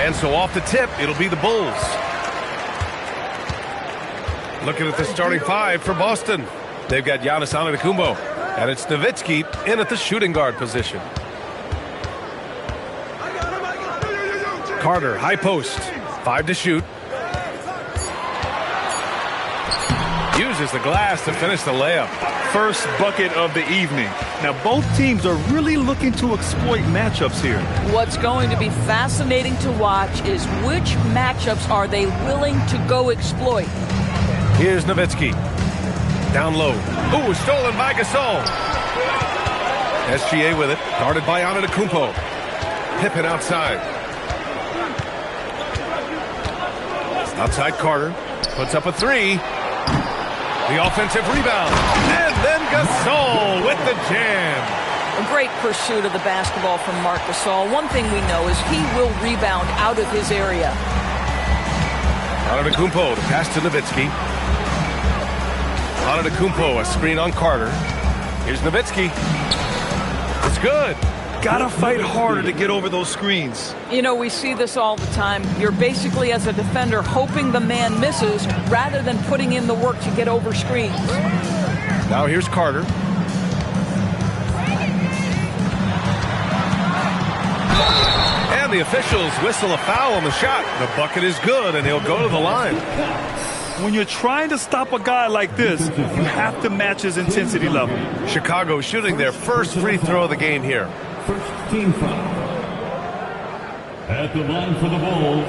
And so off the tip, it'll be the Bulls. Looking at the starting five for Boston. They've got Giannis Antetokounmpo, and it's Nowitzki in at the shooting guard position. Carter, high post, 5 to shoot. Uses the glass to finish the layup. First bucket of the evening. Now both teams are really looking to exploit matchups here. What's going to be fascinating to watch is which matchups are they willing to go exploit. Here's Nowitzki. Down low. Ooh, stolen by Gasol. SGA with it. Guarded by Antetokounmpo. Pippen outside. Outside Carter. Puts up a 3. The offensive rebound. And then Gasol with the jam. A great pursuit of the basketball from Marc Gasol. One thing we know is he will rebound out of his area. Antetokounmpo to pass to Nowitzki. Antetokounmpo, a screen on Carter. Here's Nowitzki. It's good. Gotta fight harder to get over those screens. You know, we see this all the time. You're basically, as a defender, hoping the man misses rather than putting in the work to get over screens. Now here's Carter. And the officials whistle a foul on the shot. The bucket is good, and he'll go to the line. When you're trying to stop a guy like this, you have to match his intensity level. Chicago shooting their first free throw of the game here. First team foul. At the line for the Bulls,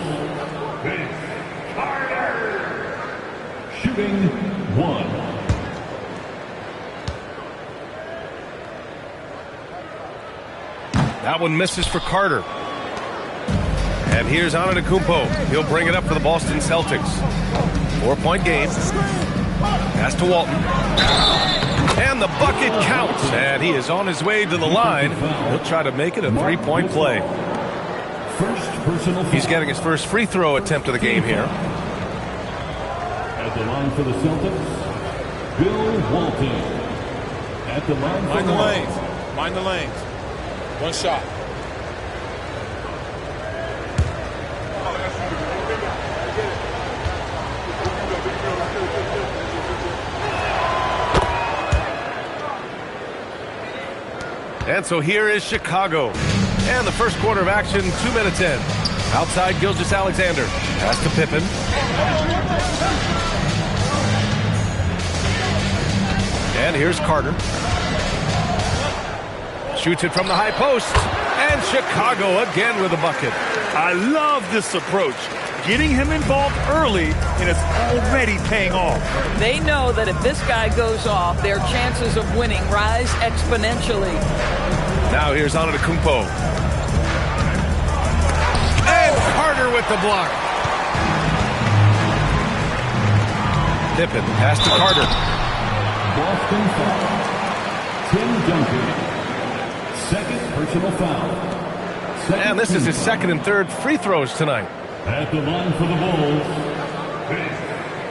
Vince Carter. Shooting 1. That one misses for Carter. And here's Antetokounmpo. He'll bring it up for the Boston Celtics. 4-point game. Pass to Walton. And the bucket counts. And he is on his way to the line. He'll try to make it a 3-point play. He's getting his first free throw attempt of the game here. At the line for the Celtics, Bill Walton. At the line for Mind the lanes. Mind the lanes. One shot. And so here is Chicago. And the first quarter of action, 2 minutes in. Outside Gilgeous-Alexander. Pass to Pippen. And here's Carter. Shoots it from the high post. And Chicago again with a bucket. I love this approach. Getting him involved early, and it's already paying off. They know that if this guy goes off, their chances of winning rise exponentially. Now here's Antetokounmpo. And Carter with the block. Pippen, pass to Carter. Boston foul. Tim Duncan. Second personal foul. And this is his second and third free throws tonight. At the line for the Bulls, Vince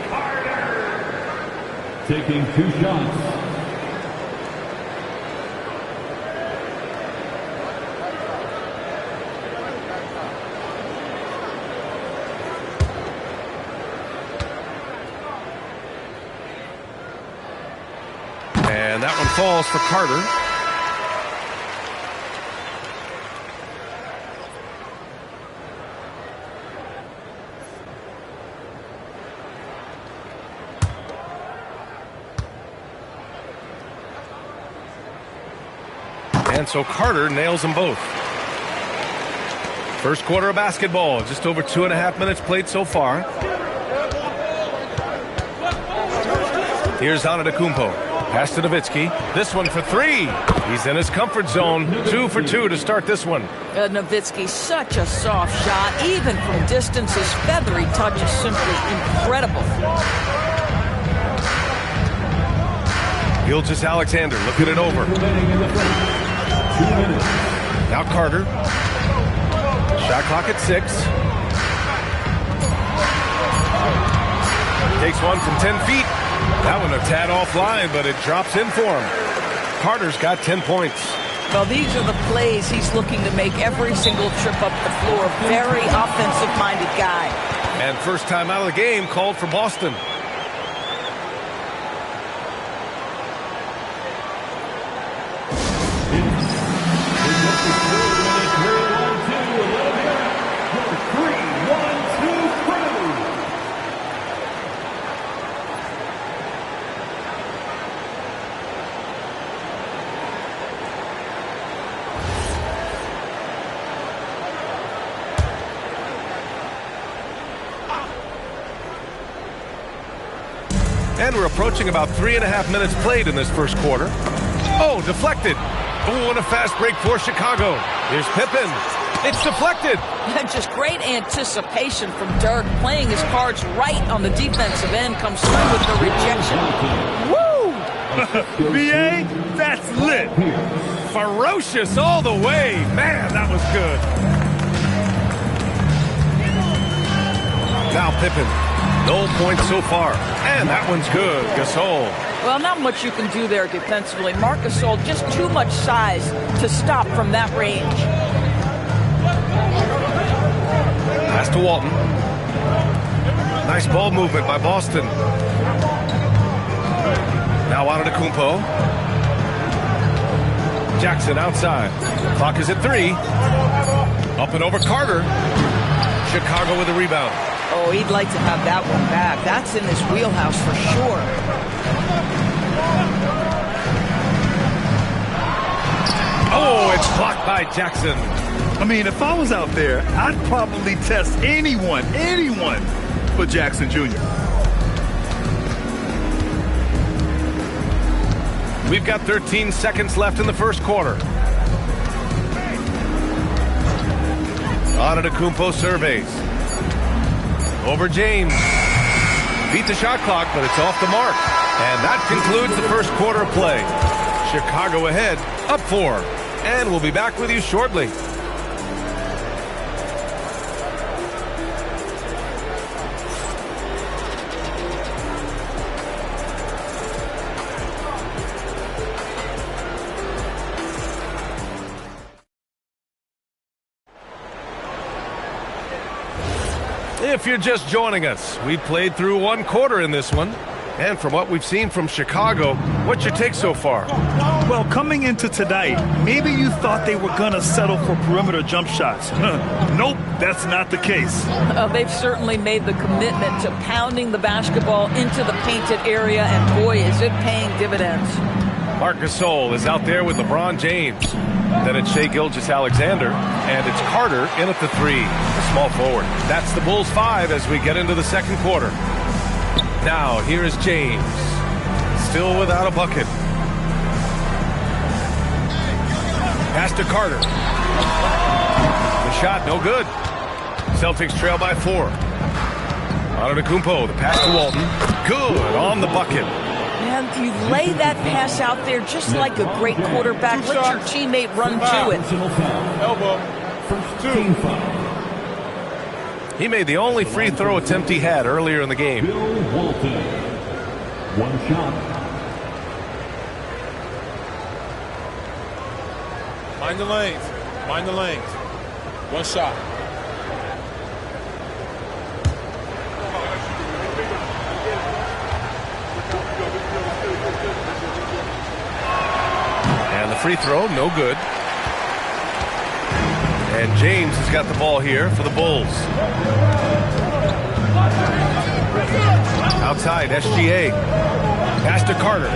Carter. Taking 2 shots. And that one falls for Carter. And so Carter nails them both. First quarter of basketball, just over 2.5 minutes played so far. Here's Antetokounmpo. Pass to Nowitzki. This one for 3. He's in his comfort zone. 2 for 2 to start this one. Nowitzki, such a soft shot. Even from distance, his feathery touch is simply incredible. Gilgeous-Alexander looking it over. Now Carter. Shot clock at 6. Takes one from 10 feet. That one a tad offline, but it drops in for him. Carter's got 10 points. Well, these are the plays he's looking to make every single trip up the floor. Very offensive-minded guy. And first time out of the game called for Boston. And we're approaching about 3.5 minutes played in this first quarter. Oh, deflected. Oh, and a fast break for Chicago. Here's Pippen. It's deflected. Just great anticipation from Dirk, playing his cards right on the defensive end, comes through with the rejection. Woo! BA, that's lit. Ferocious all the way. Man, that was good. Now Pippen. No points so far. And that one's good. Gasol. Well, not much you can do there defensively. Marc Gasol, just too much size to stop from that range. Pass to Walton. Nice ball movement by Boston. Now Antetokounmpo. Jackson outside. Clock is at 3. Up and over Carter. Chicago with a rebound. Oh, he'd like to have that one back. That's in his wheelhouse for sure. Oh, it's blocked by Jackson. I mean, if I was out there, I'd probably test anyone for Jackson Jr. We've got 13 seconds left in the first quarter. Antetokounmpo surveys. Over James. Beat the shot clock, but it's off the mark. And that concludes the first quarter of play. Chicago ahead, up 4. And we'll be back with you shortly. If you're just joining us, we played through one quarter in this one. And from what we've seen from Chicago, what's your take so far? Well, coming into tonight, maybe you thought they were going to settle for perimeter jump shots. Nope, that's not the case. They've certainly made the commitment to pounding the basketball into the painted area, and boy, is it paying dividends. Marc Gasol is out there with LeBron James. Then it's Shai Gilgeous-Alexander, and it's Carter in at the 3, the small forward. That's the Bulls 5 as we get into the second quarter. Now, here is James, still without a bucket. Pass to Carter. The shot, no good. Celtics trail by 4. Antetokounmpo, the pass to Walton. Good on the bucket. And you lay that pass out there just like a great quarterback. Let your teammate run to it. Elbow. First 2. He made the only free throw attempt he had earlier in the game. Bill Walton. One shot. Mind the lanes. Mind the lanes. One shot. And the free throw, no good. And James has got the ball here for the Bulls. Outside, SGA. Pass to Carter.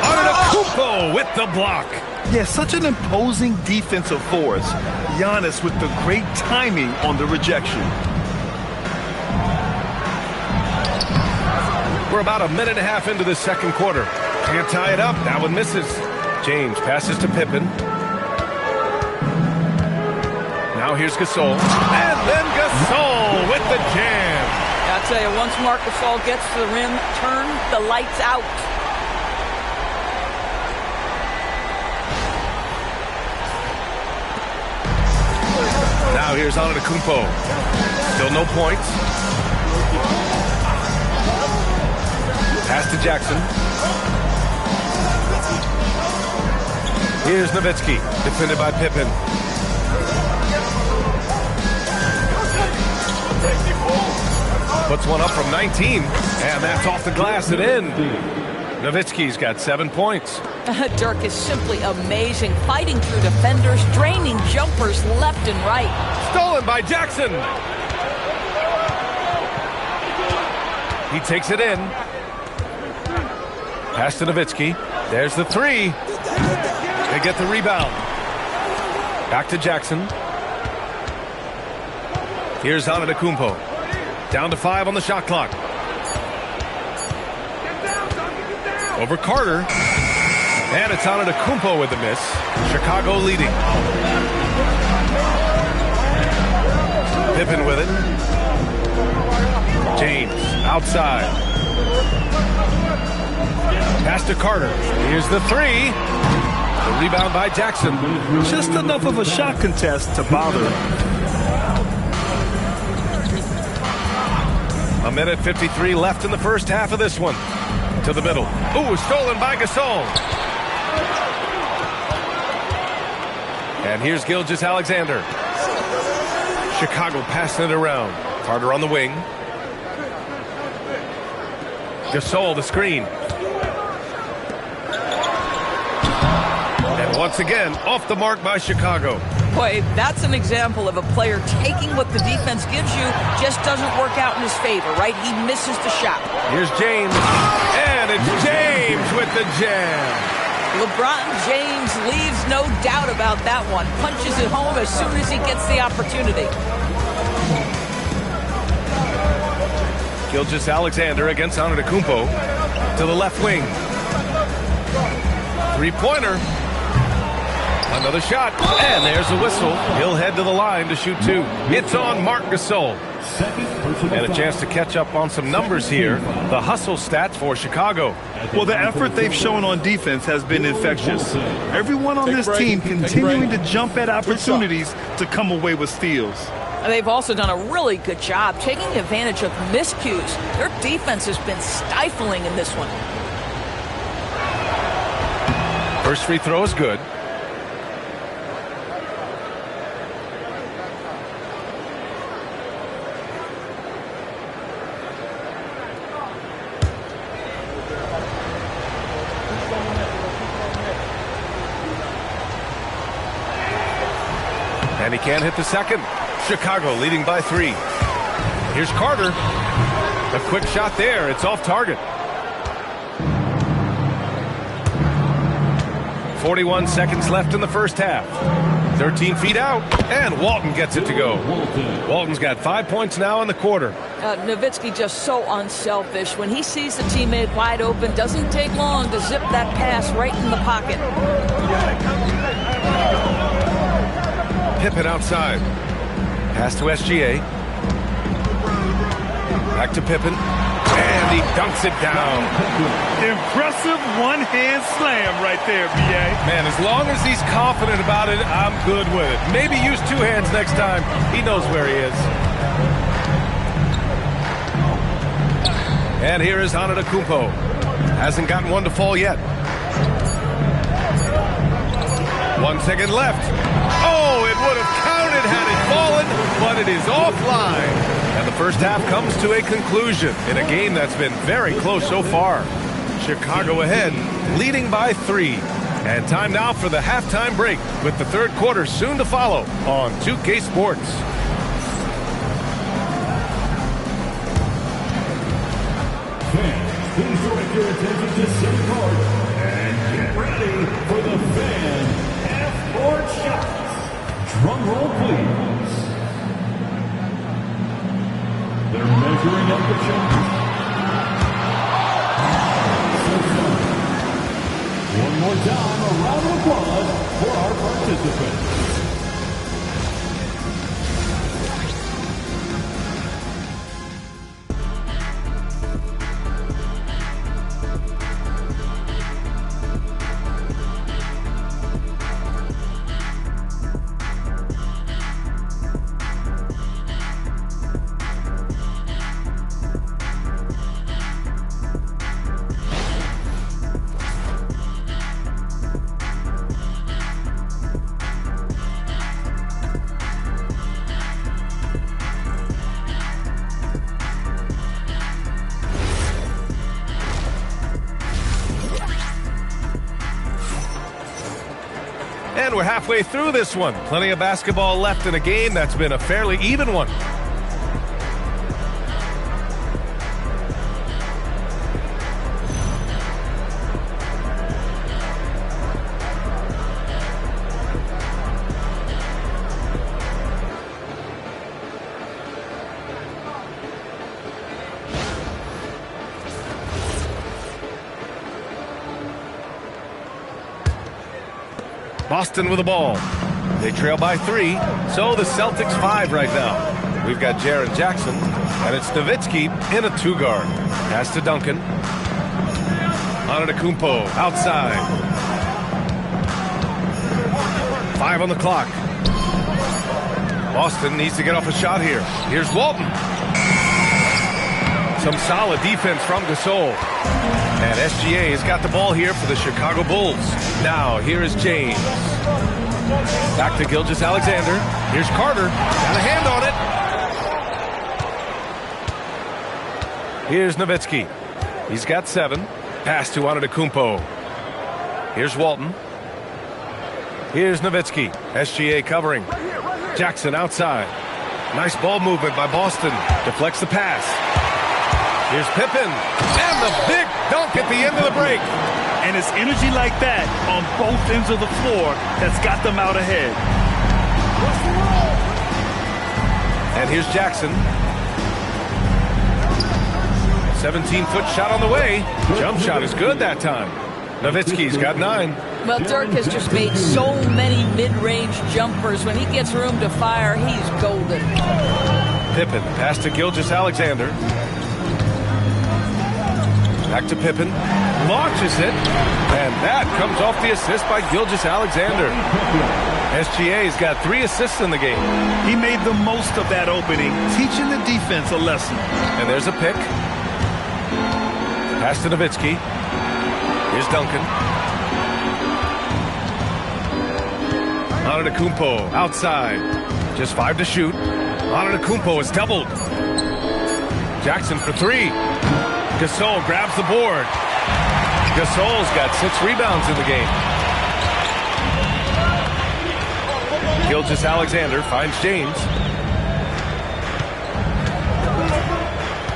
Antetokounmpo with the block. Yeah, such an imposing defensive force. Giannis with the great timing on the rejection. We're about a minute and a half into the second quarter. Can't tie it up. That one misses. James passes to Pippen. Now here's Gasol. And then Gasol with the jam. I'll tell you, once Marc Gasol gets to the rim, turn the lights out. Now here's Antetokounmpo. Still no points. to Jackson. Here's Nowitzki, defended by Pippen. Puts one up from 19, and that's off the glass and in. Nowitzki's got 7 points. Dirk is simply amazing, fighting through defenders, draining jumpers left and right. Stolen by Jackson. He takes it in. Pass to Nowitzki. There's the three. They get the rebound. Back to Jackson. Here's Antetokounmpo. Down to 5 on the shot clock. Over Carter. And it's Antetokounmpo with the miss. Chicago leading. Pippen with it. James outside. Pass to Carter. Here's the three. The rebound by Jackson. Just enough of a shot contest to bother him. A minute 53 left in the first half of this one. To the middle. Ooh, stolen by Gasol. And here's Gilgeous-Alexander. Chicago passing it around. Carter on the wing. Gasol the screen. And once again, off the mark by Chicago. Boy, that's an example of a player taking what the defense gives you, just doesn't work out in his favor, right? He misses the shot. Here's James. And it's James with the jam. LeBron James leaves no doubt about that one. Punches it home as soon as he gets the opportunity. Gilgeous-Alexander against Antetokounmpo to the left wing. Three-pointer. Another shot, and there's a whistle. He'll head to the line to shoot two. It's on Marc Gasol. And a chance to catch up on some numbers here. The hustle stats for Chicago. Well, the effort they've shown on defense has been infectious. Everyone on this team continuing to jump at opportunities to come away with steals. They've also done a really good job taking advantage of miscues. Their defense has been stifling in this one. First free throw is good. And he can't hit the second. Chicago leading by 3. Here's Carter. A quick shot there. It's off target. 41 seconds left in the first half. 13 feet out, and Walton gets it to go. Walton's got 5 points now in the quarter. Nowitzki just so unselfish. When he sees the teammate wide open, doesn't take long to zip that pass right in the pocket. Pippen outside. Pass to SGA. Back to Pippen. And he dunks it down. Impressive one-hand slam right there, B.A. Man, as long as he's confident about it, I'm good with it. Maybe use 2 hands next time. He knows where he is. And here is Antetokounmpo. Hasn't gotten one to fall yet. 1 second left. Oh, it would have counted had it fallen, but it is offline. And the first half comes to a conclusion in a game that's been very close so far. Chicago ahead, leading by 3. And time now for the halftime break, with the third quarter soon to follow on 2K Sports. Fans, please direct your attention to center court and get ready for the fan half-court shots. Drum roll, please. They're measuring up the shots. One more time, a round of applause for our participants. And we're halfway through this one. Plenty of basketball left in a game that's been a fairly even one. Boston with the ball. They trail by 3, so the Celtics 5 right now. We've got Jaren Jackson, and it's Nowitzki in a 2-guard. Pass to Duncan. Antetokounmpo outside. 5 on the clock. Boston needs to get off a shot here. Here's Walton. Some solid defense from Gasol. And SGA has got the ball here for the Chicago Bulls. Now, here is James. Back to Gilgeous-Alexander. Here's Carter. Got a hand on it. Here's Nowitzki. He's got 7. Pass to Antetokounmpo. Here's Walton. Here's Nowitzki. SGA covering. Jackson outside. Nice ball movement by Boston. Deflects the pass. Here's Pippen. And the big dunk at the end of the break. And it's energy like that on both ends of the floor that's got them out ahead. And here's Jackson. 17-foot shot on the way. Jump shot is good that time. Nowitzki's got 9. Well, Dirk has just made so many mid-range jumpers. When he gets room to fire, he's golden. Pippen, pass to Gilgeous-Alexander. Back to Pippen. Launches it. And that comes off the assist by Gilgeous-Alexander. SGA's got 3 assists in the game. He made the most of that opening, teaching the defense a lesson. And there's a pick. Pass to Nowitzki. Here's Duncan. Antetokounmpo outside. Just 5 to shoot. Antetokounmpo is doubled. Jackson for 3. Gasol grabs the board. Gasol's got 6 rebounds in the game. Gilgeous-Alexander finds James.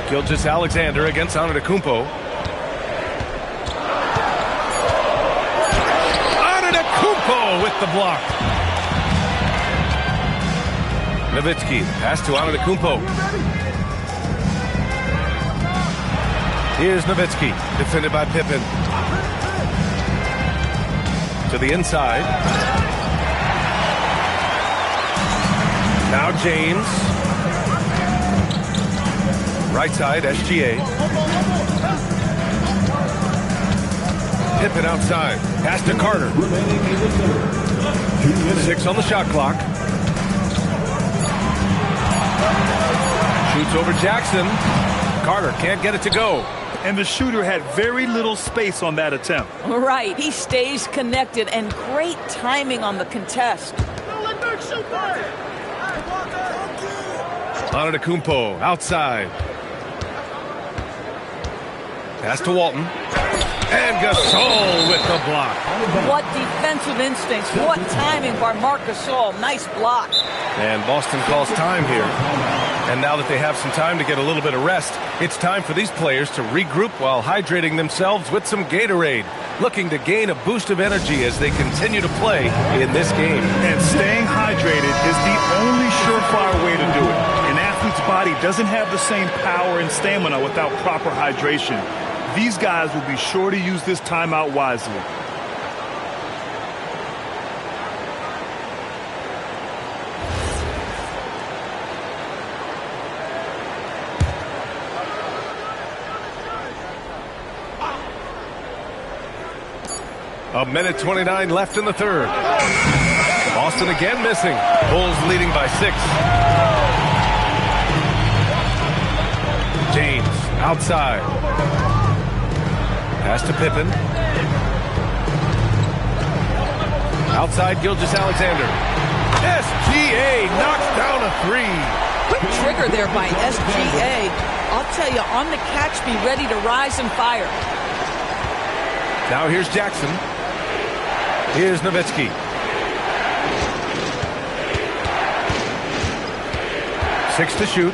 Gilgeous-Alexander against Antetokounmpo. Antetokounmpo with the block. Nowitzki, pass to Antetokounmpo. Here's Nowitzki, defended by Pippen. To the inside. Now James. Right side, SGA. Pippen outside. Pass to Carter. 6 on the shot clock. Shoots over Jackson. Carter can't get it to go. And the shooter had very little space on that attempt. Right. He stays connected, and great timing on the contest. Antetokounmpo outside. Pass to Walton. And Gasol with the block. What defensive instincts. What timing by Marc Gasol. Nice block. And Boston calls time here. And now that they have some time to get a little bit of rest, it's time for these players to regroup while hydrating themselves with some Gatorade, looking to gain a boost of energy as they continue to play in this game. And staying hydrated is the only surefire way to do it. An athlete's body doesn't have the same power and stamina without proper hydration. These guys will be sure to use this timeout wisely. A minute 29 left in the third. Boston again missing. Bulls leading by 6. James outside. Pass to Pippen. Outside Gilgeous-Alexander. SGA knocks down a 3. Quick trigger there by SGA. I'll tell you, on the catch, be ready to rise and fire. Now here's Jackson. Here's Nowitzki. 6 to shoot.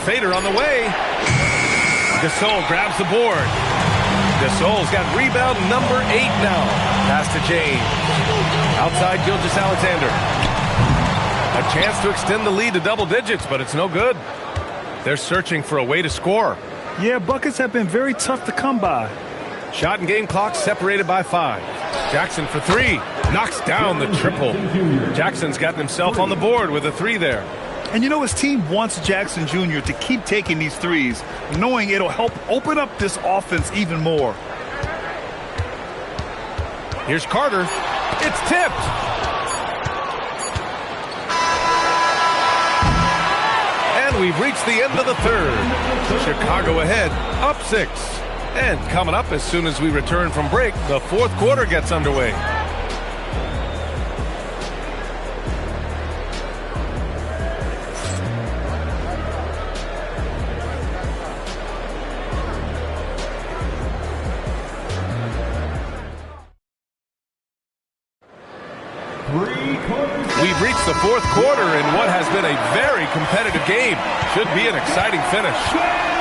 Fader on the way. Gasol grabs the board. Gasol's got rebound number 8 now. Pass to James. Outside Gilgeous-Alexander. A chance to extend the lead to double digits, but it's no good. They're searching for a way to score. Yeah, buckets have been very tough to come by. Shot and game clock separated by 5. Jackson for 3. Knocks down the triple. Jackson's gotten himself on the board with a 3 there. And you know, his team wants Jackson Jr. to keep taking these threes, knowing it'll help open up this offense even more. Here's Carter. It's tipped. And we've reached the end of the third. Chicago ahead, up 6. And coming up as soon as we return from break, the fourth quarter gets underway. We've reached the fourth quarter in what has been a very competitive game. Should be an exciting finish.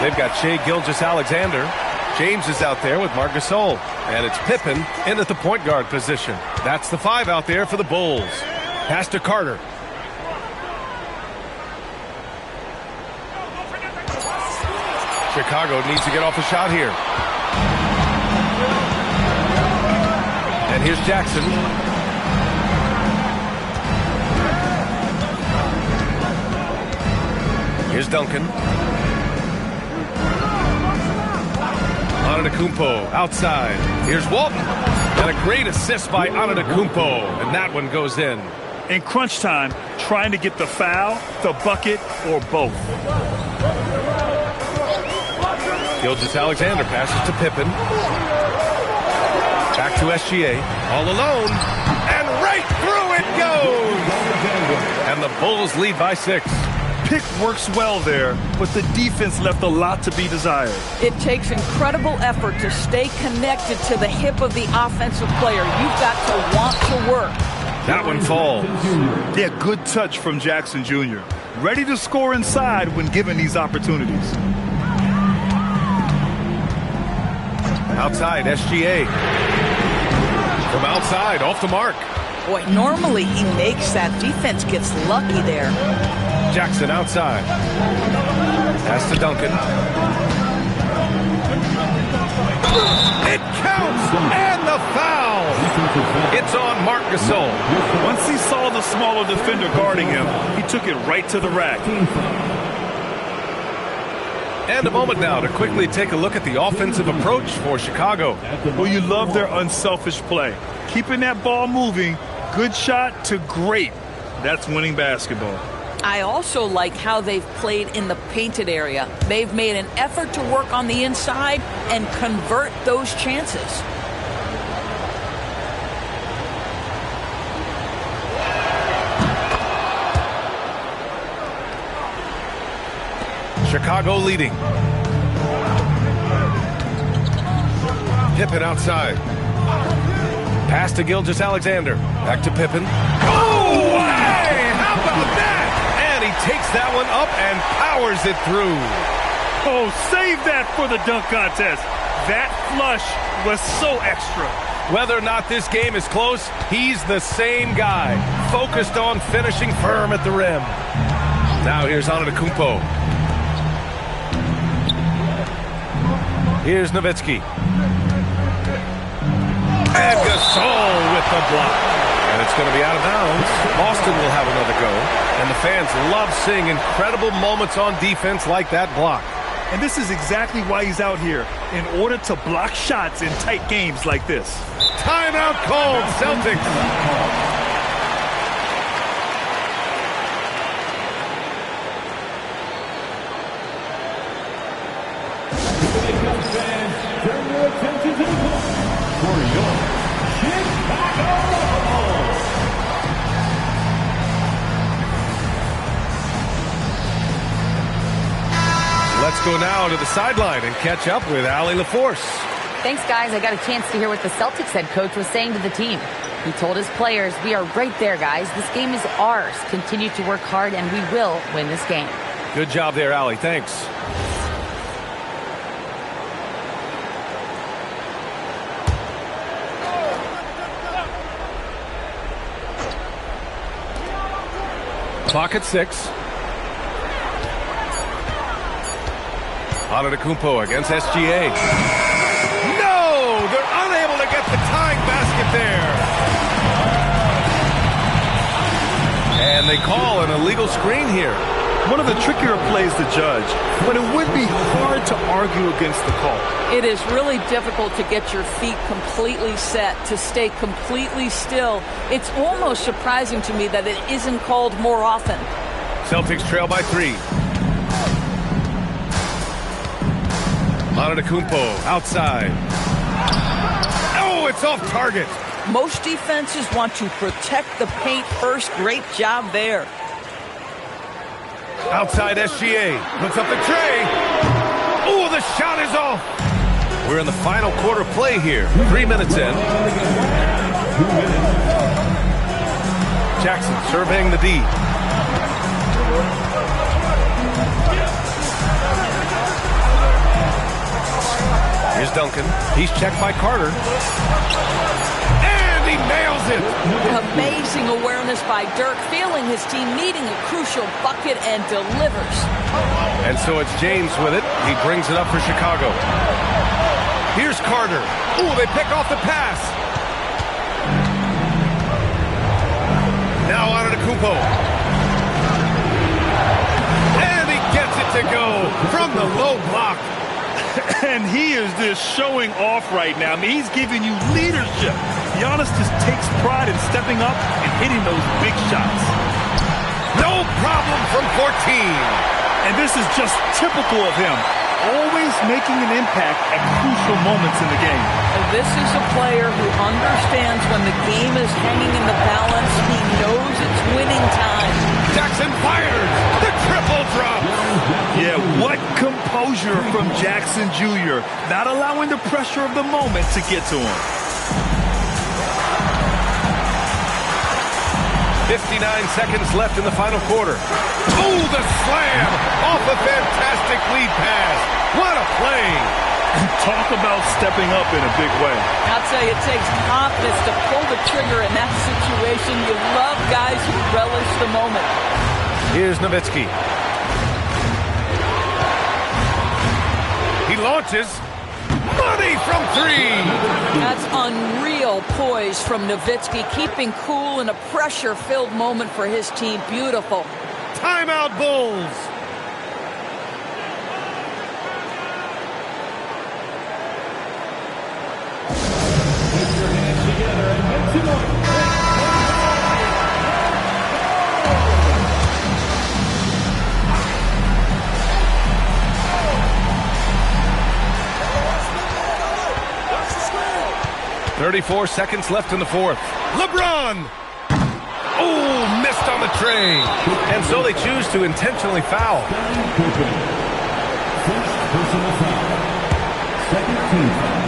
They've got Shai Gilgeous-Alexander. James is out there with Marc Gasol. And it's Pippen in at the point guard position. That's the 5 out there for the Bulls. Pass to Carter. Chicago needs to get off a shot here. And here's Jackson. Here's Duncan. Antetokounmpo outside. Here's Walton. And a great assist by Antetokounmpo. And that one goes in. In crunch time, trying to get the foul, the bucket, or both. Gilgeous-Alexander passes to Pippen. Back to SGA. All alone. And right through it goes. And the Bulls lead by 6. Pick works well there, but the defense left a lot to be desired. It takes incredible effort to stay connected to the hip of the offensive player. You've got to want to work. That one falls. Yeah, good touch from Jackson Jr. Ready to score inside when given these opportunities. Outside, SGA. From outside, off the mark. Boy, normally he makes that. Defense gets lucky there. Jackson outside. Pass to Duncan. It counts! And the foul! It's on Marc Gasol. Once he saw the smaller defender guarding him, he took it right to the rack. And a moment now to quickly take a look at the offensive approach for Chicago. Well, you love their unselfish play. Keeping that ball moving, good shot to great. That's winning basketball. I also like how they've played in the painted area. They've made an effort to work on the inside and convert those chances. Chicago leading. Pippen outside. Pass to Gilgeous-Alexander. Back to Pippen. Oh, hey! How about that? And he takes that one up and powers it through. Oh, save that for the dunk contest. That flush was so extra. Whether or not this game is close, he's the same guy, focused on finishing firm at the rim. Now here's Antetokounmpo. Here's Nowitzki. And Gasol with the block. And it's going to be out of bounds. Boston will have another go. And the fans love seeing incredible moments on defense like that block. And this is exactly why he's out here, in order to block shots in tight games like this. Timeout called, Celtics. Turn your attention to the court for your Chicago Bulls. Let's go now to the sideline and catch up with Allie LaForce. Thanks, guys. I got a chance to hear what the Celtics head coach was saying to the team. He told his players, "We are right there, guys. This game is ours. Continue to work hard, and we will win this game." Good job there, Allie. Thanks. Clock at 6. Antetokounmpo against SGA. No! They're unable to get the tying basket there. And they call an illegal screen here. One of the trickier plays to judge, but it would be hard to argue against the call. It is really difficult to get your feet completely set, to stay completely still. It's almost surprising to me that it isn't called more often. Celtics trail by 3. Antetokounmpo outside. Oh, it's off target. Most defenses want to protect the paint first. Great job there. Outside SGA. Puts up the tray. Oh, the shot is off. We're in the final quarter play here. 3 minutes in. Jackson surveying the D. Here's Duncan. He's checked by Carter. And he nails it. Amazing awareness by Dirk, feeling his team needing a crucial bucket and delivers. And so it's James with it. He brings it up for Chicago. Here's Carter. Ooh, they pick off the pass. Now Antetokounmpo. And he gets it to go from the low block. And he is just showing off right now. I mean, he's giving you leadership. Giannis just takes pride in stepping up and hitting those big shots. No problem from 14. And this is just typical of him. Always making an impact at crucial moments in the game. This is a player who understands when the game is hanging in the balance. He knows it's winning time. Jackson fires. The triple drop. Yeah, what composure from Jackson Jr. Not allowing the pressure of the moment to get to him. 59 seconds left in the final quarter. Oh, the slam off a fantastic lead pass. What a play. Talk about stepping up in a big way. I'll tell you, it takes confidence to pull the trigger in that situation. You love guys who relish the moment. Here's Nowitzki. He launches. Money from 3. That's unreal poise from Nowitzki, keeping cool in a pressure-filled moment for his team. Beautiful. Timeout, Bulls. Put your hands together and make some noise. 34 seconds left in the fourth. LeBron! Oh, missed on the tray. And so they choose to intentionally foul. First personal foul. Second team foul.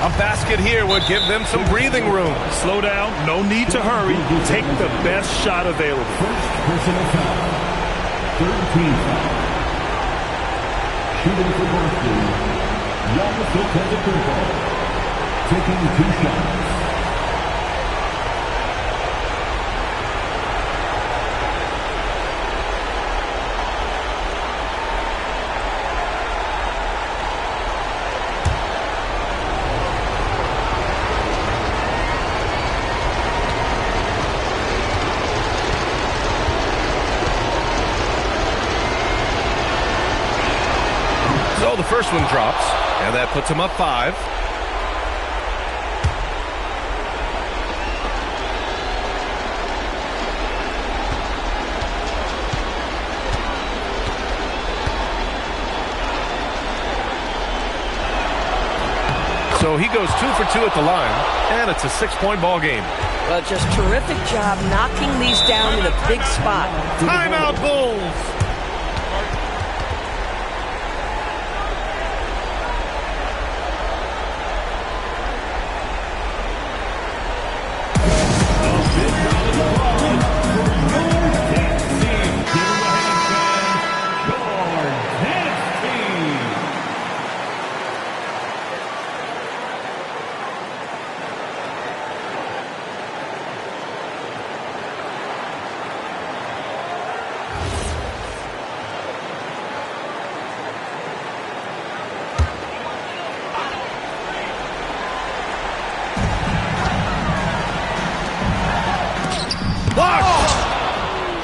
A basket here would give them some breathing room. Slow down. No need to hurry. Take the best shot available. First personal foul. Third team foul. Shooting for Boston. Giannis Antetokounmpo. Taking 2 shots. So the first one drops, and that puts him up 5. So he goes 2 for 2 at the line, and it's a 6-point ball game. Well, just terrific job knocking these down in a big spot. Timeout, Bulls!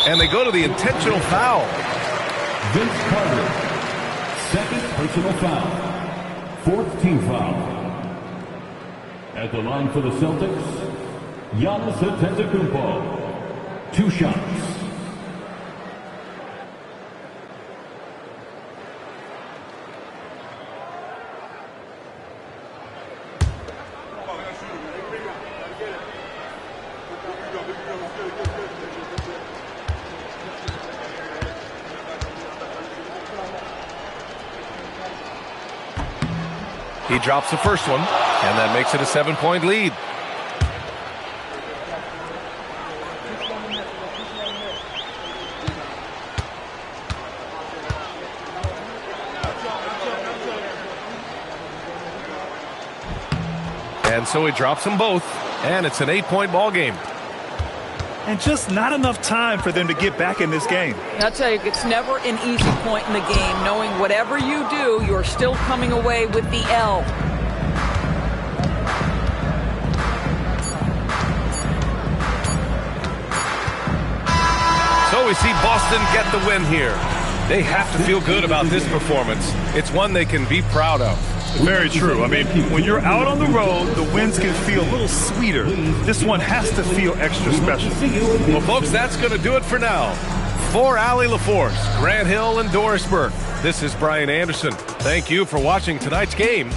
And they go to the intentional foul. Vince Carter, second personal foul. Fourth team foul. At the line for the Celtics, Giannis Antetokounmpo. 2 shots. He drops the first one, and that makes it a 7-point lead. And so he drops them both, and it's an 8-point ball game. And just not enough time for them to get back in this game. I'll tell you, it's never an easy point in the game, knowing whatever you do, you're still coming away with the L. So we see Boston get the win here. They have to feel good about this performance. It's one they can be proud of. Very true. I mean, when you're out on the road, the wins can feel a little sweeter. This one has to feel extra special. Well, folks, that's going to do it for now. For Allie LaForce, Grant Hill, and Doris Burke, this is Brian Anderson. Thank you for watching tonight's game.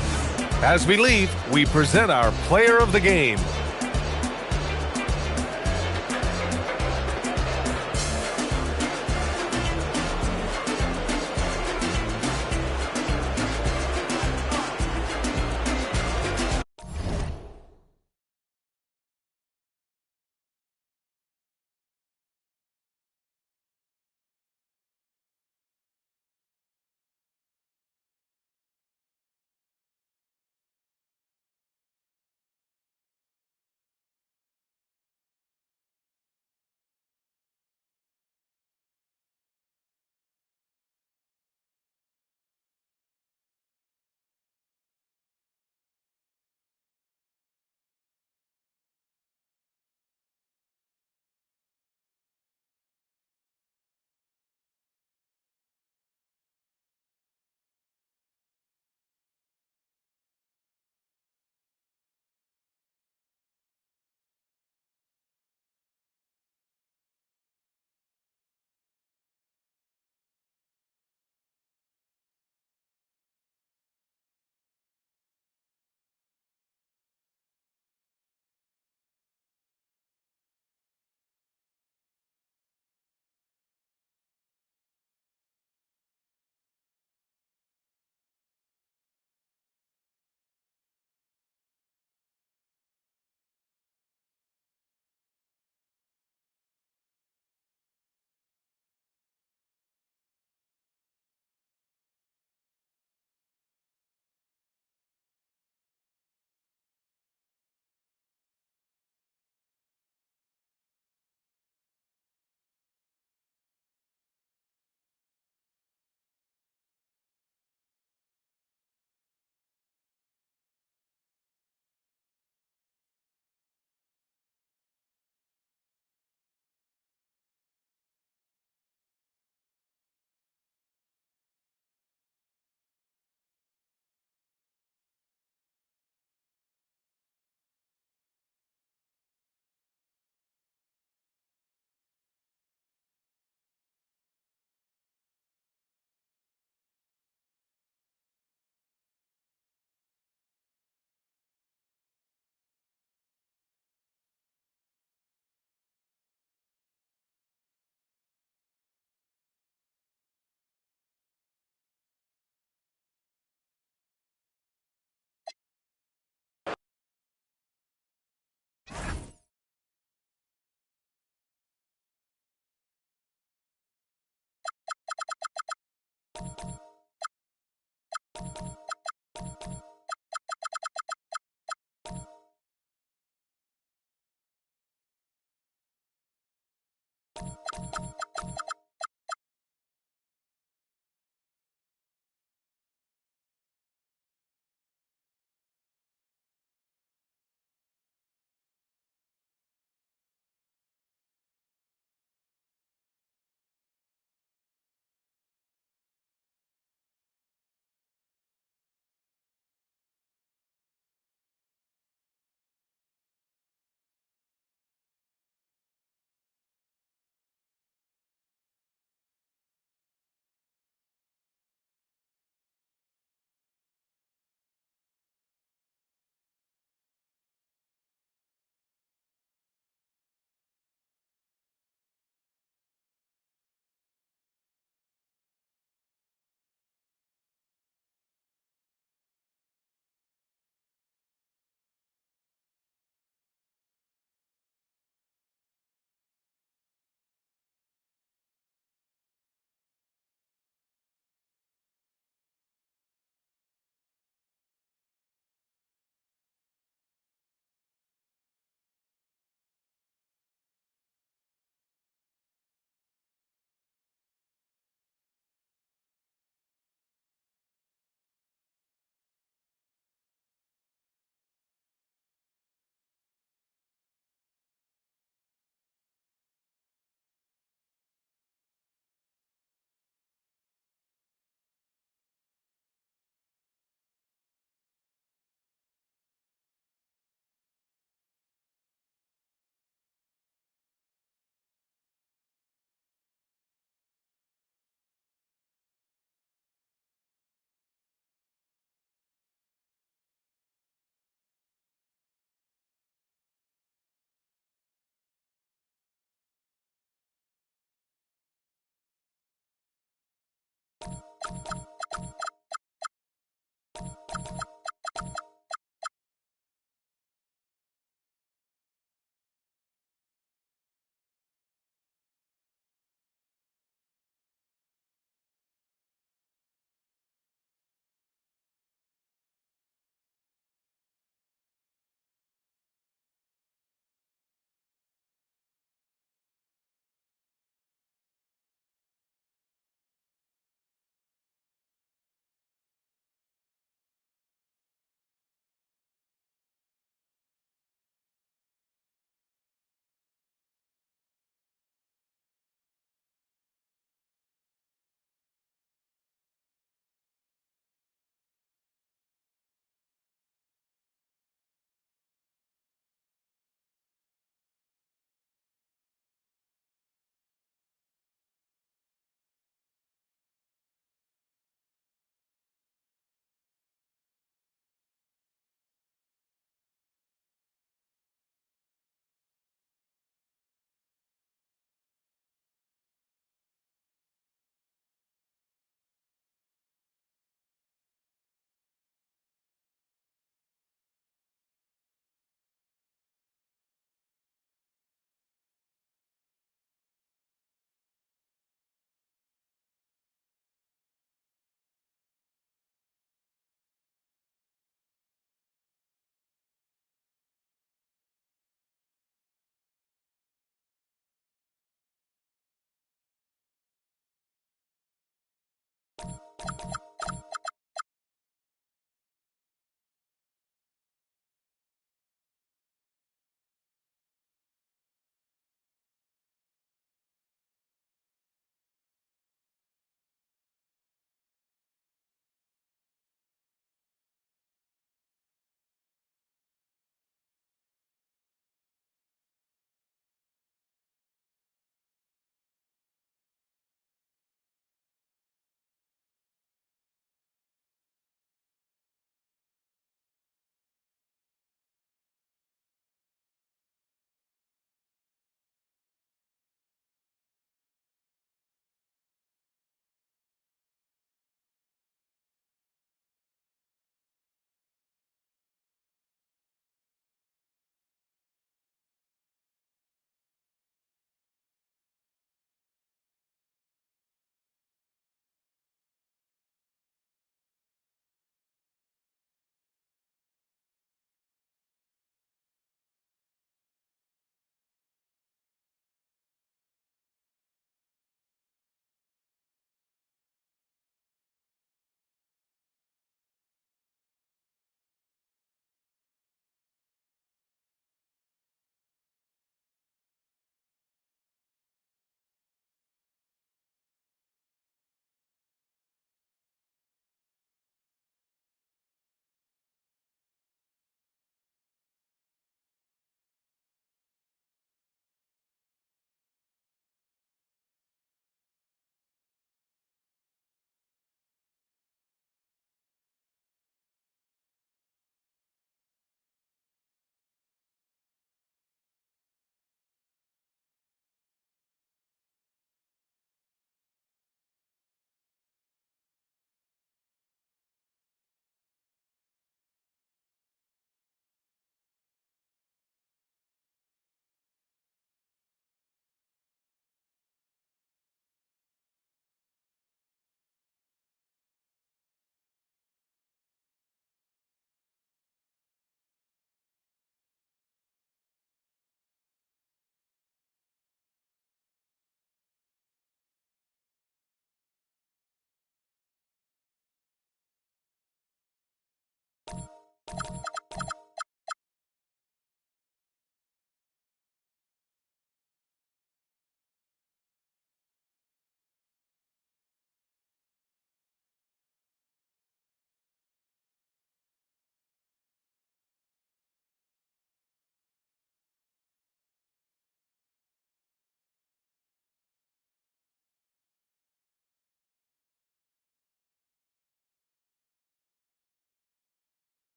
As we leave, we present our player of the game.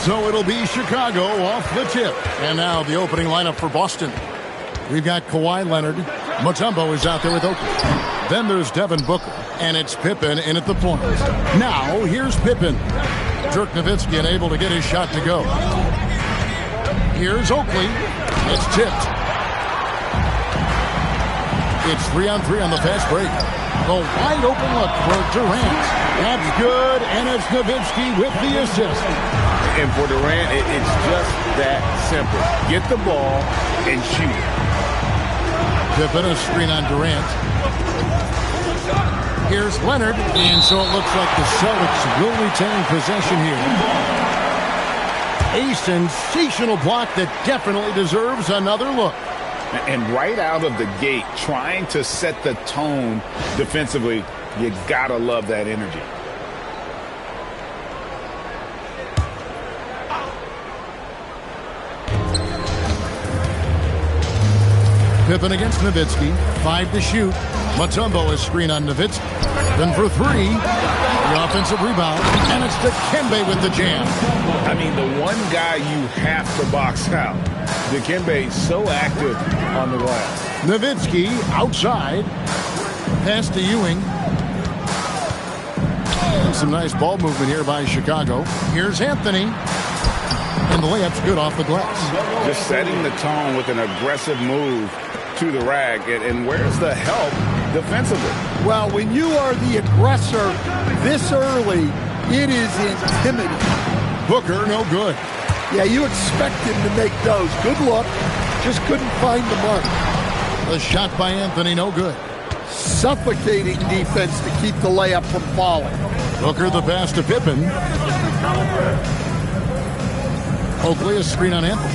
So it'll be Chicago off the tip. And now the opening lineup for Boston. We've got Kawhi Leonard. Mutombo is out there with Oakley. Then there's Devin Booker. And it's Pippen in at the point. Now here's Pippen. Dirk Nowitzki unable to get his shot to go. Here's Oakley. It's tipped. It's 3-on-3 on the fast break. The wide open look for Durant. That's good, and it's Nowitzki with the assist. And for Durant, it's just that simple. Get the ball and shoot. Pippen, a screen on Durant. Here's Leonard, and so it looks like the Celtics will retain possession here. A sensational block that definitely deserves another look. And right out of the gate, trying to set the tone defensively, you gotta love that energy. Pippen against Nowitzki. 5 to shoot. Mutombo is screen on Nowitzki. Then for 3. The offensive rebound. And it's Dikembe with the jam. I mean, the one guy you have to box out. Dikembe so active on the glass. Nowitzki outside. Pass to Ewing. And some nice ball movement here by Chicago. Here's Anthony. And the layup's good off the glass. Just setting the tone with an aggressive move to the rack. And where's the help defensively? Well, when you are the aggressor this early, it is intimidating. Booker, no good. Yeah, you expect him to make those. Good look. Just couldn't find the mark. The shot by Anthony, no good. Suffocating defense to keep the layup from falling. Booker the pass to Pippen. Oakley a screen on Anthony.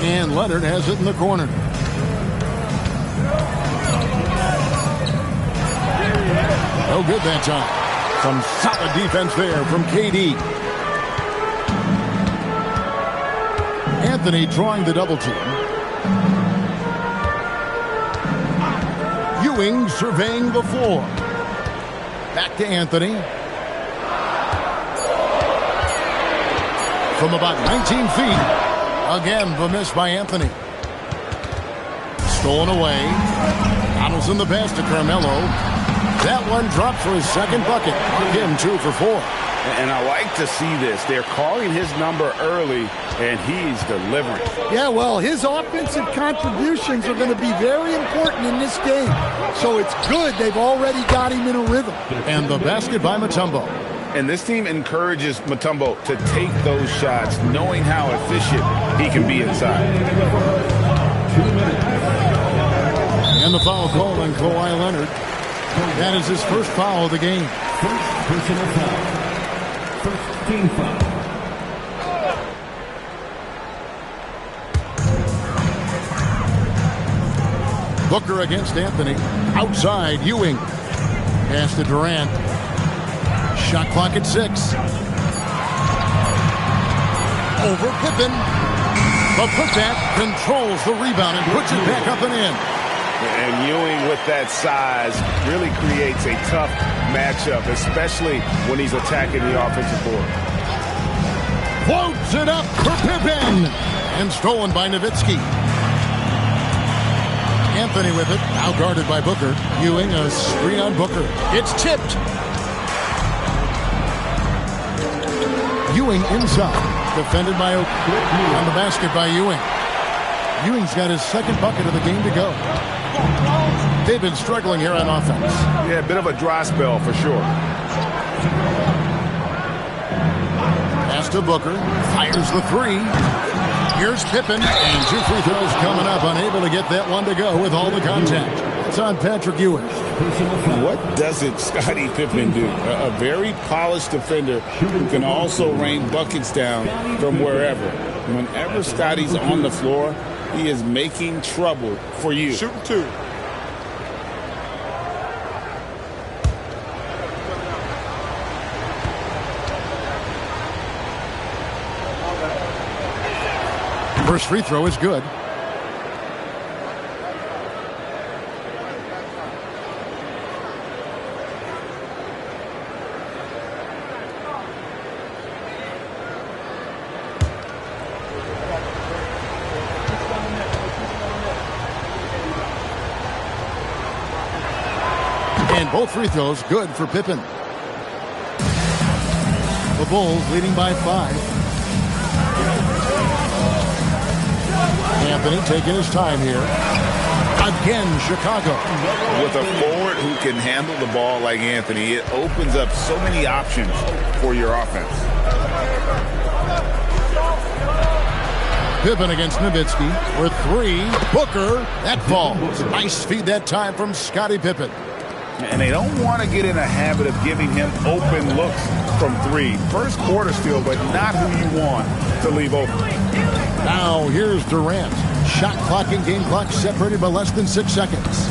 And Leonard has it in the corner. No good that time. Some solid defense there from KD. Anthony drawing the double team. Ewing surveying the floor. Back to Anthony. From about 19 feet. Again, the miss by Anthony. Stolen away. Donaldson the pass to Carmelo. That one dropped for his second bucket. Again, 2 for 4. And I like to see this. They're calling his number early, and he's delivering. Yeah, well, his offensive contributions are going to be very important in this game. So it's good they've already got him in a rhythm. And the basket by Mutombo. And this team encourages Mutombo to take those shots, knowing how efficient he can be inside. And the foul call on Kawhi Leonard. That is his first foul of the game. First personal foul. First team foul. Booker against Anthony. Outside, Ewing. Pass to Durant. Shot clock at 6. Over Pippen. The putback controls the rebound and puts it back up and in. And Ewing with that size really creates a tough matchup, especially when he's attacking the offensive board. Floats it up for Pippen. And stolen by Nowitzki. Anthony with it. Now guarded by Booker. Ewing a screen on Booker. It's tipped. Ewing inside. Defended by Oakley. On the basket by Ewing. Ewing's got his second bucket of the game to go. They've been struggling here on offense. Yeah, a bit of a dry spell for sure. Pass to Booker. Fires the 3. Here's Pippen. And 2 free throws coming up. Unable to get that one to go with all the contact. It's on Patrick Ewing. What doesn't Scottie Pippen do? A very polished defender who can also rain buckets down from wherever. Whenever Scottie's on the floor, he is making trouble for you. Shooting 2. First free throw is good. And both free throws good for Pippen. The Bulls leading by 5. Anthony taking his time here. Again, Chicago. With a forward who can handle the ball like Anthony, it opens up so many options for your offense. Pippen against Nowitzki for 3. Booker, that falls. Nice feed that time from Scottie Pippen. And they don't want to get in a habit of giving him open looks from 3. First quarter steal, but not who you want to leave open. Now here's Durant. Shot clock and game clock separated by less than 6 seconds.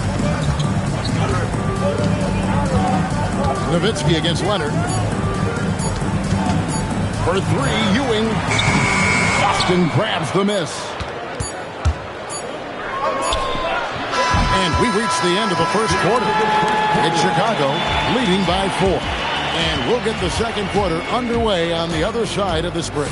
Nowitzki against Leonard. For 3, Ewing. Boston grabs the miss. And we reach the end of the first quarter. It's Chicago leading by 4. And we'll get the second quarter underway on the other side of this break.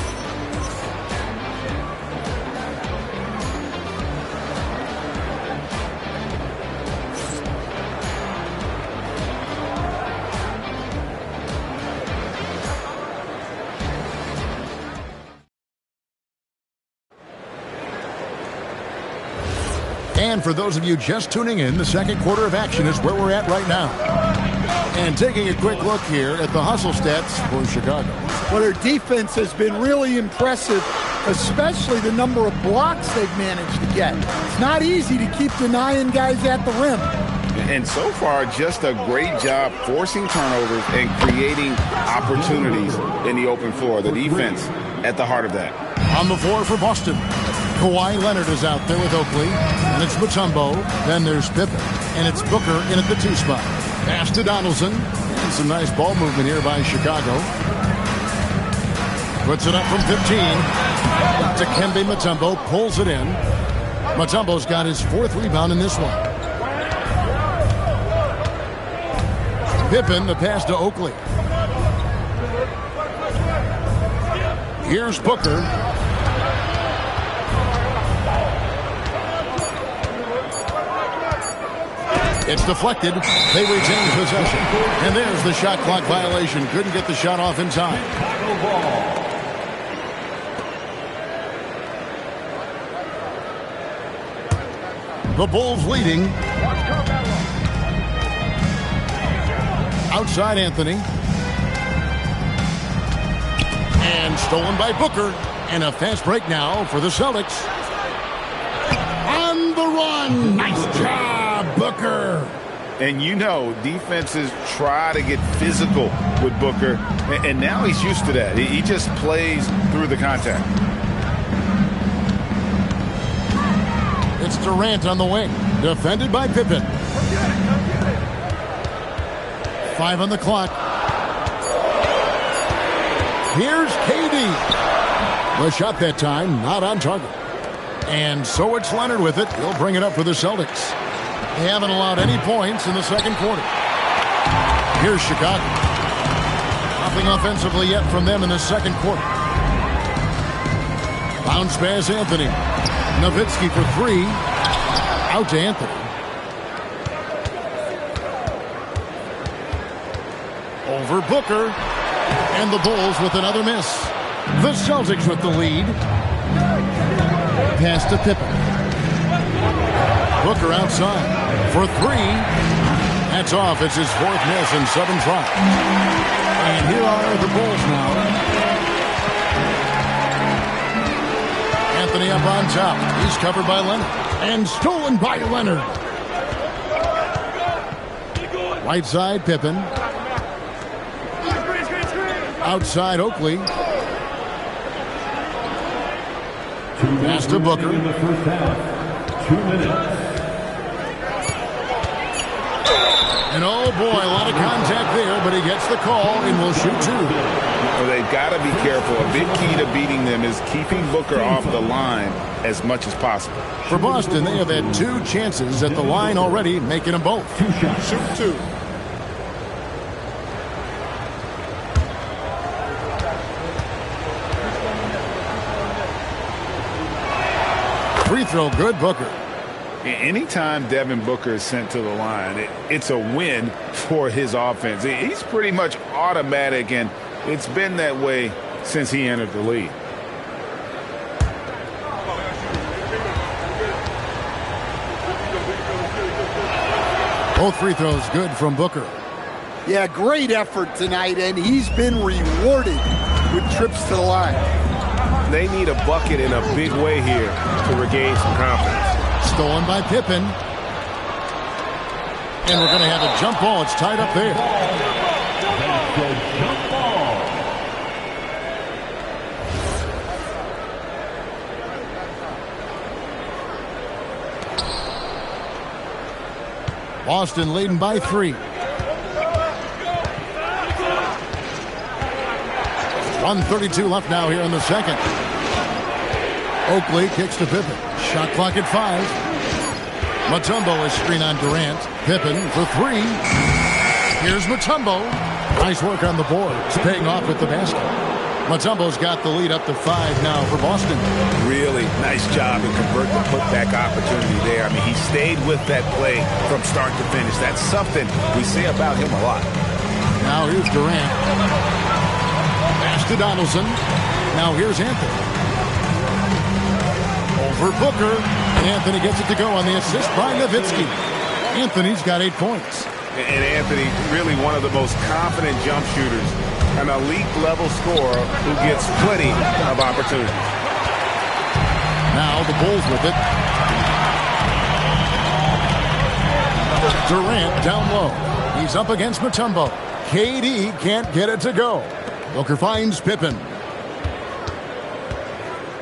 And for those of you just tuning in, the second quarter of action is where we're at right now. And taking a quick look here at the hustle stats for Chicago. Well, their defense has been really impressive, especially the number of blocks they've managed to get. It's not easy to keep denying guys at the rim. And so far, just a great job forcing turnovers and creating opportunities in the open floor. The defense at the heart of that. On the floor for Boston, Kawhi Leonard is out there with Oakley, and it's Mutombo. Then there's Pippen, and it's Booker in at the 2 spot. Pass to Donaldson, and some nice ball movement here by Chicago. Puts it up from 15. To Kembe Mutombo, pulls it in. Mutombo's got his 4th rebound in this one. Pippen, the pass to Oakley. Here's Booker. It's deflected. They retain possession. And there's the shot clock violation. Couldn't get the shot off in time. The Bulls leading. Outside Anthony. And stolen by Booker. And a fast break now for the Celtics. On the run. Nice job, Booker. And you know, defenses try to get physical with Booker. And now he's used to that. He just plays through the contact. It's Durant on the wing. Defended by Pippen. 5 on the clock. Here's KD. The shot that time, not on target. And so it's Leonard with it. He'll bring it up for the Celtics. They haven't allowed any points in the second quarter. Here's Chicago. Nothing offensively yet from them in the second quarter. Bounce pass Anthony. Nowitzki for 3. Out to Anthony. Over Booker. And the Bulls with another miss. The Celtics with the lead. Pass to Pippen. Booker outside for 3. That's off. It's his 4th miss in 7 tries. And here are the Bulls now. Anthony up on top. He's covered by Leonard. And stolen by Leonard. Right side, Pippen. Outside, Oakley. Pass to Booker. In the first half, 2 minutes. And oh boy, a lot of contact there, but he gets the call and will shoot 2. Well, they've got to be careful. A big key to beating them is keeping Booker off the line as much as possible. For Boston, they have had 2 chances at the line already, making them both. 2 shots. Shoot 2. Free throw, good, Booker. Anytime Devin Booker is sent to the line, it's a win for his offense. He's pretty much automatic, and it's been that way since he entered the league. Both free throws good from Booker. Yeah, great effort tonight, and he's been rewarded with trips to the line. They need a bucket in a big way here to regain some confidence. Stolen by Pippen. And we're going to have a jump ball. It's tied up there. That's a jump ball. Boston leading by 3. 1:32 left now here in the second. Oakley kicks to Pippen. Shot clock at 5. Mutombo is screen on Durant. Pippen for three. Here's Mutombo. Nice work on the boards, paying off with the basket. Mutombo's got the lead up to 5 now for Boston. Really nice job to convert the putback opportunity there. I mean, he stayed with that play from start to finish. That's something we say about him a lot. Now here's Durant. Pass to Donaldson. Now here's Anthony. Over Booker. And Anthony gets it to go on the assist by Nowitzki. Anthony's got 8 points. And Anthony, really one of the most confident jump shooters. An elite-level scorer who gets plenty of opportunity. Now the Bulls with it. Durant down low. He's up against Mutombo. KD can't get it to go. Booker finds Pippen.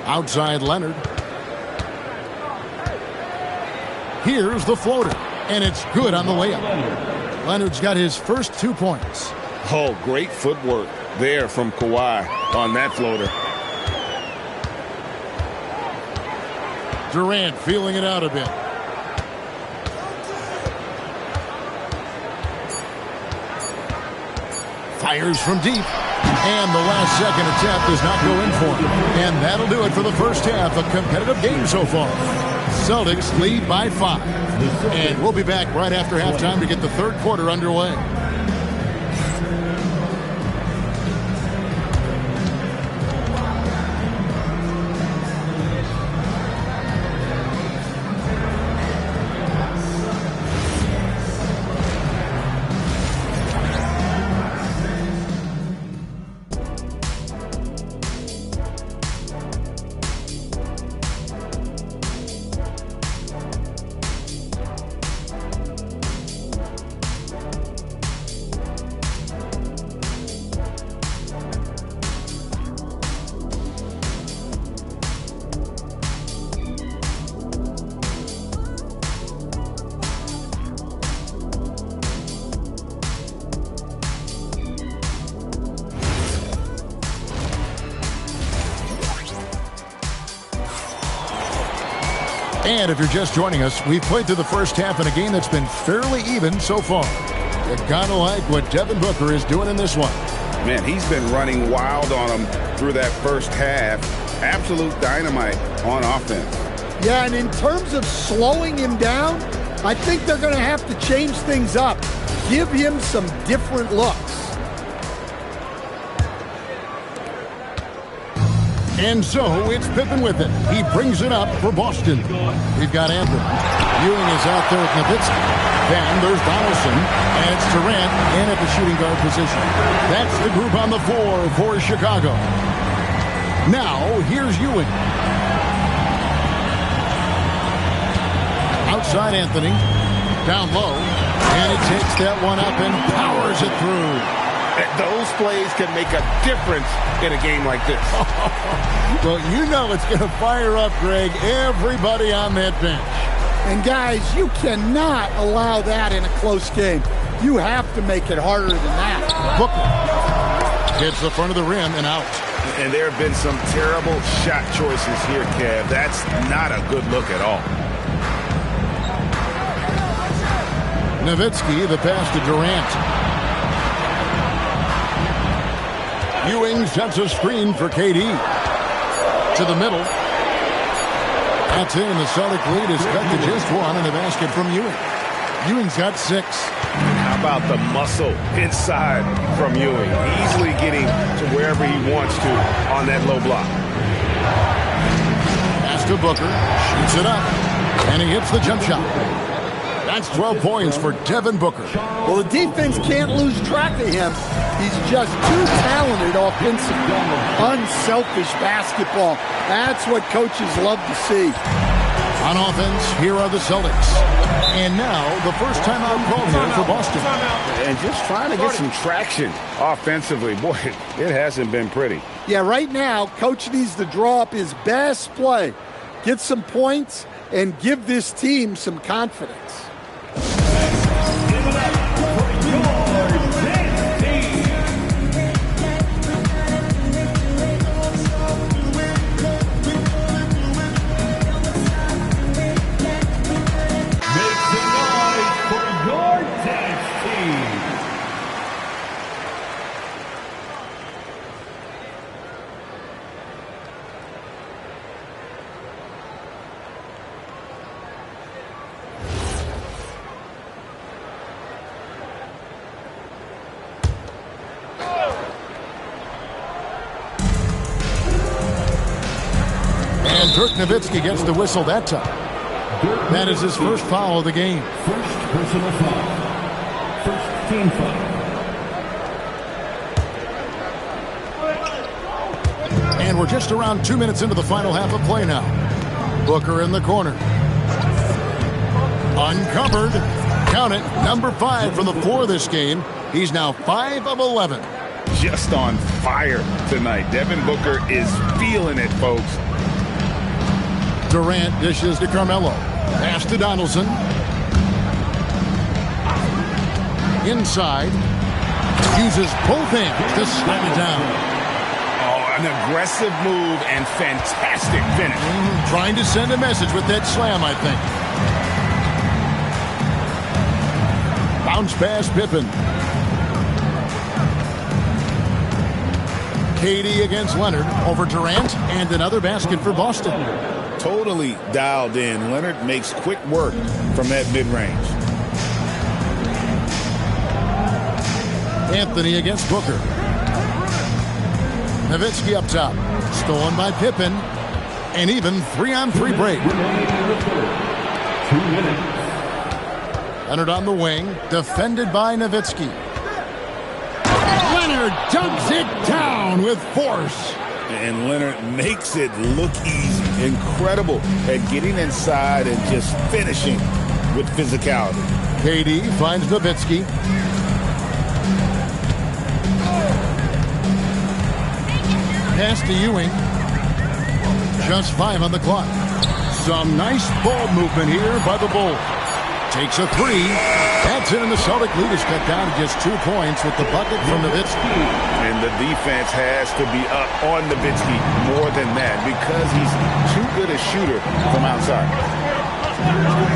Outside Leonard. Here's the floater. And it's good on the layup. Leonard's got his first 2 points. Oh, great footwork there from Kawhi on that floater. Durant feeling it out a bit. Fires from deep. And the last second attempt does not go in for him. And that'll do it for the first half. A competitive game so far. Celtics lead by 5. And we'll be back right after halftime to get the third quarter underway. And if you're just joining us, we've played through the first half in a game that's been fairly even so far. You gotta like what Devin Booker is doing in this one. Man, he's been running wild on him through that first half. Absolute dynamite on offense. Yeah, and in terms of slowing him down, I think they're going to have to change things up. Give him some different looks. And so it's Pippen with it. He brings it up for Boston. We've got Anthony. Ewing is out there with Nowitzki. Then there's Donaldson. And it's Durant in at the shooting guard position. That's the group on the floor for Chicago. Now, here's Ewing. Outside Anthony. Down low. And he takes that one up and powers it through. Those plays can make a difference in a game like this. Well, you know it's going to fire up, Greg, everybody on that bench. And guys, you cannot allow that in a close game. You have to make it harder than that. Booker hits the front of the rim and out. And there have been some terrible shot choices here, Kev. That's not a good look at all. Nowitzki, the pass to Durant. Ewing sets a screen for KD. To the middle. That's in. The Celtic lead is cut to just 1 in the basket from Ewing. Ewing's got 6. How about the muscle inside from Ewing? Easily getting to wherever he wants to on that low block. Pass to Booker. Shoots it up. And he hits the jump shot. That's 12 points for Devin Booker. Well, the defense can't lose track of him. He's just too talented offensively. Unselfish basketball. That's what coaches love to see. On offense, here are the Celtics. And now, the first timeout call here for Boston. And just trying to get some traction offensively. Boy, it hasn't been pretty. Yeah, right now, coach needs to draw up his best play. Get some points and give this team some confidence. Dirk Nowitzki gets the whistle that time. That is his first foul of the game. First personal foul. First team foul. And we're just around 2 minutes into the final half of play now. Booker in the corner. Uncovered. Count it. Number 5 for the floor this game. He's now 5 of 11. Just on fire tonight. Devin Booker is feeling it, folks. Durant dishes to Carmelo. Pass to Donaldson. Inside. Uses both hands to slam it down. Oh, an aggressive move and fantastic finish. Trying to send a message with that slam, I think. Bounce pass, Pippen. KD against Leonard over Durant, and another basket for Boston. Totally dialed in. Leonard makes quick work from that mid-range. Anthony against Booker. Nowitzki up top. Stolen by Pippen. And even 3-on-3 break. 2 minutes. Leonard on the wing. Defended by Nowitzki. Leonard dunks it down with force. And Leonard makes it look easy. Incredible at getting inside and just finishing with physicality. KD finds Nowitzki. Pass to Ewing. Just 5 on the clock. Some nice ball movement here by the Bulls. Takes a 3. That's in, and the Celtic lead is cut down to just 2 points with the bucket from Nowitzki. And the defense has to be up on Nowitzki more than that because he's too good a shooter from outside.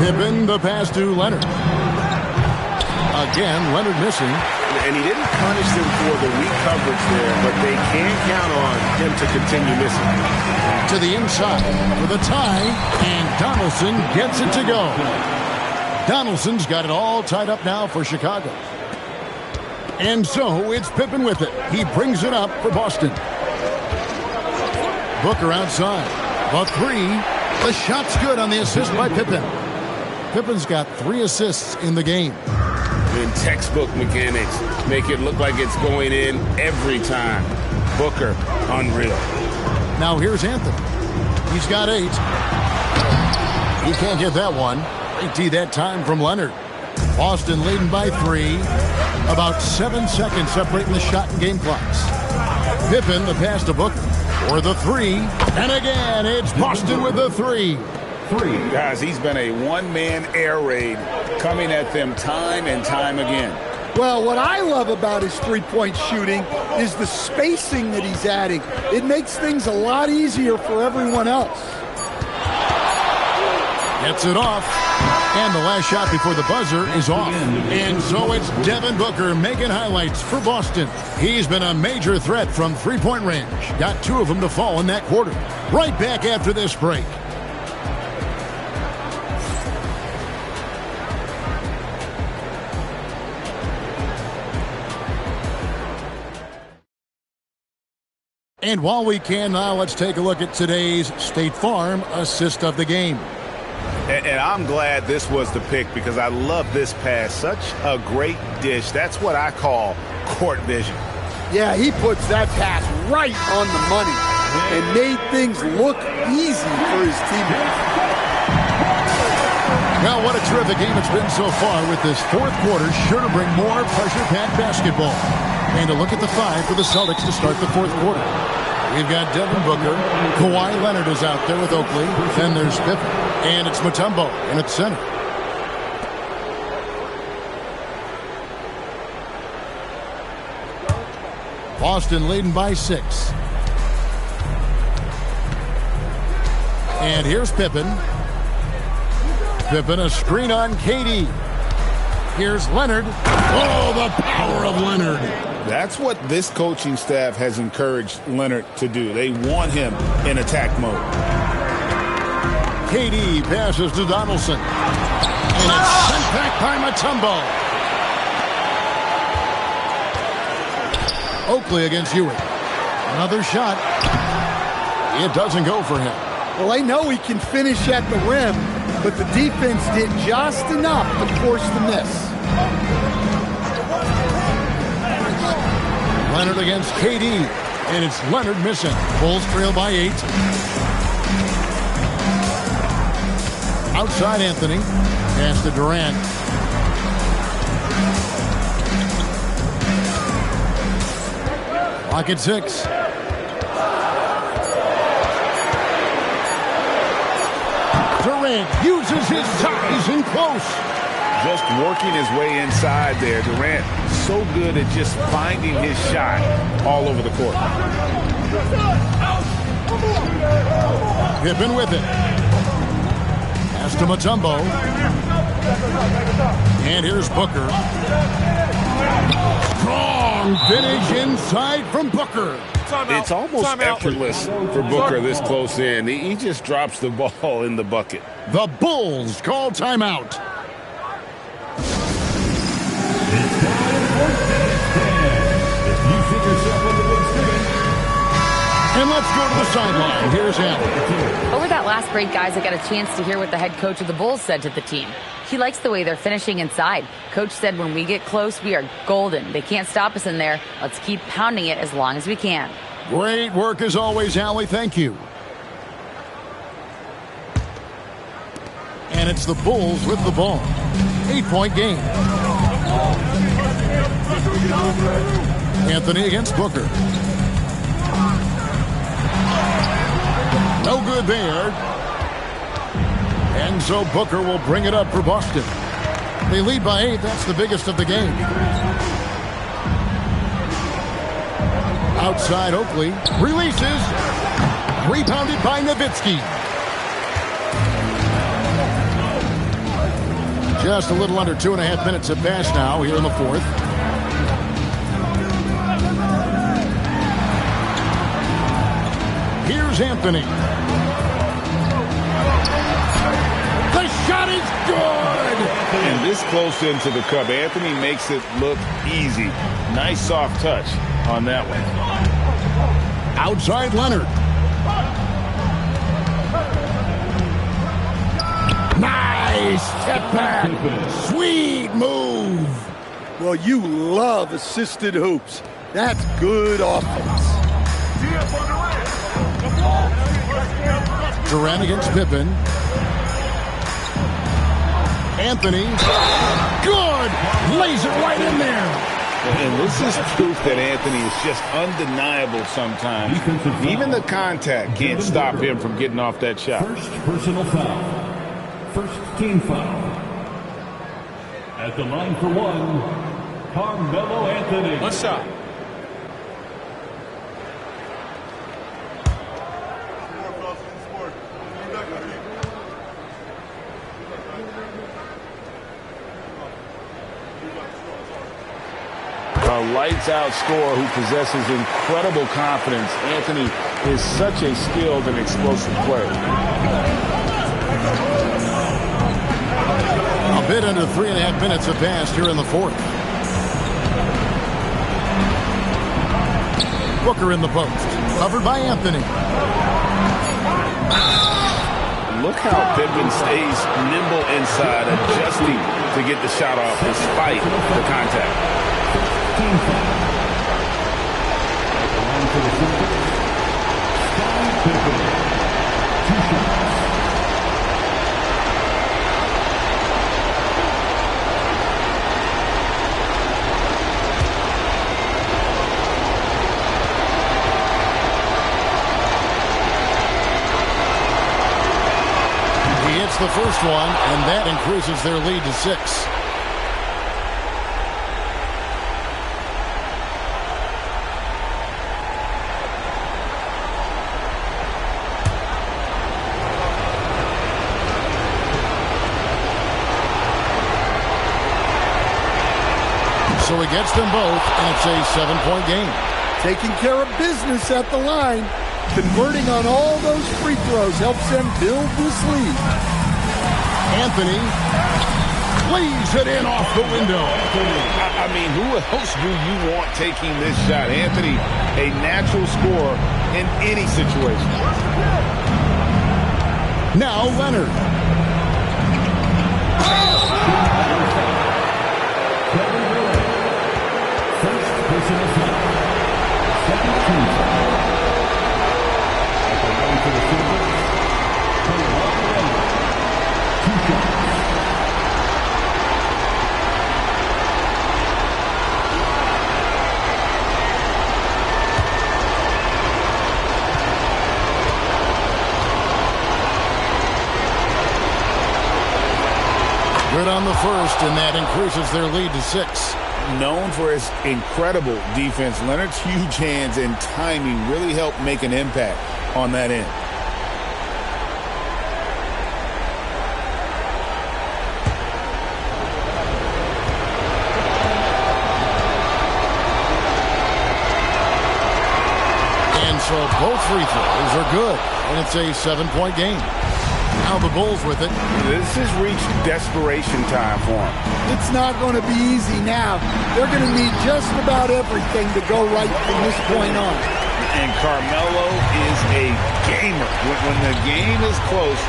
Pippen, the pass to Leonard. Again, Leonard missing. And he didn't punish them for the weak coverage there, but they can't count on him to continue missing. To the inside for the tie, and Donaldson gets it to go. Donaldson's got it all tied up now for Chicago. And so it's Pippen with it. He brings it up for Boston. Booker outside. The 3. The shot's good on the assist by Pippen. Pippen's got 3 assists in the game. In textbook mechanics, make it look like it's going in every time. Booker, unreal. Now here's Anthony. He's got 8. He can't get that one. Great D that time from Leonard. Boston leading by 3. About 7 seconds separating the shot and game clocks. Pippen, the pass to Booker for the 3. And again, it's Boston with the 3. Guys, he's been a one-man air raid coming at them time and time again. Well, what I love about his three-point shooting is the spacing that he's adding. It makes things a lot easier for everyone else. Gets it off. And the last shot before the buzzer is off. And so it's Devin Booker making highlights for Boston. He's been a major threat from three-point range. Got 2 of them to fall in that quarter. Right back after this break. And while we can now, let's take a look at today's State Farm assist of the game. And I'm glad this was the pick because I love this pass. Such a great dish. That's what I call court vision. Yeah, he puts that pass right on the money and made things look easy for his teammates. Now, what a terrific game it's been so far with this 4th quarter. Sure to bring more pressure-packed basketball. And a look at the 5 for the Celtics to start the 4th quarter. We've got Devin Booker. Kawhi Leonard is out there with Oakley. Then there's Pippen. And it's Mutombo in its center. Boston leading by 6. And here's Pippen. Pippen, a screen on KD. Here's Leonard. Oh, the power of Leonard. That's what this coaching staff has encouraged Leonard to do. They want him in attack mode. KD passes to Donaldson. And it's sent back by Mutombo. Oakley against Ewing. Another shot. It doesn't go for him. Well, they know he can finish at the rim, but the defense did just enough to force the miss. Leonard against KD, and it's Leonard missing. Bulls trail by 8. Outside Anthony. Pass to Durant. Clock at 6. Durant uses his size in close. Just working his way inside there. Durant so good at just finding his shot all over the court. Pippen with it. Pass to Mutombo. And here's Booker. Strong finish inside from Booker. It's almost effortless for Booker this close in. He just drops the ball in the bucket. The Bulls call timeout. And let's go to the sideline. Here's Allen. Over that last break, guys, I got a chance to hear what the head coach of the Bulls said to the team. He likes the way they're finishing inside. Coach said when we get close, we are golden. They can't stop us in there. Let's keep pounding it as long as we can. Great work as always, Allie. Thank you. And it's the Bulls with the ball. 8-point game. Anthony against Booker. No good there. And so Booker will bring it up for Boston. They lead by 8. That's the biggest of the game. Outside Oakley. Releases. Rebounded by Nowitzki. Just a little under 2.5 minutes have passed now here in the fourth. Here's Anthony. The shot is good! And this close into the cup, Anthony makes it look easy. Nice soft touch on that one. Outside Leonard. Nice step back. Sweet move. Well, you love assisted hoops. That's good offense. Durant against Pippen. Anthony. Good. Lays it right in there. And this is proof that Anthony is just undeniable sometimes. Even the contact can't stop him from getting off that shot. First personal foul. First team foul. At the line for one, Carmelo Anthony. One shot. A lights-out scorer who possesses incredible confidence. Anthony is such a skilled and explosive player. A bit under 3.5 minutes have passed here in the fourth. Booker in the post. Covered by Anthony. Look how Pippen stays nimble inside, adjusting to get the shot off despite the contact. Team foul. On to the center. Scottie Pippen. 2 shots. He hits the first one, and that increases their lead to 6. So he gets them both, and it's a 7-point game. Taking care of business at the line. Converting on all those free throws helps them build this lead. Anthony lays it in off the window. I mean, who else do you want taking this shot? Anthony, a natural scorer in any situation. Now Leonard. First personal foul. Second team foul. Going to the Silvers. Kawhi Leonard. 2 shots. Good on the first, and that increases their lead to 6. Known for his incredible defense, Leonard's huge hands and timing really helped make an impact on that end. And so both free throws are good, and it's a 7-point game. Now the Bulls with it. This has reached desperation time for him. It's not going to be easy now. They're going to need just about everything to go right from this point on. And Carmelo is a gamer. When the game is close,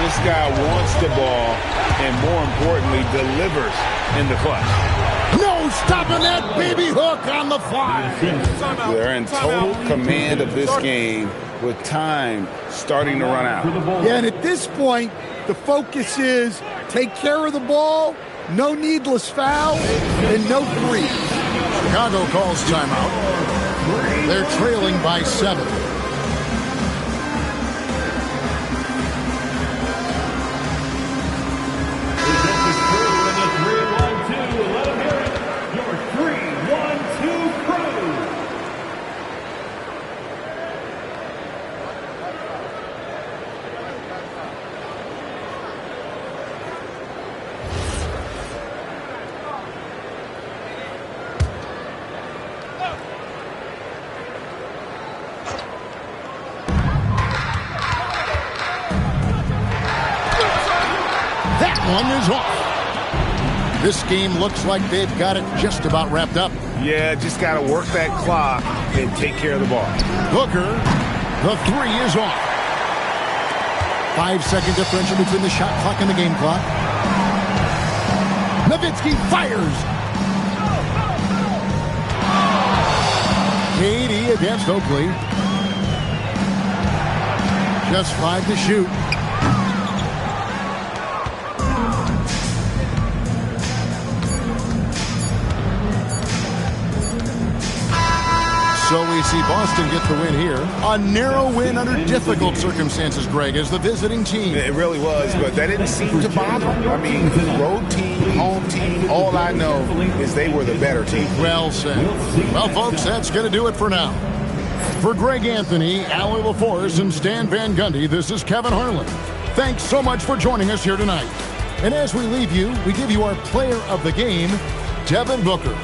this guy wants the ball and, more importantly, delivers in the clutch. No stopping that baby hook on the fly. They're in total command of this game with time starting to run out. Yeah, and at this point, the focus is take care of the ball, no needless fouls, and no threes. Chicago calls timeout. They're trailing by 7. One is off. This game looks like they've got it just about wrapped up. Yeah, just got to work that clock and take care of the ball. Booker, the 3 is off. 5-second differential between the shot clock and the game clock. Nowitzki fires. KD against Oakley. Just 5 to shoot. So we see Boston get the win here. A narrow win under difficult circumstances, Greg, as the visiting team. It really was, but that didn't seem to bother them. I mean, road team, home team, all I know is they were the better team. Well said. Well, folks, that's going to do it for now. For Greg Anthony, Allie LaForce, and Stan Van Gundy, this is Kevin Harlan. Thanks so much for joining us here tonight. And as we leave you, we give you our player of the game, Devin Booker.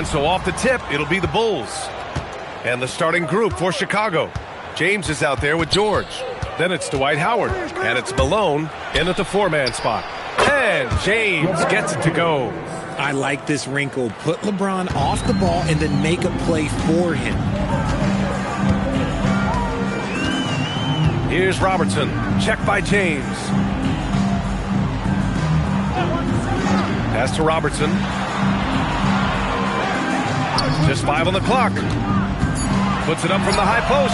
And so off the tip, it'll be the Bulls. And the starting group for Chicago. James is out there with George. Then it's Dwight Howard. And it's Malone in at the four-man spot. And James gets it to go. I like this wrinkle. Put LeBron off the ball and then make a play for him. Here's Robertson. Check by James. Pass to Robertson. Just 5 on the clock. Puts it up from the high post.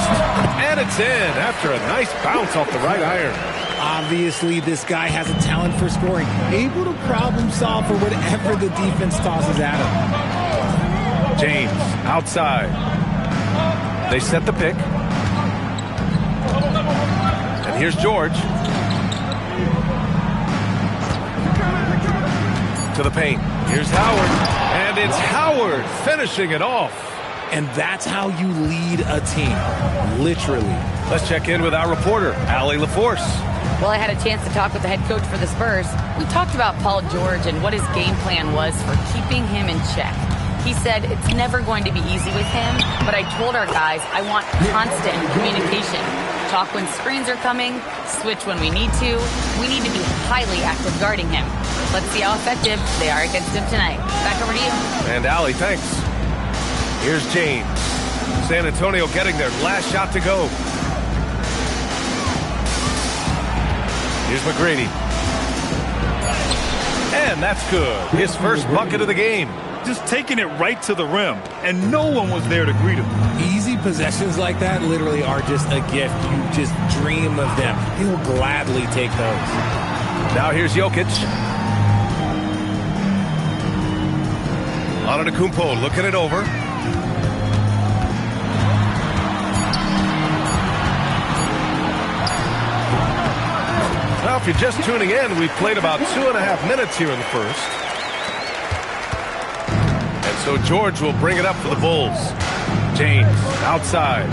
And it's in after a nice bounce off the right iron. Obviously, this guy has a talent for scoring. Able to problem solve for whatever the defense tosses at him. James outside. They set the pick. And here's George. To the paint. Here's Howard. And it's Howard finishing it off. And that's how you lead a team. Literally. Let's check in with our reporter, Allie LaForce. Well, I had a chance to talk with the head coach for the Spurs. We talked about Paul George and what his game plan was for keeping him in check. He said it's never going to be easy with him, but I told our guys I want constant communication. Talk when screens are coming, switch when we need to. We need to be highly active guarding him. Let's see how effective they are against him tonight. Back over to you. And Allie, thanks. Here's James. San Antonio getting their last shot to go. Here's McGrady. And that's good. His first bucket of the game. Just taking it right to the rim, and no one was there to greet him. Easy possessions like that literally are just a gift. You just dream of them. He'll gladly take those. Now here's Jokic. Antetokounmpo looking it over. Now, if you're just tuning in, we've played about 2.5 minutes here in the first. And so George will bring it up for the Bulls. James outside.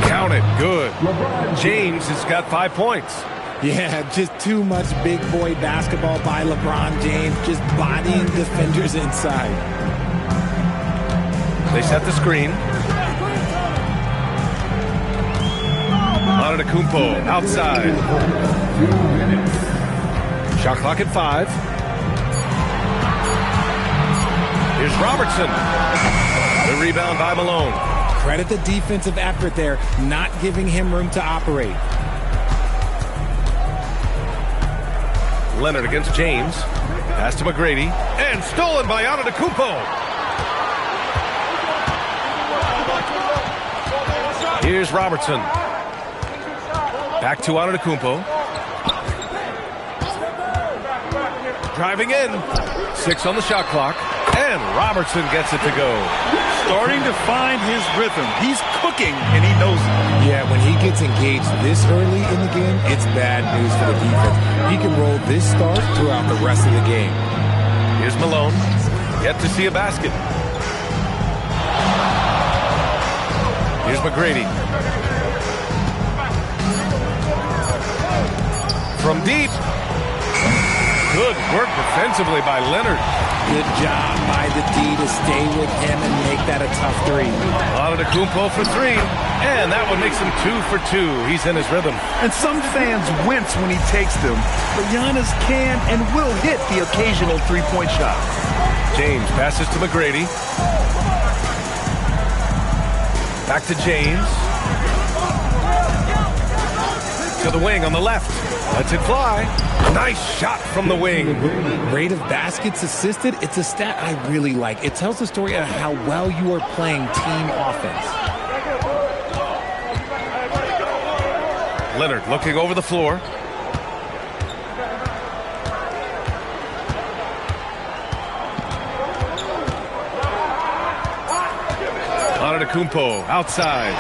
Count it. Good. James has got 5 points. Yeah, just too much big boy basketball by LeBron James, just bodying defenders inside. They set the screen. Antetokounmpo outside. Shot clock at 5. Here's Robertson. The rebound by Malone. Credit the defensive effort there, not giving him room to operate. Leonard against James. Pass to McGrady. And stolen by Antetokounmpo. Here's Robertson. Back to Antetokounmpo. Driving in. 6 on the shot clock. And Robertson gets it to go. Starting to find his rhythm. He's cooking, and he knows it. Yeah, when he gets engaged this early in the game, it's bad news for the defense. He can roll this start throughout the rest of the game. Here's Malone. Yet to see a basket. Here's McGrady. From deep. Good work defensively by Leonard. Good job by the D to stay with him and make that a tough three. Antetokounmpo for three, and that one makes him 2 for 2. He's in his rhythm. And some fans wince when he takes them, but Giannis can and will hit the occasional three-point shot. James passes to McGrady. Back to James. To the wing on the left. Lets it fly. Nice shot from the wing. Rate of baskets assisted, it's a stat I really like. It tells the story of how well you are playing team offense. Leonard looking over the floor. Antetokounmpo outside.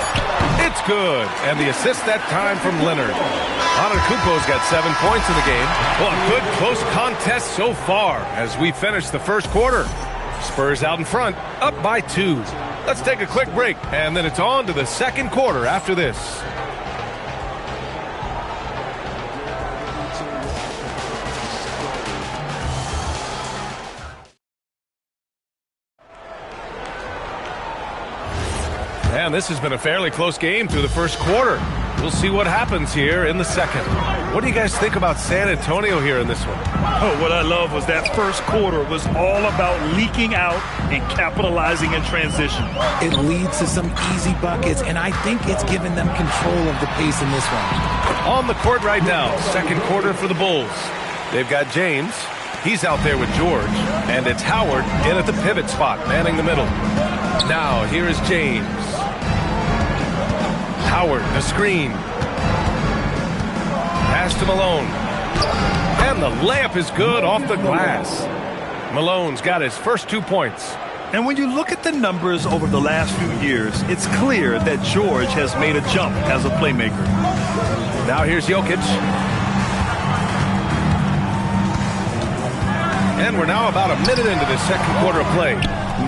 It's good. And the assist that time from Leonard. Antetokounmpo's got 7 points in the game. Well, a good close contest so far as we finish the first quarter. Spurs out in front, up by 2. Let's take a quick break, and then it's on to the second quarter after this. And this has been a fairly close game through the first quarter. We'll see what happens here in the second. What do you guys think about San Antonio here in this one? Oh, what I love was that first quarter was all about leaking out and capitalizing in transition. It leads to some easy buckets, and I think it's given them control of the pace in this one. On the court right now, second quarter for the Bulls. They've got James. He's out there with George. And it's Howard in at the pivot spot, manning the middle. Now, here is James. Howard, the screen. Pass to Malone. And the layup is good off the glass. Malone's got his first 2 points. And when you look at the numbers over the last few years, it's clear that George has made a jump as a playmaker. Now here's Jokic. And we're now about a minute into the second quarter of play.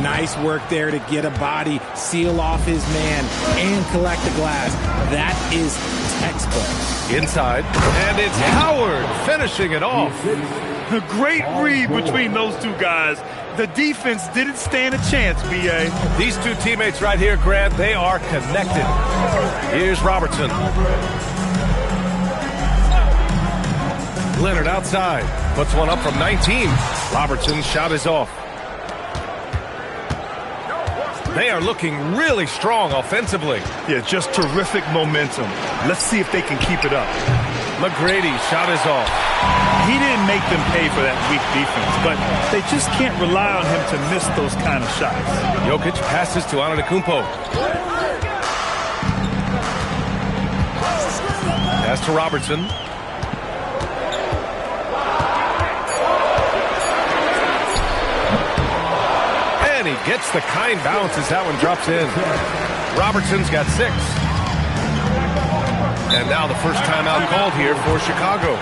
Nice work there to get a body, seal off his man, and collect the glass. That is textbook. Inside, and it's Howard finishing it off. A great read between those two guys. The defense didn't stand a chance, B.A. These two teammates right here, Grant, they are connected. Here's Robertson. Leonard outside. Puts one up from 19. Robertson's shot is off. They are looking really strong offensively. Yeah, just terrific momentum. Let's see if they can keep it up. McGrady's shot is off. He didn't make them pay for that weak defense, but they just can't rely on him to miss those kind of shots. Jokic passes to Antetokounmpo. Pass to Robertson. And he gets the kind bounce as that one drops in. Robertson's got 6. And now the first timeout called here for Chicago.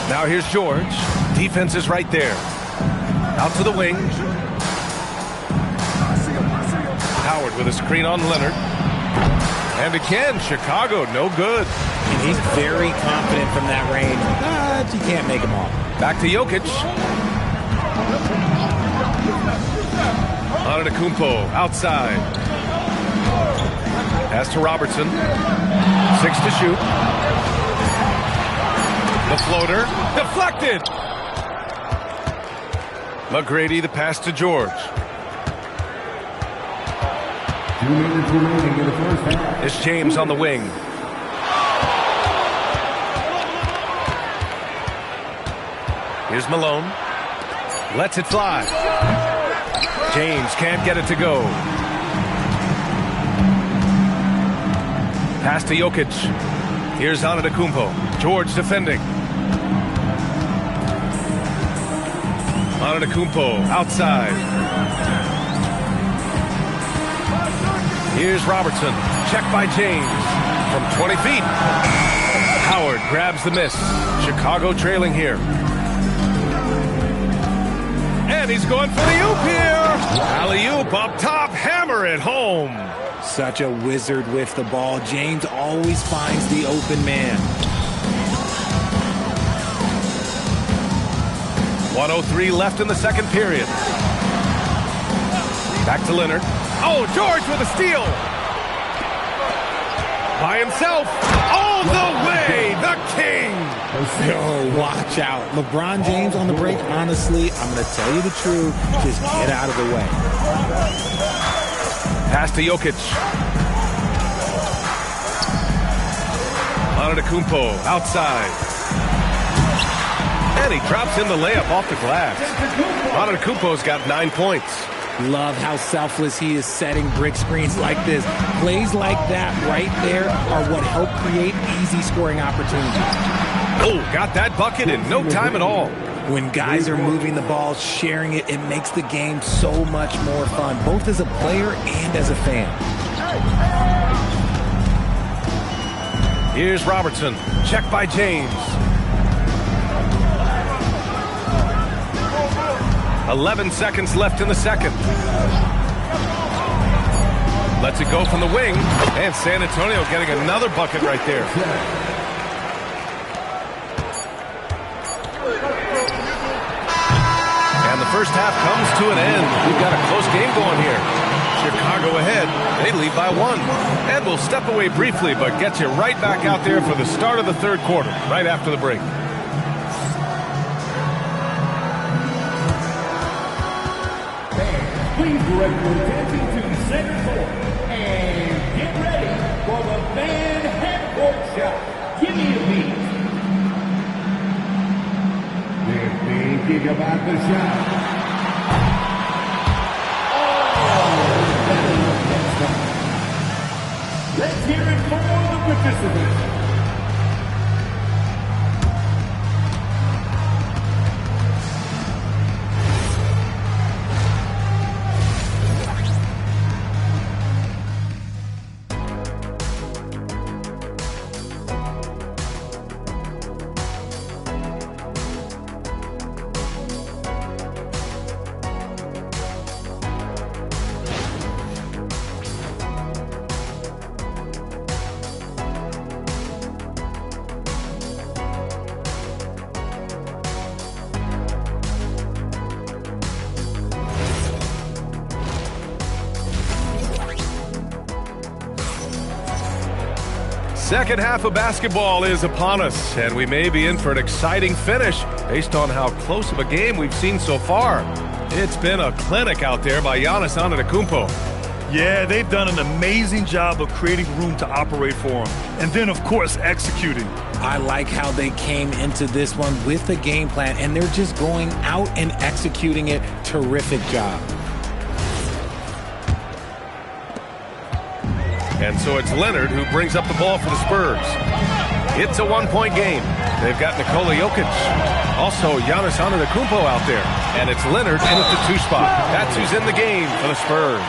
Now here's George. Defense is right there. Out to the wing. Howard with a screen on Leonard. And again, Chicago, no good. And he's very confident from that range, but you can't make him all. Back to Jokic. Antetokounmpo outside. Pass to Robertson. 6 to shoot. The floater, deflected. McGrady, the pass to George. 2 minutes remaining in the first half. It's James on the wing. Here's Malone. Lets it fly. James can't get it to go. Pass to Jokic. Here's Antetokounmpo. George defending. Antetokounmpo outside. Here's Robertson. Check by James from 20 feet. Howard grabs the miss. Chicago trailing here. And he's going for the oop here. Alley-oop up top. Hammer it home. Such a wizard with the ball. James always finds the open man. 1:03 left in the second period. Back to Leonard. Oh, George with a steal. By himself. All the way. The king. Oh, watch out. LeBron James on the break. Honestly, I'm going to tell you the truth. Just get out of the way. Pass to Jokic. Antetokounmpo outside. And he drops in the layup off the glass. Antetokounmpo's got 9 points. Love how selfless he is setting brick screens like this. Plays like that right there are what help create easy scoring opportunities. Oh, got that bucket in no time at all. When guys are moving the ball, sharing it, it makes the game so much more fun, both as a player and as a fan. Here's Robertson. Check by James. 11 seconds left in the second. Lets it go from the wing. And San Antonio getting another bucket right there. And the first half comes to an end. We've got a close game going here. Chicago ahead. They lead by 1. And we'll step away briefly, but get you right back out there for the start of the third quarter, right after the break. Please direct your attention to the center court and get ready for the fan half-court shot. Give me a beat. They're thinking about the shot. Let's hear it for the participants. Second half of basketball is upon us, and we may be in for an exciting finish based on how close of a game we've seen so far. It's been a clinic out there by Giannis Antetokounmpo. Yeah, they've done an amazing job of creating room to operate for him. And then, of course, executing. I like how they came into this one with a game plan, and they're just going out and executing it. Terrific job. And so it's Leonard who brings up the ball for the Spurs. It's a 1-point game. They've got Nikola Jokic. Also, Giannis Antetokounmpo out there. And it's Leonard in at the 2 spot. That's who's in the game for the Spurs.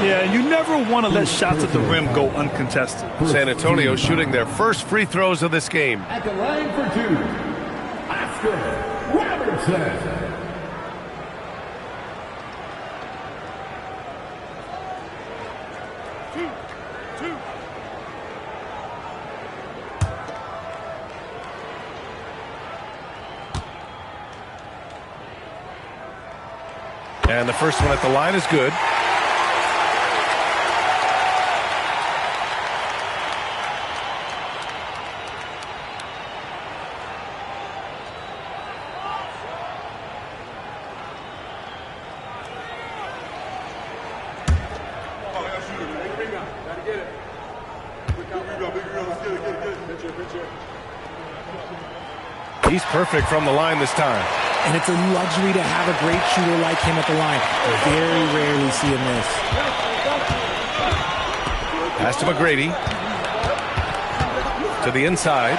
Yeah, you never want to let shots at the rim go uncontested. San Antonio shooting their first free throws of this game. At the line for 2, Oscar Robertson. And the first one at the line is good. He's perfect from the line this time. And it's a luxury to have a great shooter like him at the line. Very rarely see him miss. Pass to McGrady. to the inside.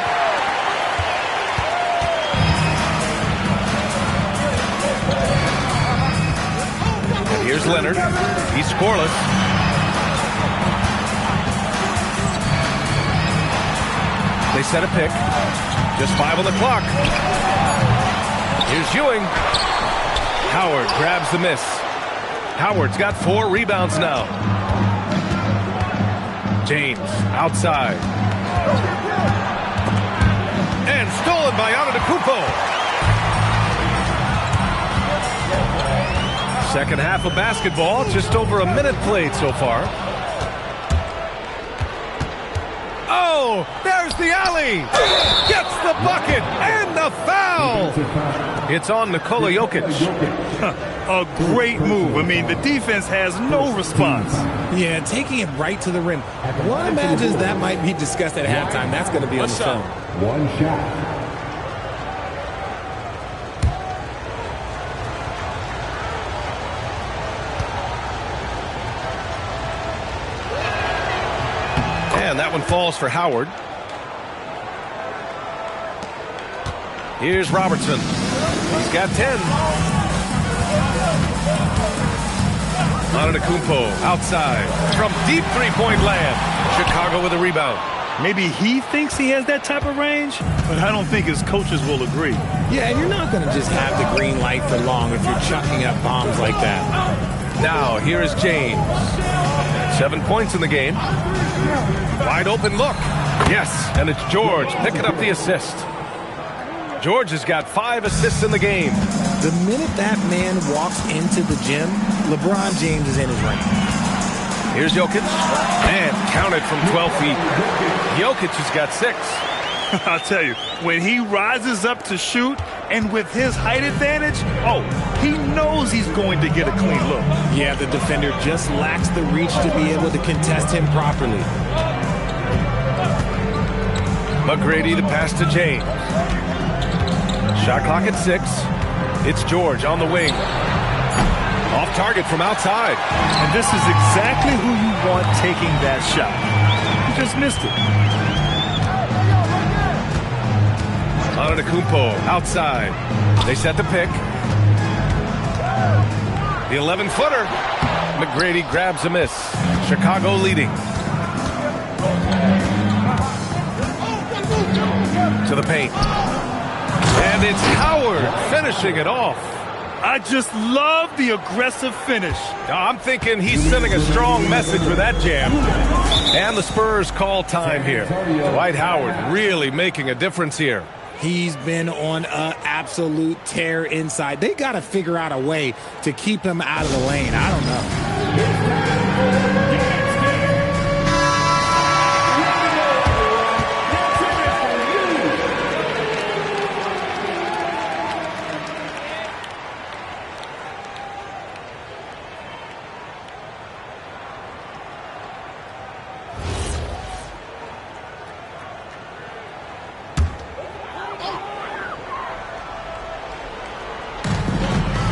And here's Leonard. He's scoreless. They set a pick. Just 5 on the clock. Here's Ewing. Howard grabs the miss. Howard's got 4 rebounds now. James outside. And stolen by Antetokounmpo. Second half of basketball, just over a minute played so far. Oh, there's the alley. Gets the bucket and the foul. It's on Nikola Jokic. A great move. I mean, the defense has no response. Yeah, taking it right to the rim. One imagines that might be discussed at halftime. That's going to be on the film. One shot. And that one falls for Howard. Here's Robertson. He's got 10. Antetokounmpo outside from deep three-point land. Chicago with a rebound. Maybe he thinks he has that type of range, but I don't think his coaches will agree. Yeah, and you're not going to just have the green light for long if you're chucking up bombs like that. Now, here is James. 7 points in the game. Wide open look. Yes, and it's George picking up the assist. George has got 5 assists in the game. The minute that man walks into the gym, LeBron James is in his ring. Here's Jokic. And counted from 12 feet. Jokic has got 6. I'll tell you, when he rises up to shoot, and with his height advantage, he knows he's going to get a clean look. Yeah, the defender just lacks the reach to be able to contest him properly. McGrady, the pass to James. Shot clock at 6. It's George on the wing. Off target from outside. And this is exactly who you want taking that shot. He just missed it. Antetokounmpo outside. They set the pick. The 11-footer. McGrady grabs a miss. Chicago leading. To the paint. And it's Howard finishing it off. I just love the aggressive finish. I'm thinking he's sending a strong message with that jam. And the Spurs call time here. Dwight Howard really making a difference here. He's been on an absolute tear inside. They got to figure out a way to keep him out of the lane. I don't know.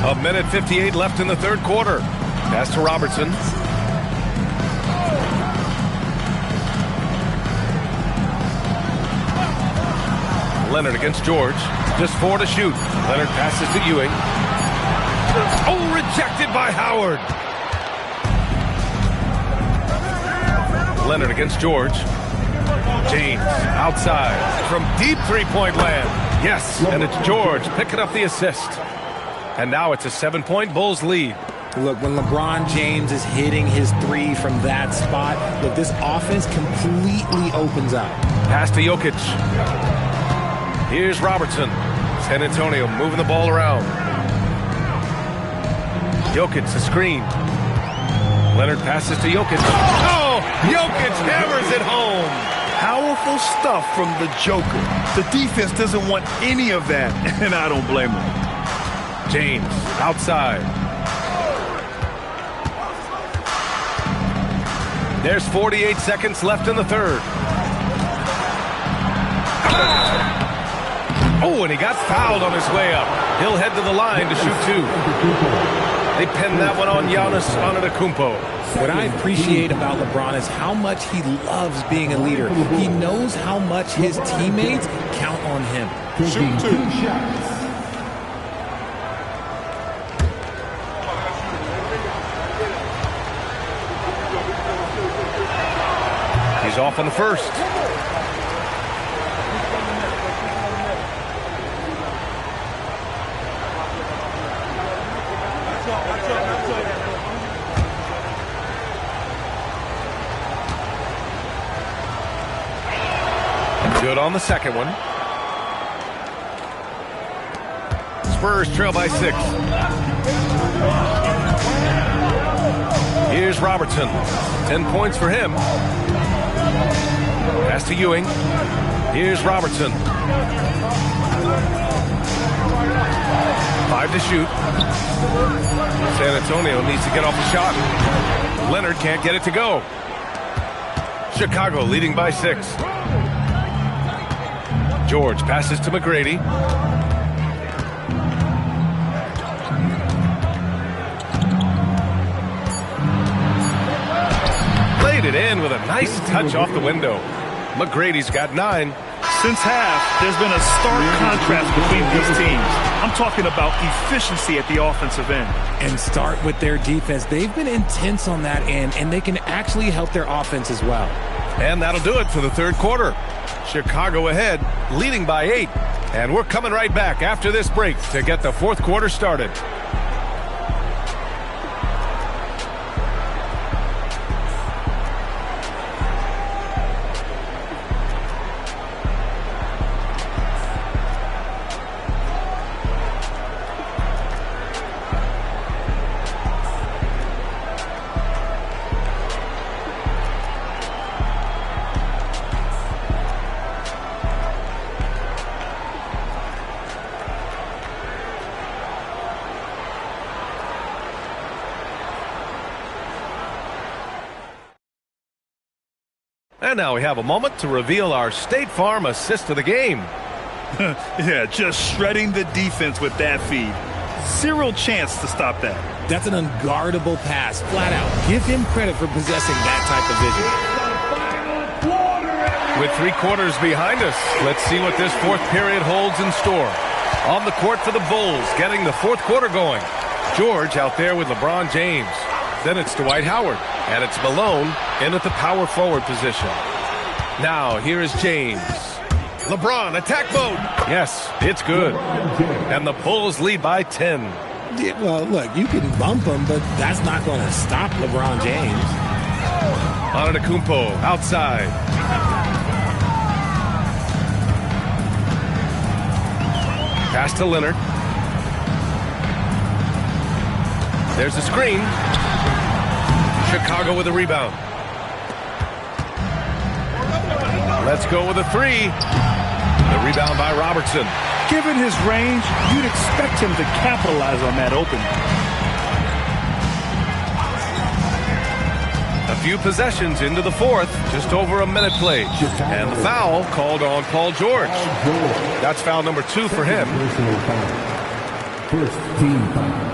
A minute 58 left in the third quarter. Pass to Robertson. Leonard against George. Just 4 to shoot. Leonard passes to Ewing. Oh, rejected by Howard. Leonard against George. James outside from deep three-point land. Yes, and it's George picking up the assist. And now it's a 7-point Bulls lead. Look, when LeBron James is hitting his 3 from that spot, look, this offense completely opens up. Pass to Jokic. Here's Robertson. San Antonio moving the ball around. Jokic, a screen. Leonard passes to Jokic. Oh, Jokic hammers it home. Powerful stuff from the Joker. The defense doesn't want any of that, and I don't blame him. James outside. There's 48 seconds left in the third. Oh, and he got fouled on his way up. He'll head to the line to shoot 2. They pin that one on Giannis Antetokounmpo. What I appreciate about LeBron is how much he loves being a leader. He knows how much his teammates count on him. Shoot 2 shots. He's off on the first. Good on the second one. Spurs trail by 6. Here's Robertson. 10 points for him. Pass to Ewing. Here's Robertson. 5 to shoot. San Antonio needs to get off the shot. Leonard can't get it to go. Chicago leading by 6. George passes to McGrady. Played it in with a nice touch off the window. McGrady's got 9. Since half, there's been a stark contrast between these teams. I'm talking about efficiency at the offensive end. And start with their defense. They've been intense on that end, and they can actually help their offense as well. And that'll do it for the third quarter. Chicago ahead, leading by 8. And we're coming right back after this break to get the fourth quarter started. And now we have a moment to reveal our State Farm assist of the game. Yeah, just shredding the defense with that feed. Zero chance to stop that. That's an unguardable pass, flat out. Give him credit for possessing that type of vision. With 3 quarters behind us, let's see what this fourth period holds in store. On the court for the Bulls, getting the fourth quarter going. George out there with LeBron James. Then it's Dwight Howard, and it's Malone in at the power forward position. Now, here is James. LeBron, attack mode. Yes, it's good. And the Bulls lead by 10. Yeah, well, look, you can bump him, but that's not going to stop LeBron James. Antetokounmpo outside. Pass to Leonard. There's the screen. Chicago with a rebound. Let's go with a 3. The rebound by Robertson. Given his range, you'd expect him to capitalize on that opening. A few possessions into the fourth, just over a minute played. And the foul called on Paul George. That's foul number 2 for him. First team foul.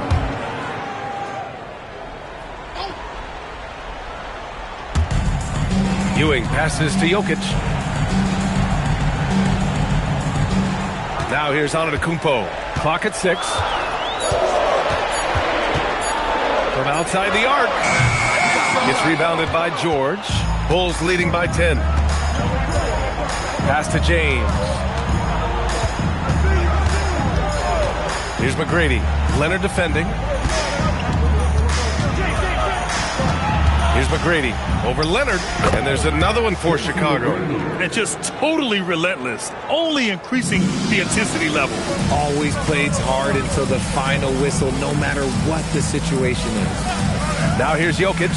Ewing passes to Jokic. Now here's Antetokounmpo. Clock at 6. From outside the arc. Gets rebounded by George. Bulls leading by 10. Pass to James. Here's McGrady. Leonard defending. Here's McGrady over Leonard, and there's another one for Chicago. And just totally relentless, only increasing the intensity level. Always plays hard until the final whistle, no matter what the situation is. Now here's Jokic.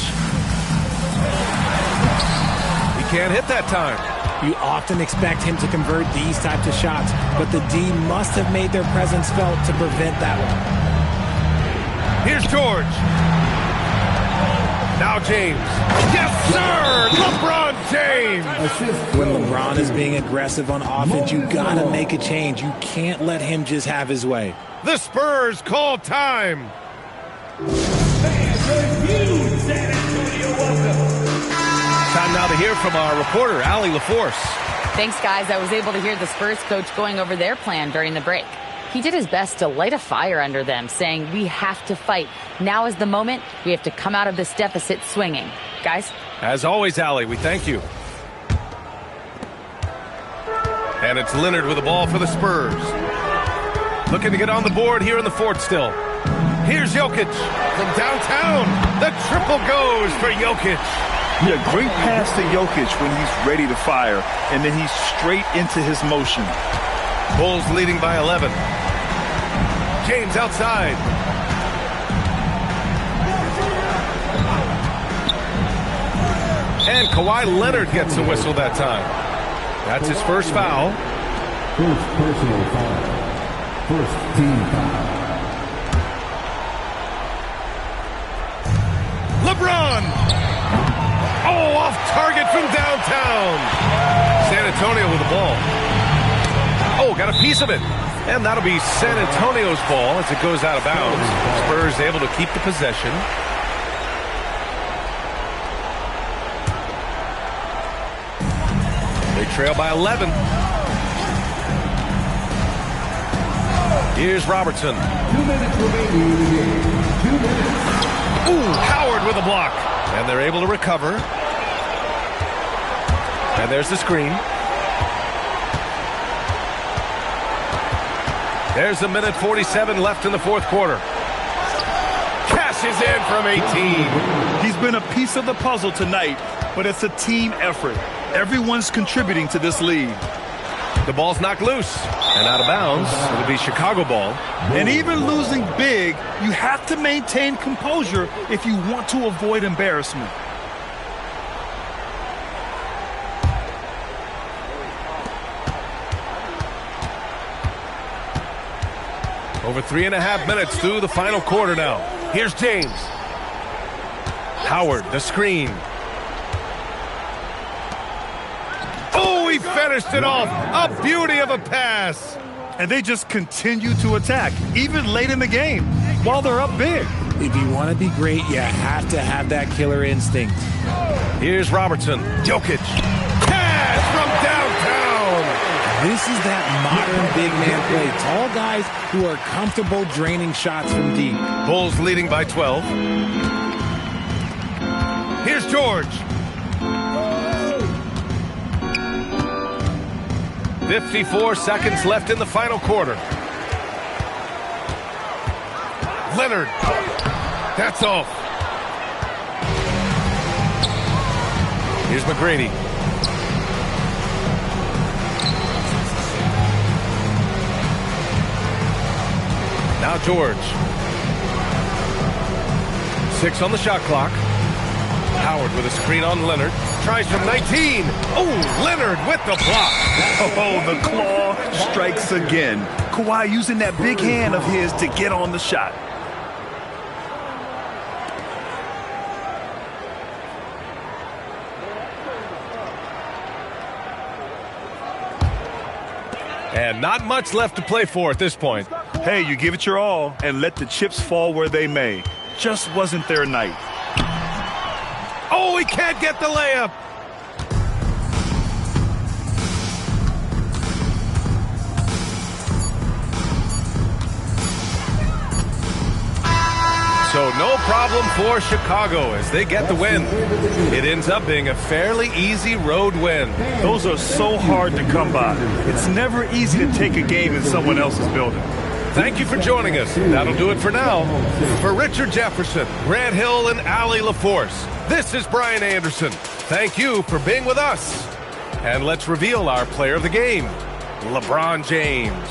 He can't hit that time. You often expect him to convert these types of shots, but the D must have made their presence felt to prevent that one. Here's George. Now James. Yes, sir! LeBron James! When LeBron is being aggressive on offense, you gotta make a change. You can't let him just have his way. The Spurs call time. hear from our reporter, Allie LaForce. Thanks, guys. I was able to hear the Spurs coach going over their plan during the break. He did his best to light a fire under them, saying, we have to fight. Now is the moment. We have to come out of this deficit swinging. Guys? As always, Allie, we thank you. And it's Leonard with the ball for the Spurs. Looking to get on the board here in the fourth still. Here's Jokic from downtown. The triple goes for Jokic. Yeah, great pass to Jokic when he's ready to fire, and then he's straight into his motion. Bulls leading by 11. James outside. And Kawhi Leonard gets a whistle that time. That's his first foul. First personal foul. First team foul. LeBron! Oh, off target from downtown. San Antonio with the ball. Oh, got a piece of it. And that'll be San Antonio's ball as it goes out of bounds. Spurs able to keep the possession. They trail by 11. Here's Robertson. 2 minutes remaining in the game. 2 minutes. Ooh, Howard with a block. And they're able to recover. And there's the screen. There's a minute 47 left in the fourth quarter. Cashes in from 18. He's been a piece of the puzzle tonight, but it's a team effort. Everyone's contributing to this lead. The ball's knocked loose and out of bounds. It'll be Chicago ball. And even losing big, you have to maintain composure if you want to avoid embarrassment. Over 3.5 minutes through the final quarter now. Here's James. Howard, the screen. Oh, he finished it off. A beauty of a pass. And they just continue to attack, even late in the game, while they're up big. If you want to be great, you have to have that killer instinct. Here's Robertson. Jokic. Pass from downtown. This is that modern big man play. Tall guys who are comfortable draining shots from deep. Bulls leading by 12. Here's George. 54 seconds left in the final quarter. Leonard. That's off. Here's McGrady. Now George. 6 on the shot clock. Howard with a screen on Leonard. Tries from 19. Oh, Leonard with the block. Oh, the claw strikes again. Kawhi using that big hand of his to get on the shot. And not much left to play for at this point. Hey, you give it your all and let the chips fall where they may. Just wasn't their night. Oh, he can't get the layup. So no problem for Chicago as they get the win. It ends up being a fairly easy road win. Those are so hard to come by. It's never easy to take a game in someone else's building. Thank you for joining us. That'll do it for now. For Richard Jefferson, Grant Hill, and Allie LaForce, this is Brian Anderson. Thank you for being with us. And let's reveal our player of the game, LeBron James.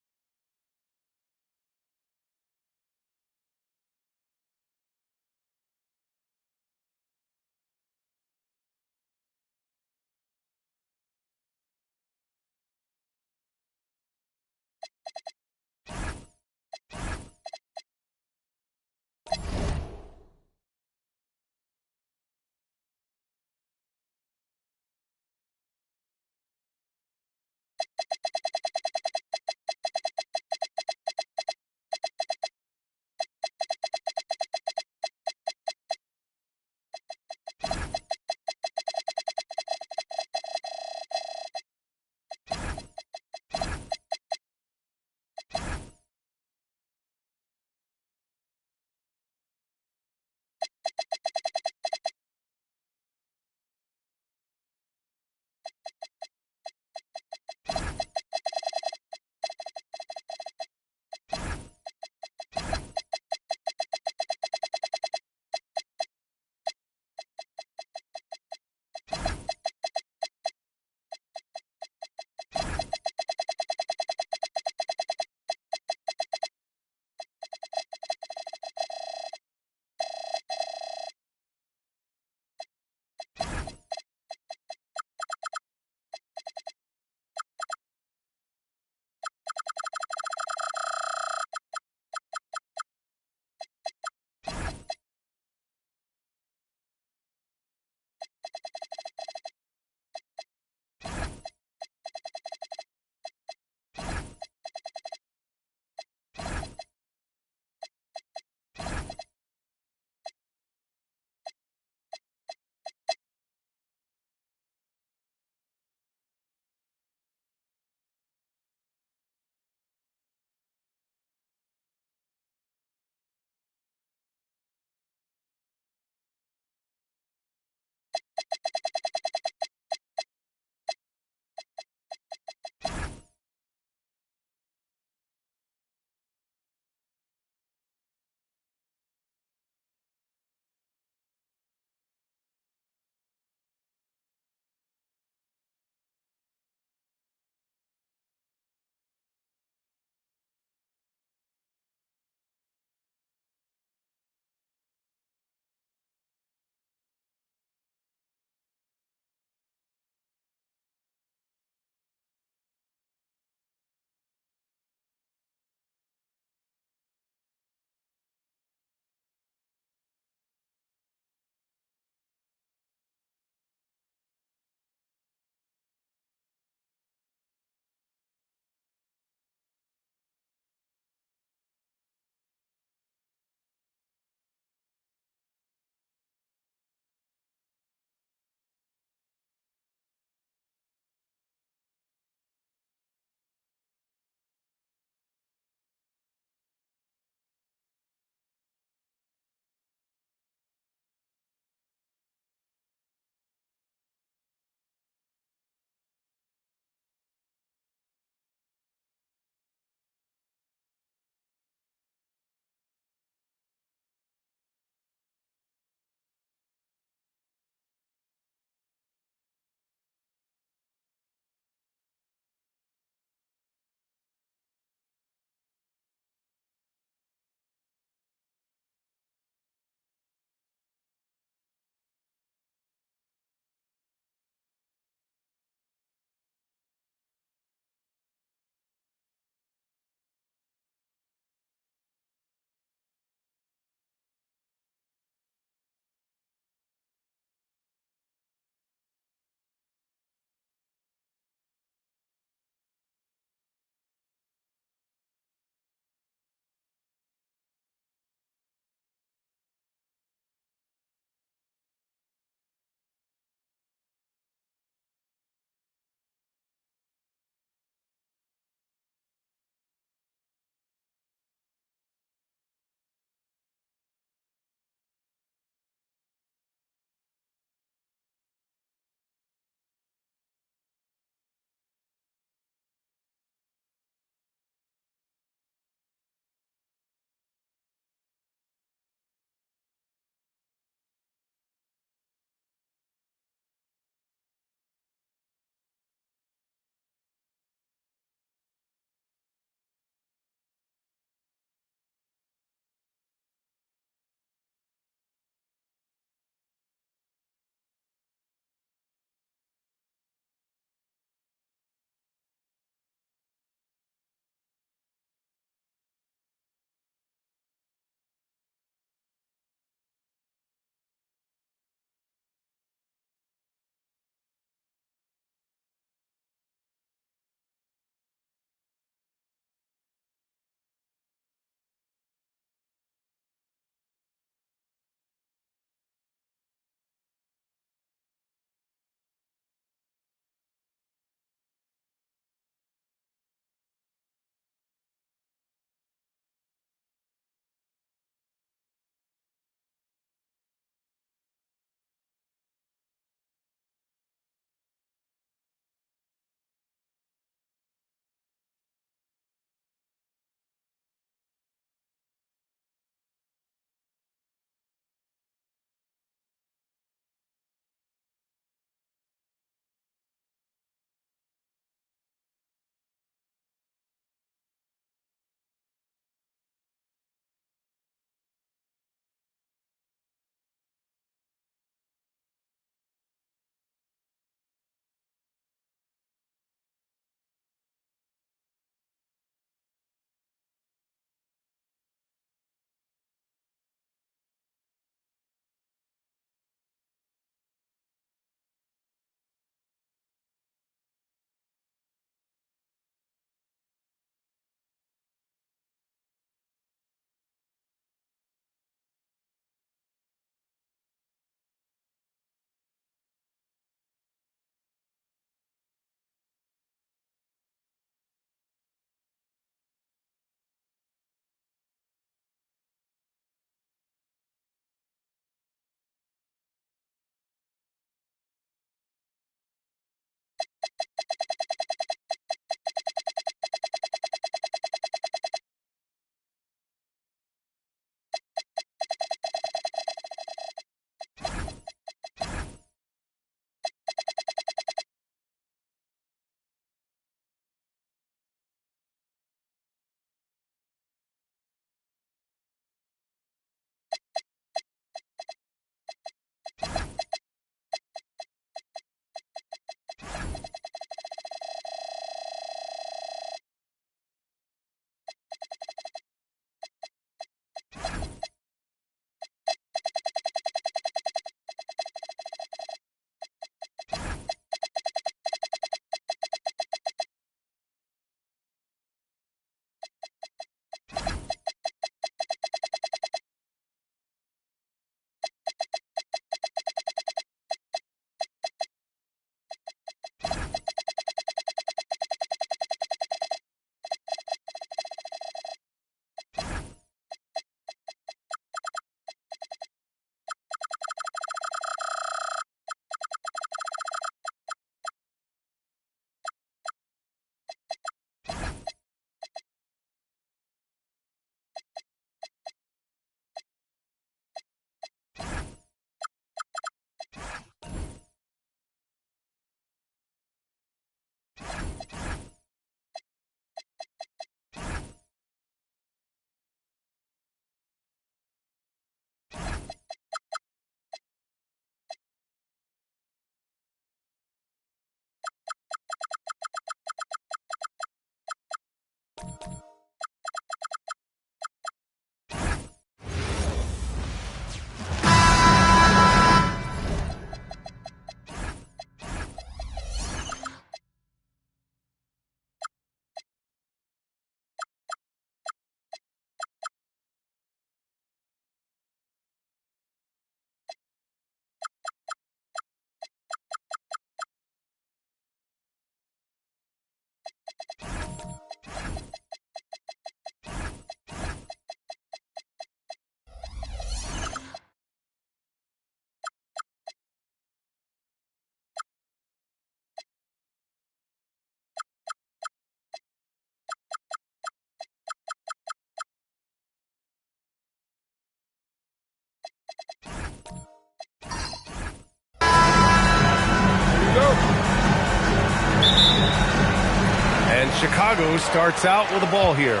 Chicago starts out with the ball here.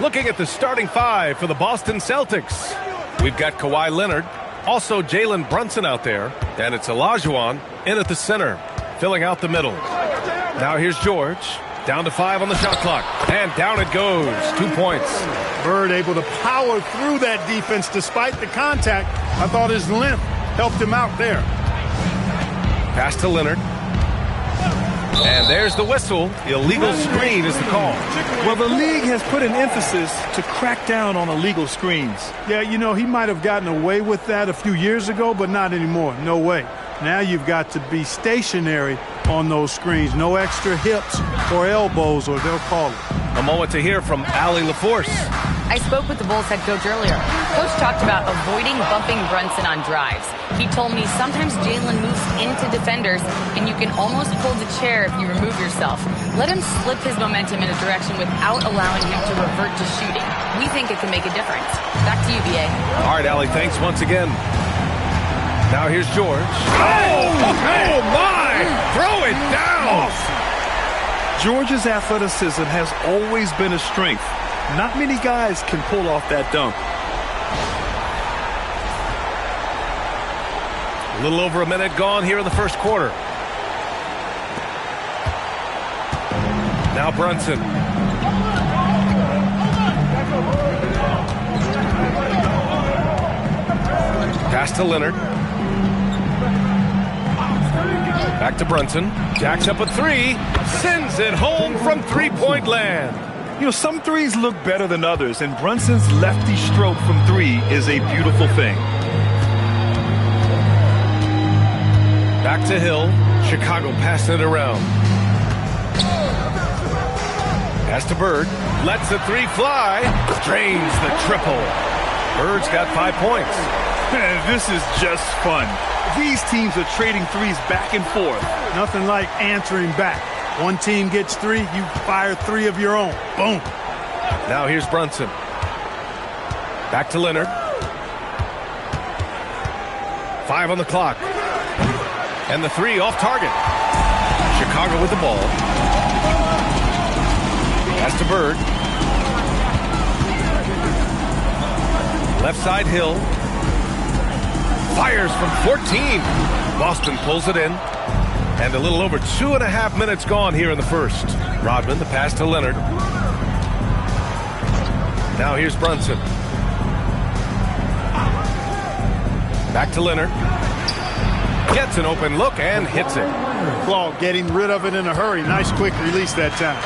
Looking at the starting five for the Boston Celtics. We've got Kawhi Leonard, also Jalen Brunson out there, and it's Olajuwon in at the center, filling out the middle. Now here's George, down to 5 on the shot clock, and down it goes, 2 points. Bird able to power through that defense despite the contact. I thought his length helped him out there. Pass to Leonard. And there's the whistle. Illegal screen is the call. Well, the league has put an emphasis to crack down on illegal screens. Yeah, you know, he might have gotten away with that a few years ago, but not anymore. No way. Now you've got to be stationary on those screens. No extra hips or elbows, or they'll call it. A moment to hear from Allie LaForce. I spoke with the Bulls head coach earlier. Coach talked about avoiding bumping Brunson on drives. He told me sometimes Jalen moves into defenders, and you can almost pull the chair if you remove yourself. Let him slip his momentum in a direction without allowing him to revert to shooting. We think it can make a difference. Back to you, B.A. All right, Allie, thanks once again. Now here's George. Oh my! Throw it down! George's athleticism has always been a strength. Not many guys can pull off that dunk. A little over a minute gone here in the first quarter. Now Brunson. Pass to Leonard. Back to Brunson. Jacks up a 3. Sends it home from three-point land. You know, some threes look better than others, and Brunson's lefty stroke from 3 is a beautiful thing. Back to Hill. Chicago passing it around. Pass to Bird. Lets the 3 fly. Drains the triple. Bird's got 5 points. This is just fun. These teams are trading threes back and forth. Nothing like answering back. One team gets 3, you fire 3 of your own. Boom. Now here's Brunson. Back to Leonard. 5 on the clock. And the 3 off target. Chicago with the ball. Pass to Bird. Left side Hill. Fires from 14. Boston pulls it in. And a little over 2.5 minutes gone here in the first. Rodman, the pass to Leonard. Now here's Brunson. Back to Leonard. Gets an open look and hits it. Claw getting rid of it in a hurry. Nice quick release that time.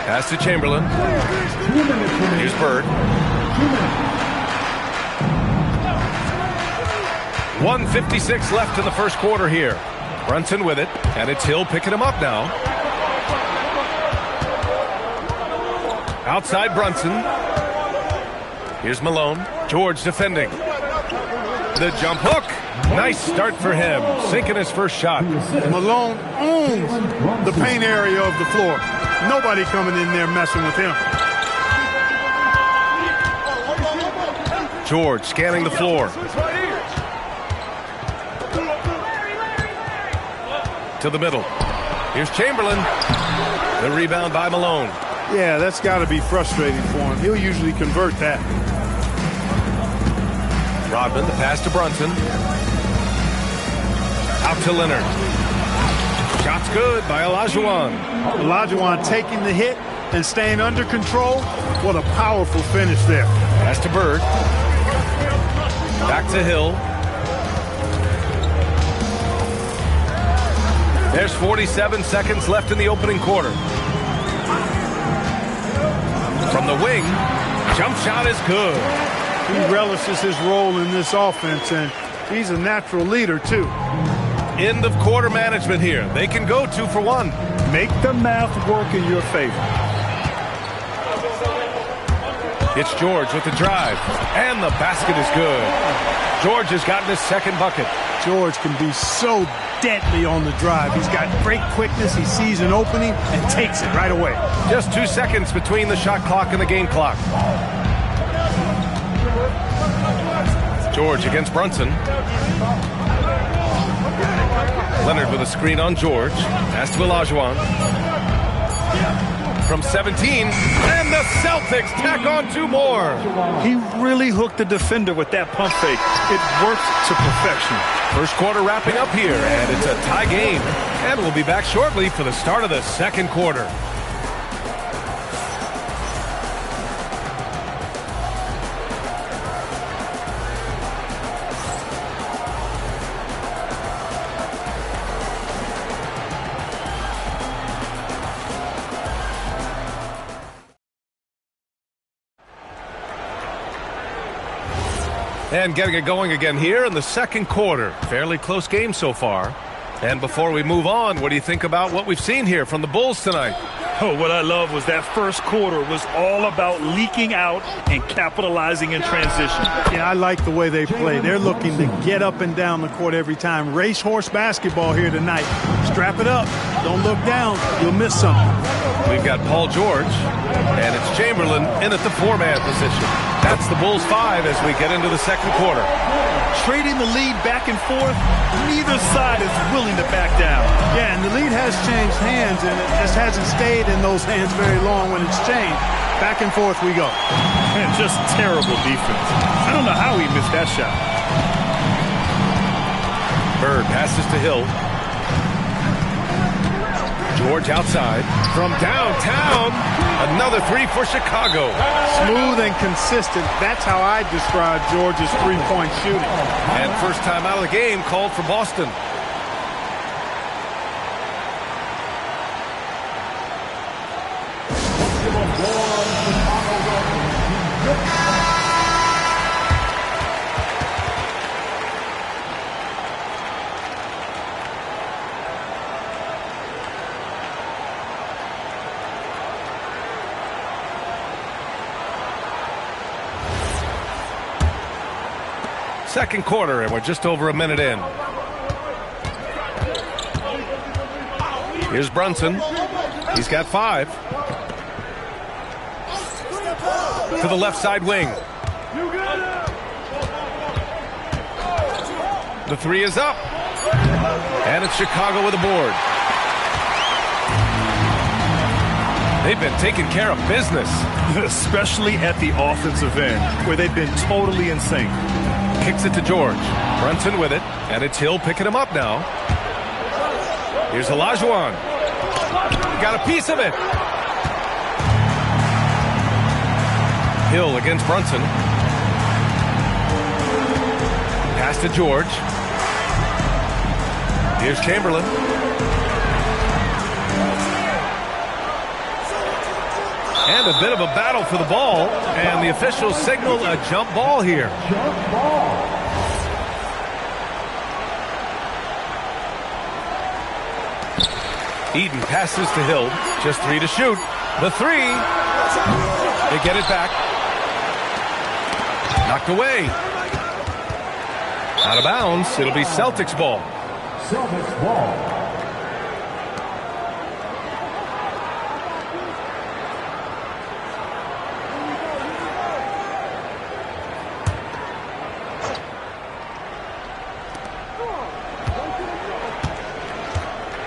Pass to Chamberlain. Here's Bird. 1:56 left in the first quarter here. Brunson with it, and it's Hill picking him up now. Outside Brunson. Here's Malone. George defending. The jump hook. Nice start for him. Sinking his first shot. Malone owns the paint area of the floor. Nobody coming in there messing with him. George scanning the floor. To the middle. Here's Chamberlain. The rebound by Malone. Yeah, that's got to be frustrating for him. He'll usually convert that. Rodman, the pass to Brunson. Out to Leonard. Shot's good by Olajuwon. Olajuwon taking the hit and staying under control. What a powerful finish there. Pass to Bird. Back to Hill. There's 47 seconds left in the opening quarter. From the wing, jump shot is good. He relishes his role in this offense, and he's a natural leader, too. End of quarter management here. They can go 2 for 1. Make the math work in your favor. It's George with the drive, and the basket is good. George has gotten his second bucket. George can be so deadly on the drive. He's got great quickness. He sees an opening and takes it right away. Just 2 seconds between the shot clock and the game clock. George against Brunson. Leonard with a screen on George. Pass to Olajuwon. From 17, and the Celtics tack on 2 more. He really hooked the defender with that pump fake. It worked to perfection. First quarter wrapping up here, and it's a tie game. And we'll be back shortly for the start of the second quarter. And getting it going again here in the second quarter. Fairly close game so far. And before we move on, what do you think about what we've seen here from the Bulls tonight? Oh, what I love was that first quarter was all about leaking out and capitalizing in transition. Yeah, I like the way they play. They're looking to get up and down the court every time. Racehorse basketball here tonight. Strap it up. Don't look down. You'll miss something. We've got Paul George, and it's Chamberlain in at the 4-man position. That's the Bulls 5 as we get into the second quarter. Trading the lead back and forth, neither side is willing to back down. Yeah, and the lead has changed hands, and it just hasn't stayed in those hands very long when it's changed. Back and forth we go. Man, just terrible defense. I don't know how he missed that shot. Bird passes to Hill. George outside. From downtown, another 3 for Chicago. Smooth and consistent. That's how I describe George's three-point shooting. And first time out of the game called for Boston. Second quarter, and we're just over a minute in. Here's Brunson. He's got 5. To the left side wing. The 3 is up. And it's Chicago with a board. They've been taking care of business. Especially at the offensive end, where they've been totally in sync. Kicks it to George. Brunson with it, and it's Hill picking him up now. Here's Olajuwon. Got a piece of it. Hill against Brunson. Pass to George. Here's Chamberlain. And a bit of a battle for the ball, and the officials signal a jump ball here. Jump ball. Eden passes to Hill. Just 3 to shoot. The 3. They get it back. Knocked away. Out of bounds. It'll be Celtics ball. Celtics ball.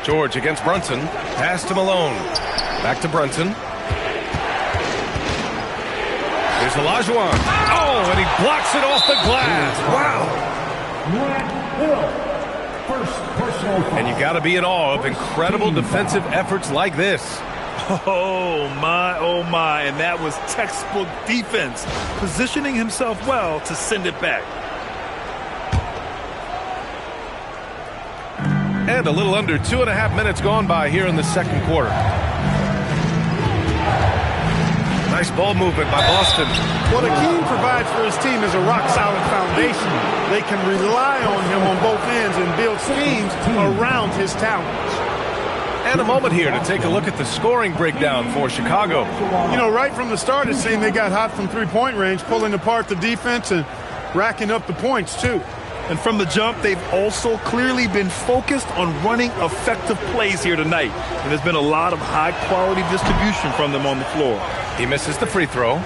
George against Brunson. Pass to Malone. Back to Brunson. Here's Olajuwon. Oh, and he blocks it off the glass. Wow. First personal foul. And you got to be in awe of incredible defensive efforts like this. Oh, my. And that was textbook defense. Positioning himself well to send it back. And a little under 2.5 minutes gone by here in the second quarter. Nice ball movement by Boston. What Akeem provides for his team is a rock-solid foundation. They can rely on him on both ends and build schemes around his talents. And a moment here to take a look at the scoring breakdown for Chicago. You know, right from the start, it seemed they got hot from three-point range, pulling apart the defense and racking up the points, too. And from the jump, they've also clearly been focused on running effective plays here tonight. And there's been a lot of high-quality distribution from them on the floor. He misses the free throw.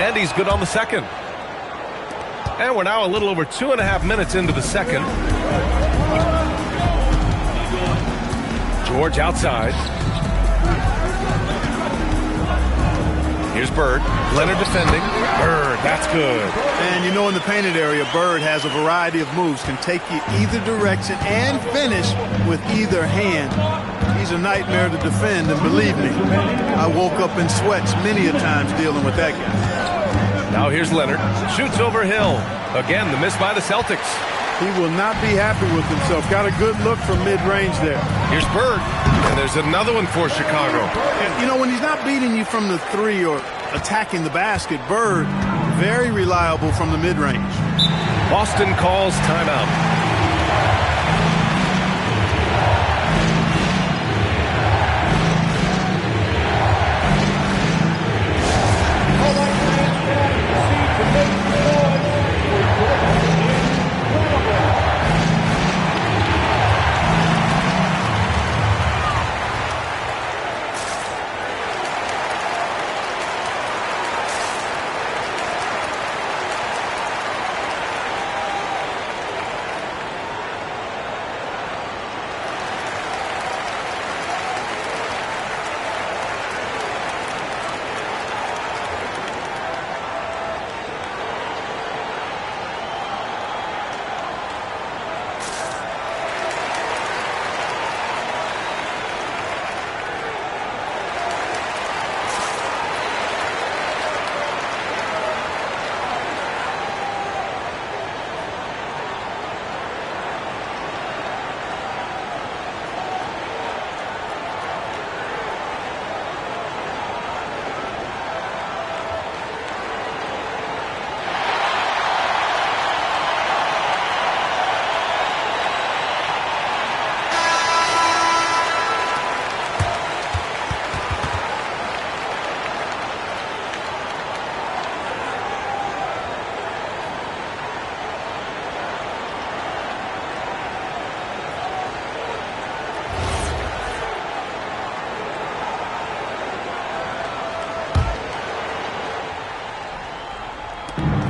And he's good on the second. And we're now a little over 2.5 minutes into the second. George outside. Here's Bird. Leonard defending. Bird, that's good. And you know, in the painted area, Bird has a variety of moves, can take you either direction and finish with either hand. He's a nightmare to defend, and believe me, I woke up in sweats many a times dealing with that guy. Now here's Leonard. Shoots over Hill. Again, the miss by the Celtics. He will not be happy with himself. Got a good look from mid-range there. Here's Bird. And there's another one for Chicago. And, you know, when he's not beating you from the three or attacking the basket, Bird, very reliable from the mid-range. Boston calls timeout.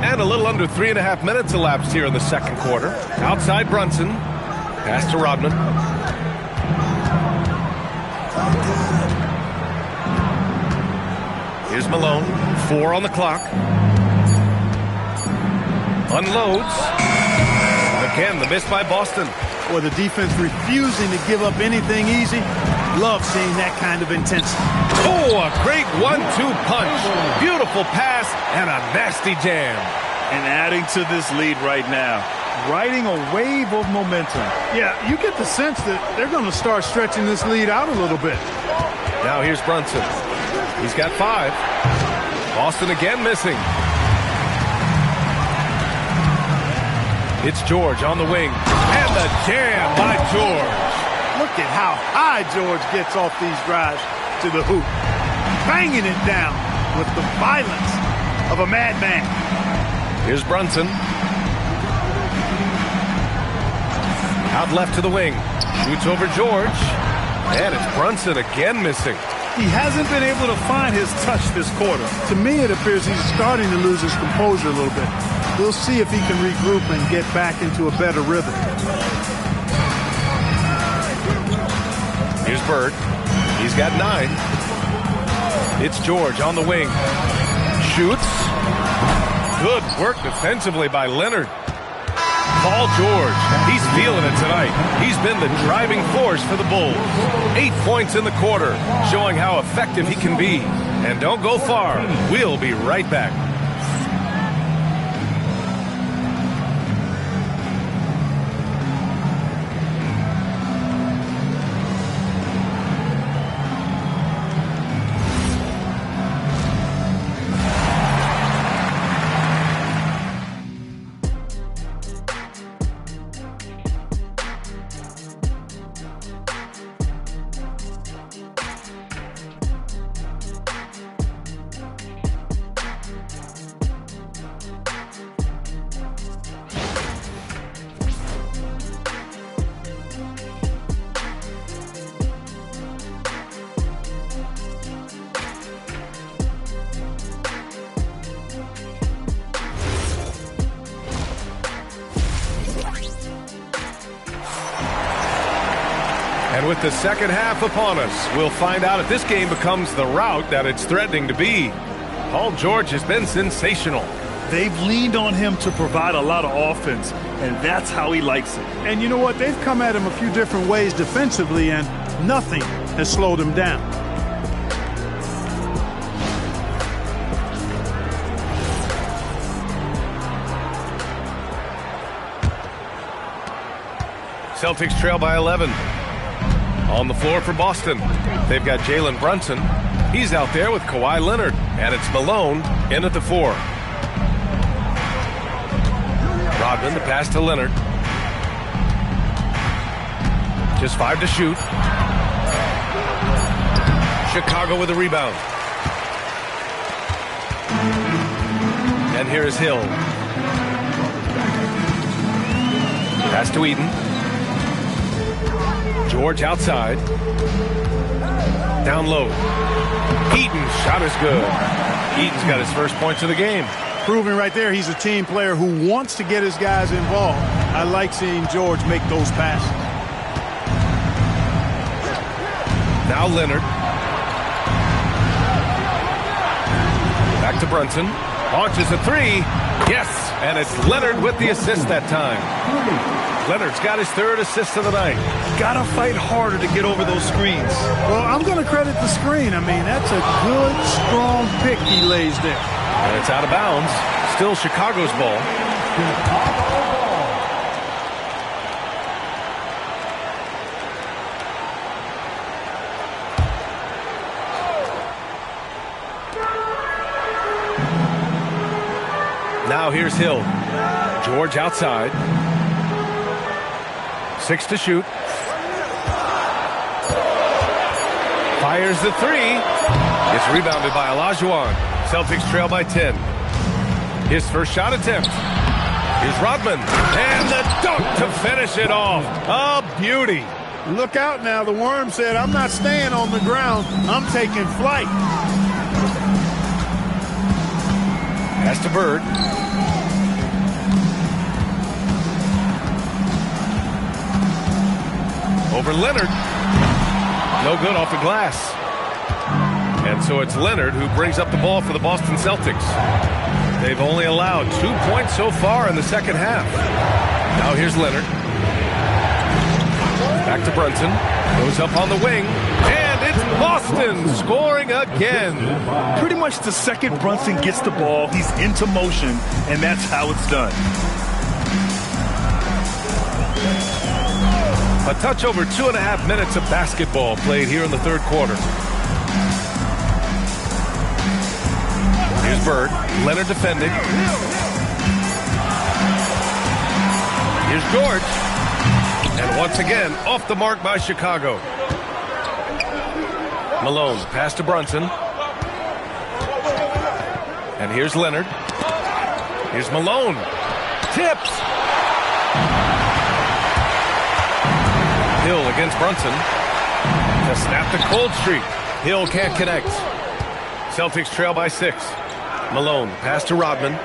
And a little under 3.5 minutes elapsed here in the second quarter. Outside Brunson. Pass to Rodman. Here's Malone. 4 on the clock. Unloads. Again, the miss by Boston. Or the defense refusing to give up anything easy. Love seeing that kind of intensity. Oh, a great 1-2 punch. Beautiful pass and a nasty jam. And adding to this lead right now. Riding a wave of momentum. Yeah, you get the sense that they're going to start stretching this lead out a little bit. Now here's Brunson. He's got 5. Boston again missing. It's George on the wing. And the jam by George. Look at how high George gets off these drives to the hoop. Banging it down with the violence of a madman. Here's Brunson. Out left to the wing. Shoots over George. And it's Brunson again missing. He hasn't been able to find his touch this quarter. To me, it appears he's starting to lose his composure a little bit. We'll see if he can regroup and get back into a better rhythm. Here's Bird. He's got 9. It's George on the wing. Shoots. Good work defensively by Leonard. Paul George, he's feeling it tonight. He's been the driving force for the Bulls. 8 points in the quarter, showing how effective he can be. And don't go far. We'll be right back. with the second half upon us. We'll find out if this game becomes the rout that it's threatening to be. Paul George has been sensational. They've leaned on him to provide a lot of offense, and that's how he likes it. And you know what? They've come at him a few different ways defensively, and nothing has slowed him down. Celtics trail by 11. On the floor for Boston, they've got Jalen Brunson. He's out there with Kawhi Leonard, and it's Malone in at the 4. Rodman, the pass to Leonard. Just 5 to shoot. Chicago with a rebound. And here is Hill. Pass to Eden. George outside. Down low. Eaton's shot is good. Eaton's got his first points of the game. Proving right there he's a team player who wants to get his guys involved. I like seeing George make those passes. Now Leonard. Back to Brunson. Launches a 3. Yes, and it's Leonard with the assist that time. Leonard's got his 3rd assist of the night. Gotta fight harder to get over those screens. Well, I'm going to credit the screen. I mean, that's a good, strong pick he lays there. And it's out of bounds. Still Chicago's ball. Now here's Hill. George outside. 6 to shoot. Fires the 3. It's rebounded by Olajuwon. Celtics trail by 10. His first shot attempt. Here's Rodman. And the dunk to finish it off. A beauty. Look out now. The Worm said, I'm not staying on the ground. I'm taking flight. Pass to Bird. Over Leonard. No good off the glass. And so it's Leonard who brings up the ball for the Boston Celtics. They've only allowed 2 points so far in the second half. Now here's Leonard. Back to Brunson. Goes up on the wing. And it's Boston scoring again. Pretty much the second Brunson gets the ball, he's into motion, and that's how it's done. A touch over 2.5 minutes of basketball played here in the third quarter. Here's Bird. Leonard defending. Here's George. And once again, off the mark by Chicago. Malone, pass to Brunson. And here's Leonard. Here's Malone. Tips. Hill against Brunson. To snap the cold streak. Hill can't connect. Celtics trail by 6. Malone, pass to Rodman.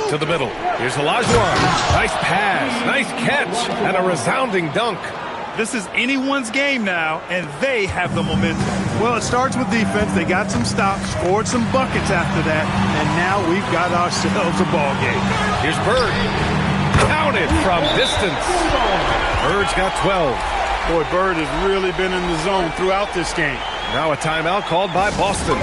To the middle. Here's Olajuwon. Nice pass, nice catch, and a resounding dunk. This is anyone's game now, and they have the momentum. Well, it starts with defense. They got some stops, scored some buckets after that, and now we've got ourselves a ball game. Here's Bird. Counted from distance. Bird's got 12. Boy, Bird has really been in the zone throughout this game. Now a timeout called by Boston.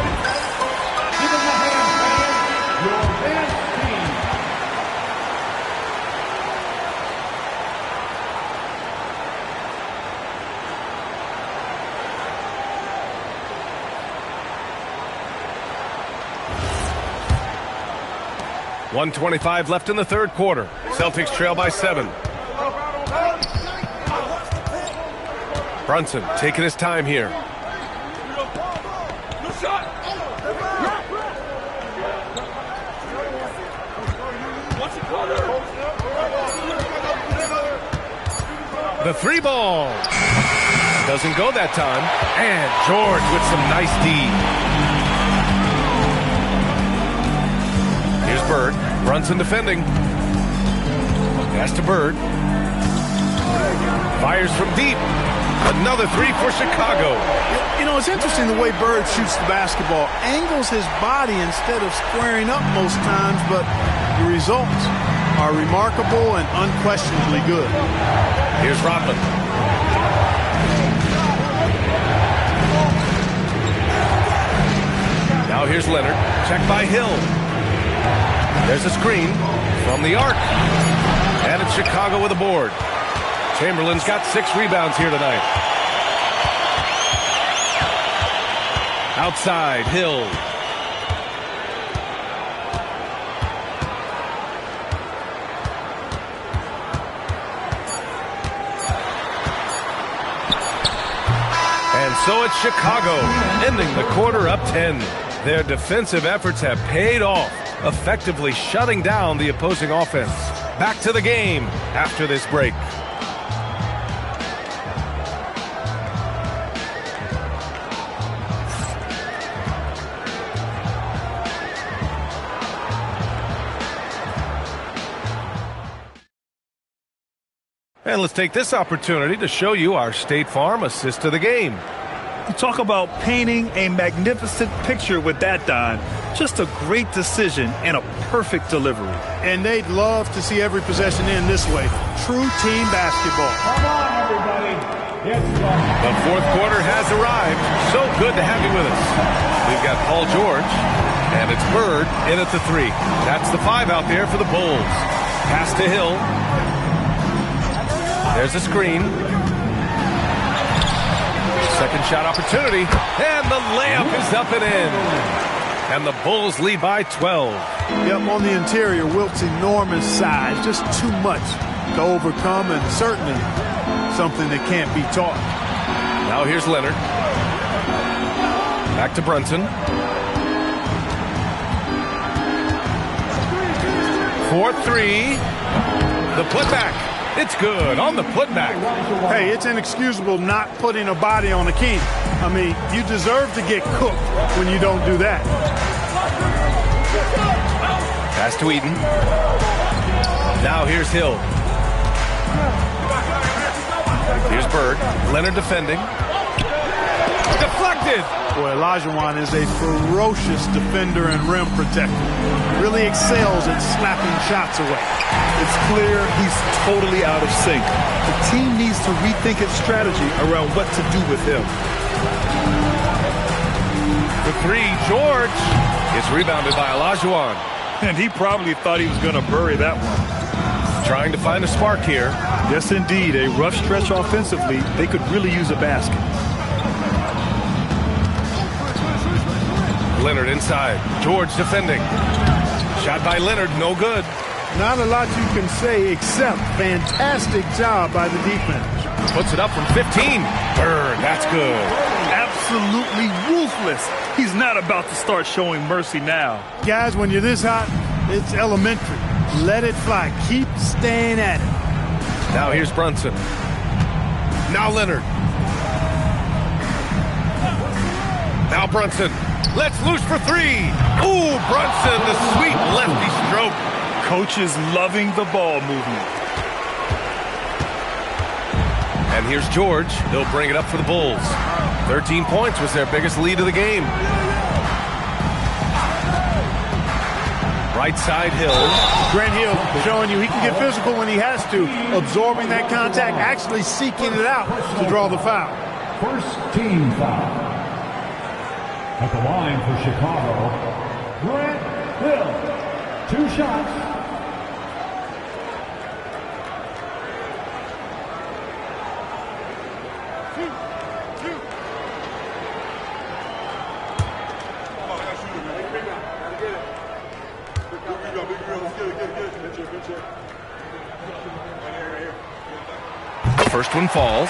.125 left in the third quarter. Celtics trail by 7. Brunson taking his time here. The 3 ball. Doesn't go that time. And George with some nice D. Here's Bird. Brunson defending. Pass to Bird. Fires from deep. Another three for Chicago. You know, it's interesting the way Bird shoots the basketball. Angles his body instead of squaring up most times, but the results are remarkable and unquestionably good. Here's Rodman. Now here's Leonard. Checked by Hill. There's a screen from the arc. And it's Chicago with a board. Chamberlain's got 6 rebounds here tonight. Outside, Hill. And so it's Chicago, ending the quarter up 10. Their defensive efforts have paid off, effectively shutting down the opposing offense. Back to the game after this break. And let's take this opportunity to show you our State Farm assist to the game. You talk about painting a magnificent picture with that, Don. Just a great decision and a perfect delivery. And they'd love to see every possession end this way. True team basketball. Come on, everybody. The fourth quarter has arrived. So good to have you with us. We've got Paul George, and it's Bird in at the 3. That's the 5 out there for the Bulls. Pass to Hill. There's a screen. Second shot opportunity. And the layup is up and in. And the Bulls lead by 12. Yep, on the interior, Wilt's enormous size. Just too much to overcome, and certainly something that can't be taught. Now here's Leonard. Back to Brunson. 4-3. The putback. It's good on the putback. Hey, it's inexcusable not putting a body on a king. I mean, you deserve to get cooked when you don't do that. Pass to Eaton. Now here's Hill. Here's Bird. Leonard defending. Deflected. Boy, Olajuwon is a ferocious defender and rim protector. Really excels at slapping shots away. It's clear he's totally out of sync. The team needs to rethink its strategy around what to do with him. The 3, George, is rebounded by Olajuwon. And he probably thought he was going to bury that one. Trying to find a spark here. Yes, indeed. A rough stretch offensively. They could really use a basket. Leonard inside. George defending. Shot by Leonard, no good. Not a lot you can say except fantastic job by the defense. Puts it up from 15. Bird, that's good. Absolutely ruthless. He's not about to start showing mercy now. Guys, when you're this hot, it's elementary. Let it fly. Keep staying at it. Now here's Brunson. Now Leonard. Now Brunson. Let's loose for 3. Ooh, Brunson, the sweet lefty stroke. Coach is loving the ball movement. And here's George. He'll bring it up for the Bulls. 13 points was their biggest lead of the game. Right side, Hill. Grant Hill showing you he can get physical when he has to. Absorbing that contact, actually seeking it out to draw the foul. First team foul. At the line for Chicago, Grant Hill. 2 shots. First one falls.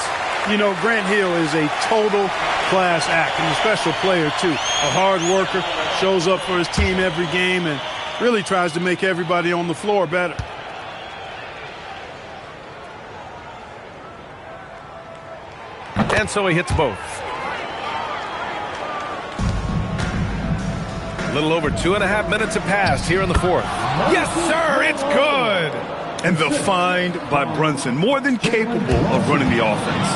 You know, Grant Hill is a total class act and a special player, too. A hard worker, shows up for his team every game, and really tries to make everybody on the floor better. And so he hits both. A little over 2.5 minutes have passed here in the fourth. Yes, sir, it's good. And the find by Brunson, more than capable of running the offense.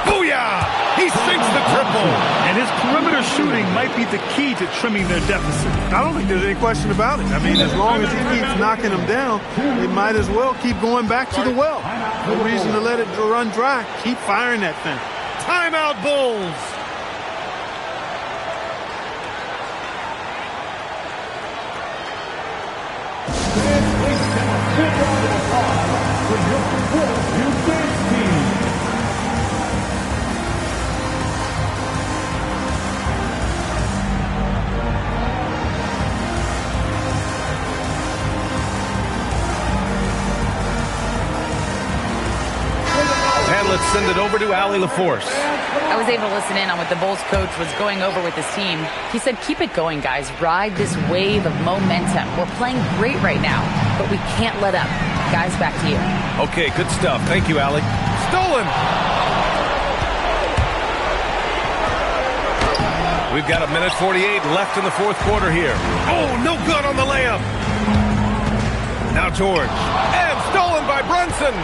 Booyah! He sinks the triple. And his perimeter shooting might be the key to trimming their deficit. I don't think there's any question about it. I mean, as long as he keeps knocking them down, they might as well keep going back to the well. No reason to let it run dry. Keep firing that thing. Timeout, Bulls. Let's send it over to Allie LaForce. I was able to listen in on what the Bulls coach was going over with his team. He said, keep it going, guys. Ride this wave of momentum. We're playing great right now, but we can't let up. Guys, back to you. Okay, good stuff. Thank you, Allie. Stolen! We've got 1:48 left in the fourth quarter here. Oh, no good on the layup. Now George. And stolen by Brunson.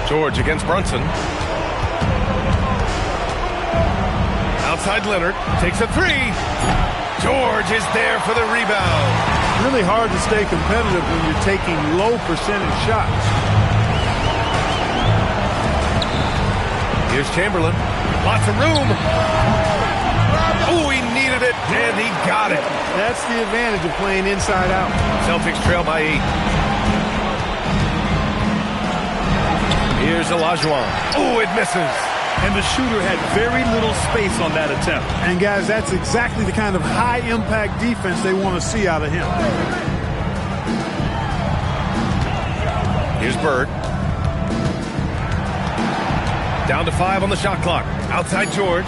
George against Brunson. Outside Leonard. Takes a three. George is there for the rebound. Really hard to stay competitive when you're taking low percentage shots. Here's Chamberlain. Lots of room. Oh, he needed it, and he got it. That's the advantage of playing inside out. Celtics trail by 8. Here's Olajuwon. Oh, it misses. And the shooter had very little space on that attempt. And, guys, that's exactly the kind of high-impact defense they want to see out of him. Here's Bird. Down to 5 on the shot clock. Outside George.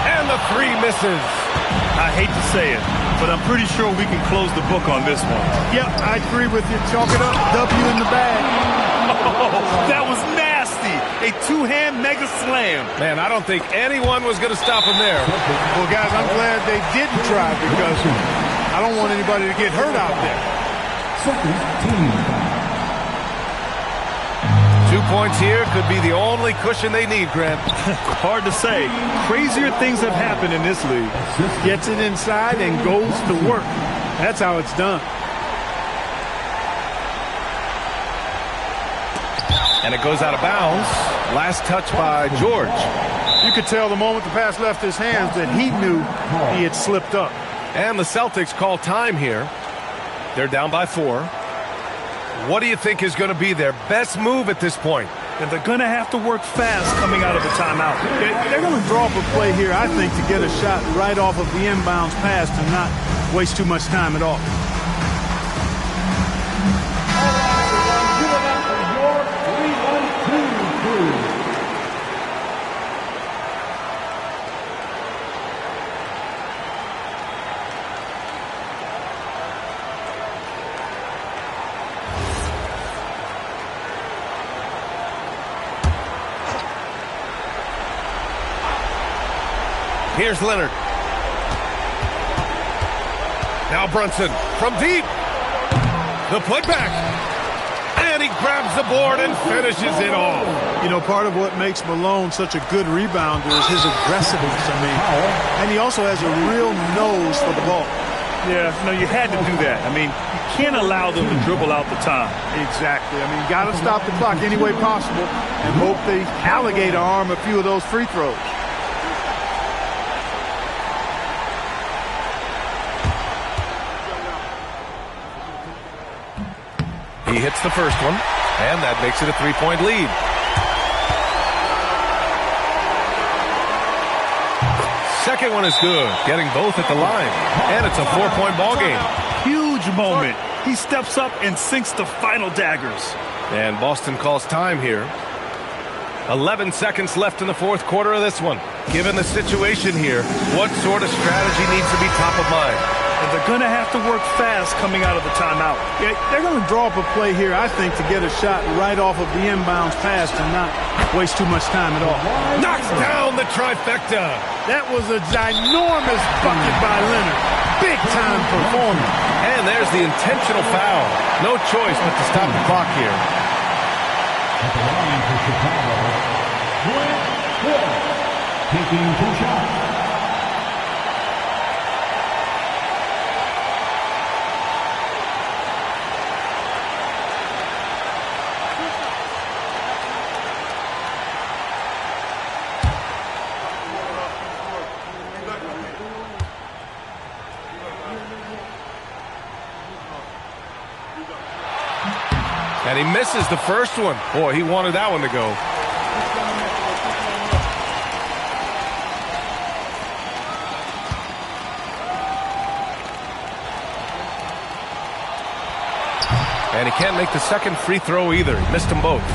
And the three misses. I hate to say it, but I'm pretty sure we can close the book on this one. Yep, I agree with you. Chalk it up. W in the bag. Oh, that was nasty. A two-hand mega slam. Man, I don't think anyone was going to stop him there. Well, guys, I'm glad they didn't try because I don't want anybody to get hurt out there. 2 points here could be the only cushion they need, Grant. Hard to say. Crazier things have happened in this league. Gets it inside and goes to work. That's how it's done. And it goes out of bounds. Last touch by George. You could tell the moment the pass left his hands that he knew he had slipped up. And the Celtics call time here. They're down by 4. What do you think is going to be their best move at this point? And they're going to have to work fast coming out of the timeout. They're going to draw up a play here, I think, to get a shot right off of the inbounds pass to not waste too much time at all. Here's Leonard. Now Brunson from deep. The putback. And he grabs the board and finishes it off. You know, part of what makes Malone such a good rebounder is his aggressiveness. I mean, and he also has a real nose for the ball. Yeah, no, you had to do that. I mean, you can't allow them to dribble out the time. Exactly. I mean, you got to stop the clock any way possible and hope they alligator arm a few of those free throws. He hits the first one, and that makes it a 3-point lead. Second one is good, getting both at the line. And it's a 4-point ball game. Huge moment. He steps up and sinks the final daggers. And Boston calls time here. 11 seconds left in the fourth quarter of this one. Given the situation here, what sort of strategy needs to be top of mind? And they're going to have to work fast coming out of the timeout. Yeah, they're going to draw up a play here, I think, to get a shot right off of the inbounds pass and not waste too much time at all. Knocks down the trifecta. That was a ginormous bucket by Leonard. Big-time performance. And there's the intentional foul. No choice but to stop the clock here. At the line for Chicago, Grant Hill, taking 2 shots. And he misses the first one. Boy, he wanted that one to go. And he can't make the second free throw either. He missed them both.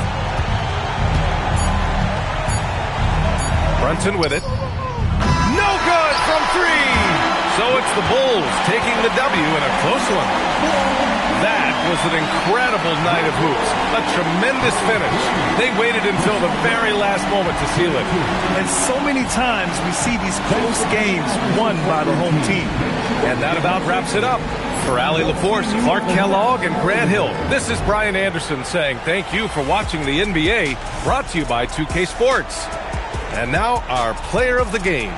Brunson with it. No good from 3. So it's the Bulls taking the W in a close one. That was an incredible night of hoops. A tremendous finish. They waited until the very last moment to seal it. And so many times we see these close games won by the home team. And that about wraps it up. For Allie LaForce, Clark Kellogg, and Grant Hill, this is Brian Anderson saying thank you for watching the NBA, brought to you by 2K Sports. And now our player of the game.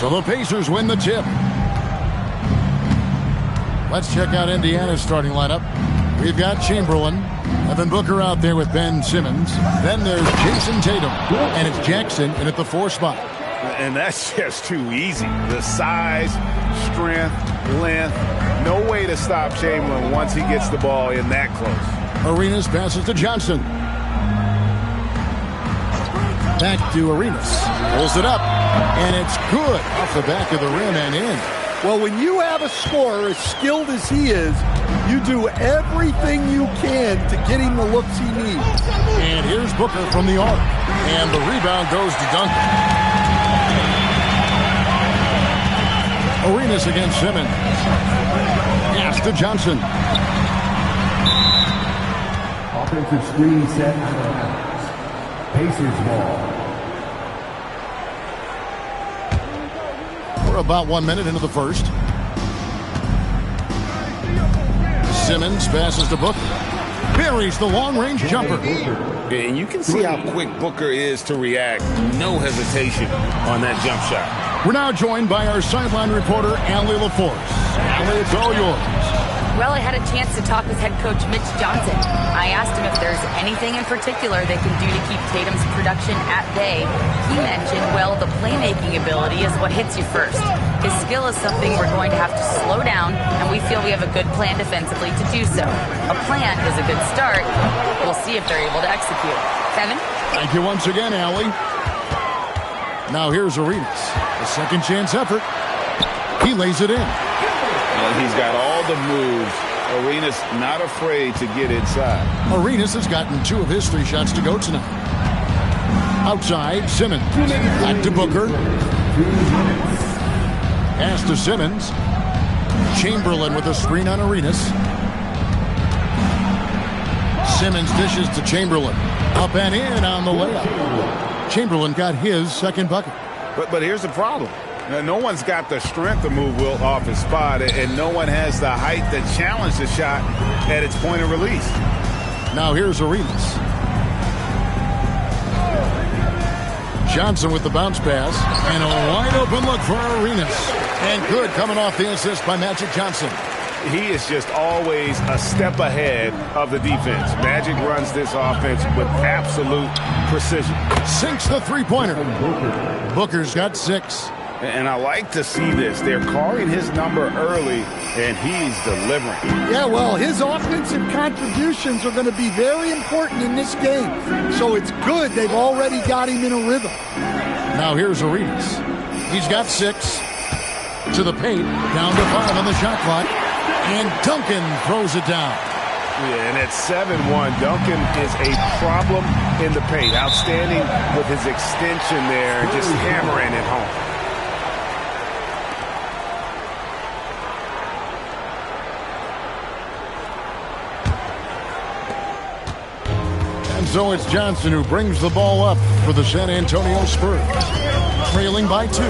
So the Pacers win the tip. Let's check out Indiana's starting lineup. We've got Chamberlain, Devin Booker out there with Ben Simmons. Then there's Jason Tatum, and it's Jackson in at the 4 spot. And that's just too easy. The size, strength, length, no way to stop Chamberlain once he gets the ball in that close. Arenas passes to Johnson. Back to Arenas. Pulls it up, and it's good off the back of the rim and in. Well, when you have a scorer as skilled as he is, you do everything you can to get him the looks he needs. And here's Booker from the arc. And the rebound goes to Duncan. Arenas against Simmons. Pass to Johnson. Offensive screen set out of bounds. Pacers ball. We're about 1 minute into the first. Simmons passes to Booker. Buries the long-range jumper. And you can see how quick Booker is to react. No hesitation on that jump shot. We're now joined by our sideline reporter, Allie LaForce. Allie, it's all yours. Well, I had a chance to talk with head coach Mitch Johnson. I asked him if there's anything in particular they can do to keep Tatum's production at bay. He mentioned, well, the playmaking ability is what hits you first. His skill is something we're going to have to slow down, and we feel we have a good plan defensively to do so. A plan is a good start. We'll see if they're able to execute. Kevin? Thank you once again, Allie. Now here's Arenas. A second chance effort. He lays it in. And he's got all the moves. Arenas not afraid to get inside. Arenas has gotten 2 of his 3 shots to go tonight. Outside, Simmons. Back to Booker. Pass to Simmons. Chamberlain with a screen on Arenas. Simmons dishes to Chamberlain. Up and in on the layup. Chamberlain got his second bucket. But here's the problem. Now, no one's got the strength to move Wilt off his spot, and no one has the height to challenge the shot at its point of release. Now here's Arenas. Johnson with the bounce pass, and a wide open look for Arenas. And good coming off the assist by Magic Johnson. He is just always a step ahead of the defense. Magic runs this offense with absolute precision. Sinks the three-pointer. Booker's got 6. And I like to see this. They're calling his number early, and he's delivering. Yeah, well, his offensive contributions are going to be very important in this game. So it's good they've already got him in a rhythm. Now here's Arenas. He's got 6. To the paint, down to 5 on the shot clock. And Duncan throws it down. Yeah, and at 7-1, Duncan is a problem in the paint. Outstanding with his extension there, just hammering it home. So it's Johnson who brings the ball up for the San Antonio Spurs. Trailing by 2.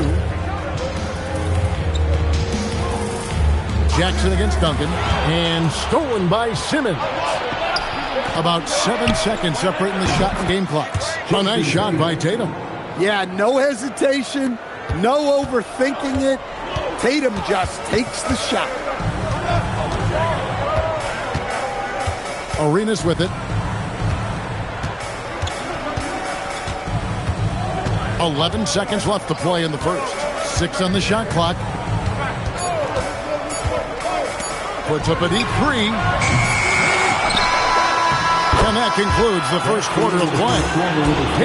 Jackson against Duncan. And stolen by Simmons. About 7 seconds separating the shot and game clocks. A nice shot by Tatum. Yeah, no hesitation. No overthinking it. Tatum just takes the shot. Arenas with it. 11 seconds left to play in the first. 6 on the shot clock. Puts up a deep 3. And that concludes the first quarter of play.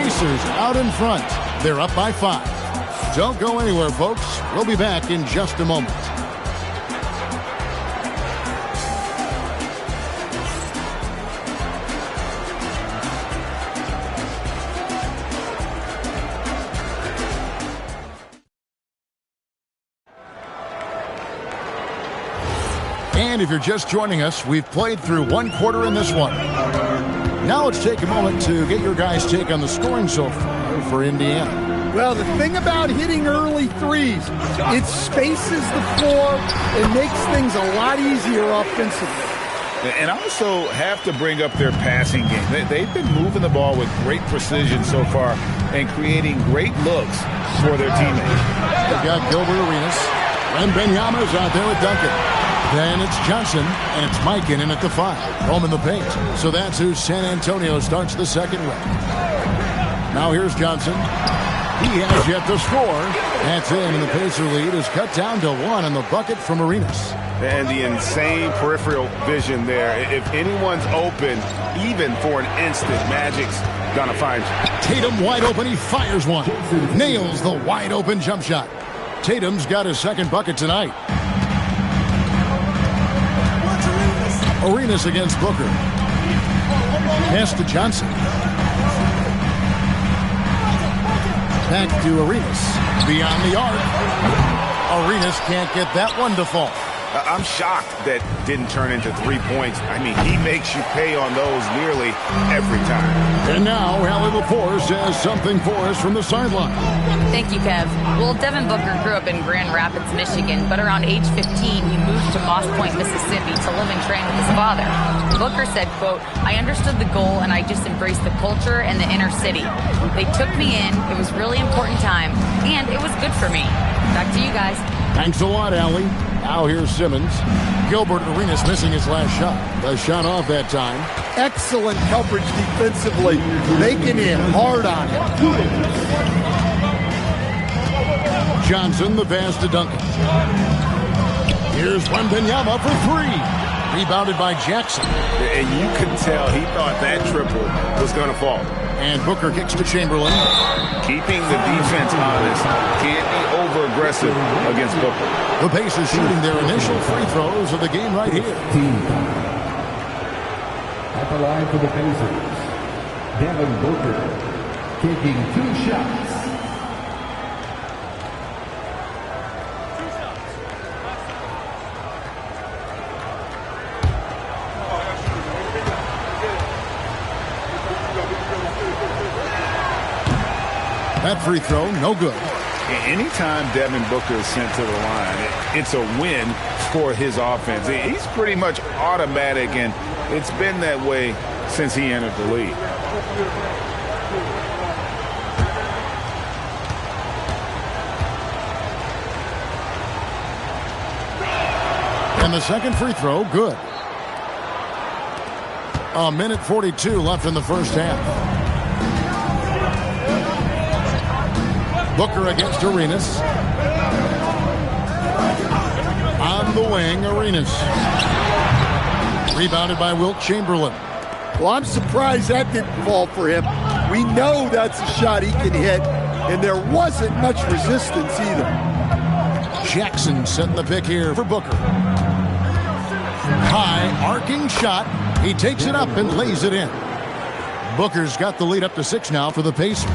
Pacers out in front. They're up by 5. Don't go anywhere, folks. We'll be back in just a moment. And if you're just joining us, we've played through 1 quarter in this one. Now let's take a moment to get your guys' take on the scoring so far for Indiana. Well, the thing about hitting early threes, it spaces the floor and makes things a lot easier offensively. And also have to bring up their passing game. They've been moving the ball with great precision so far and creating great looks for their teammates. They've got Gilbert Arenas. And Benyama's out there with Duncan. Then it's Johnson, and it's Mikan in at the 5. Home in the paint. So that's who San Antonio starts the second with. Now here's Johnson. He has yet to score. That's in, and the Pacer lead is cut down to 1 in the bucket from Arenas. And the insane peripheral vision there. If anyone's open, even for an instant, Magic's gonna find you. Tatum wide open. He fires one. Nails the wide open jump shot. Tatum's got his second bucket tonight. Arenas against Booker. Pass to Johnson. Back to Arenas. Beyond the arc. Arenas can't get that one to fall. I'm shocked that didn't turn into 3 points. I mean, he makes you pay on those nearly every time. And now, Allie LaForce has something for us from the sideline. Thank you, Kev. Well, Devin Booker grew up in Grand Rapids, Michigan, but around age 15, he moved to Moss Point, Mississippi to live and train with his father. Booker said, quote, "I understood the goal and I just embraced the culture and the inner city. They took me in. It was really important time, and it was good for me." Back to you guys. Thanks a lot, Allie. Now here's Simmons. Gilbert Arenas missing his last shot. The shot off that time. Excellent coverage defensively. Making it hard on him. Johnson, the pass to Duncan. Here's Wembanyama for 3. Rebounded by Jackson. And you could tell he thought that triple was going to fall. And Booker kicks to Chamberlain. Keeping the defense honest. Can't be over-aggressive against Booker. The Pacers shooting their initial free throws of the game right here. At the line for the Pacers, Devin Booker taking 2 shots. That free throw, no good. Anytime Devin Booker is sent to the line, it's a win for his offense. He's pretty much automatic, and it's been that way since he entered the league. And the second free throw, good. 1:42 left in the first half. Booker against Arenas. On the wing, Arenas. Rebounded by Wilt Chamberlain. Well, I'm surprised that didn't fall for him. We know that's a shot he can hit, and there wasn't much resistance either. Jackson setting the pick here for Booker. High arcing shot. He takes it up and lays it in. Booker's got the lead up to 6 now for the Pacers.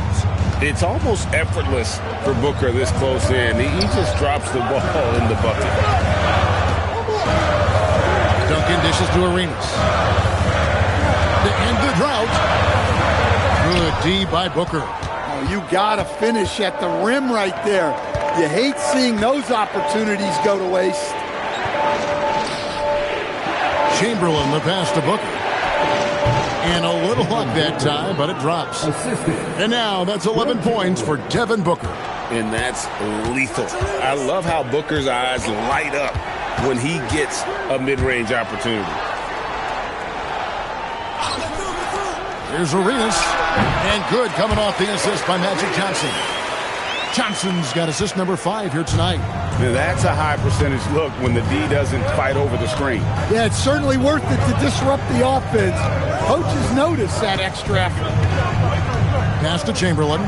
It's almost effortless for Booker this close in. He just drops the ball in the bucket. Duncan dishes to Arenas. To end the drought. Good D by Booker. Oh, you got to finish at the rim right there. You hate seeing those opportunities go to waste. Chamberlain, the pass to Booker. And a little luck that time, but it drops. And now that's 11 points for Devin Booker. And that's lethal. I love how Booker's eyes light up when he gets a mid-range opportunity. Here's Arenas. And good coming off the assist by Magic Johnson. Johnson's got assist number 5 here tonight. Now that's a high percentage look when the D doesn't fight over the screen. Yeah, it's certainly worth it to disrupt the offense. Coaches notice that extra effort. Pass to Chamberlain.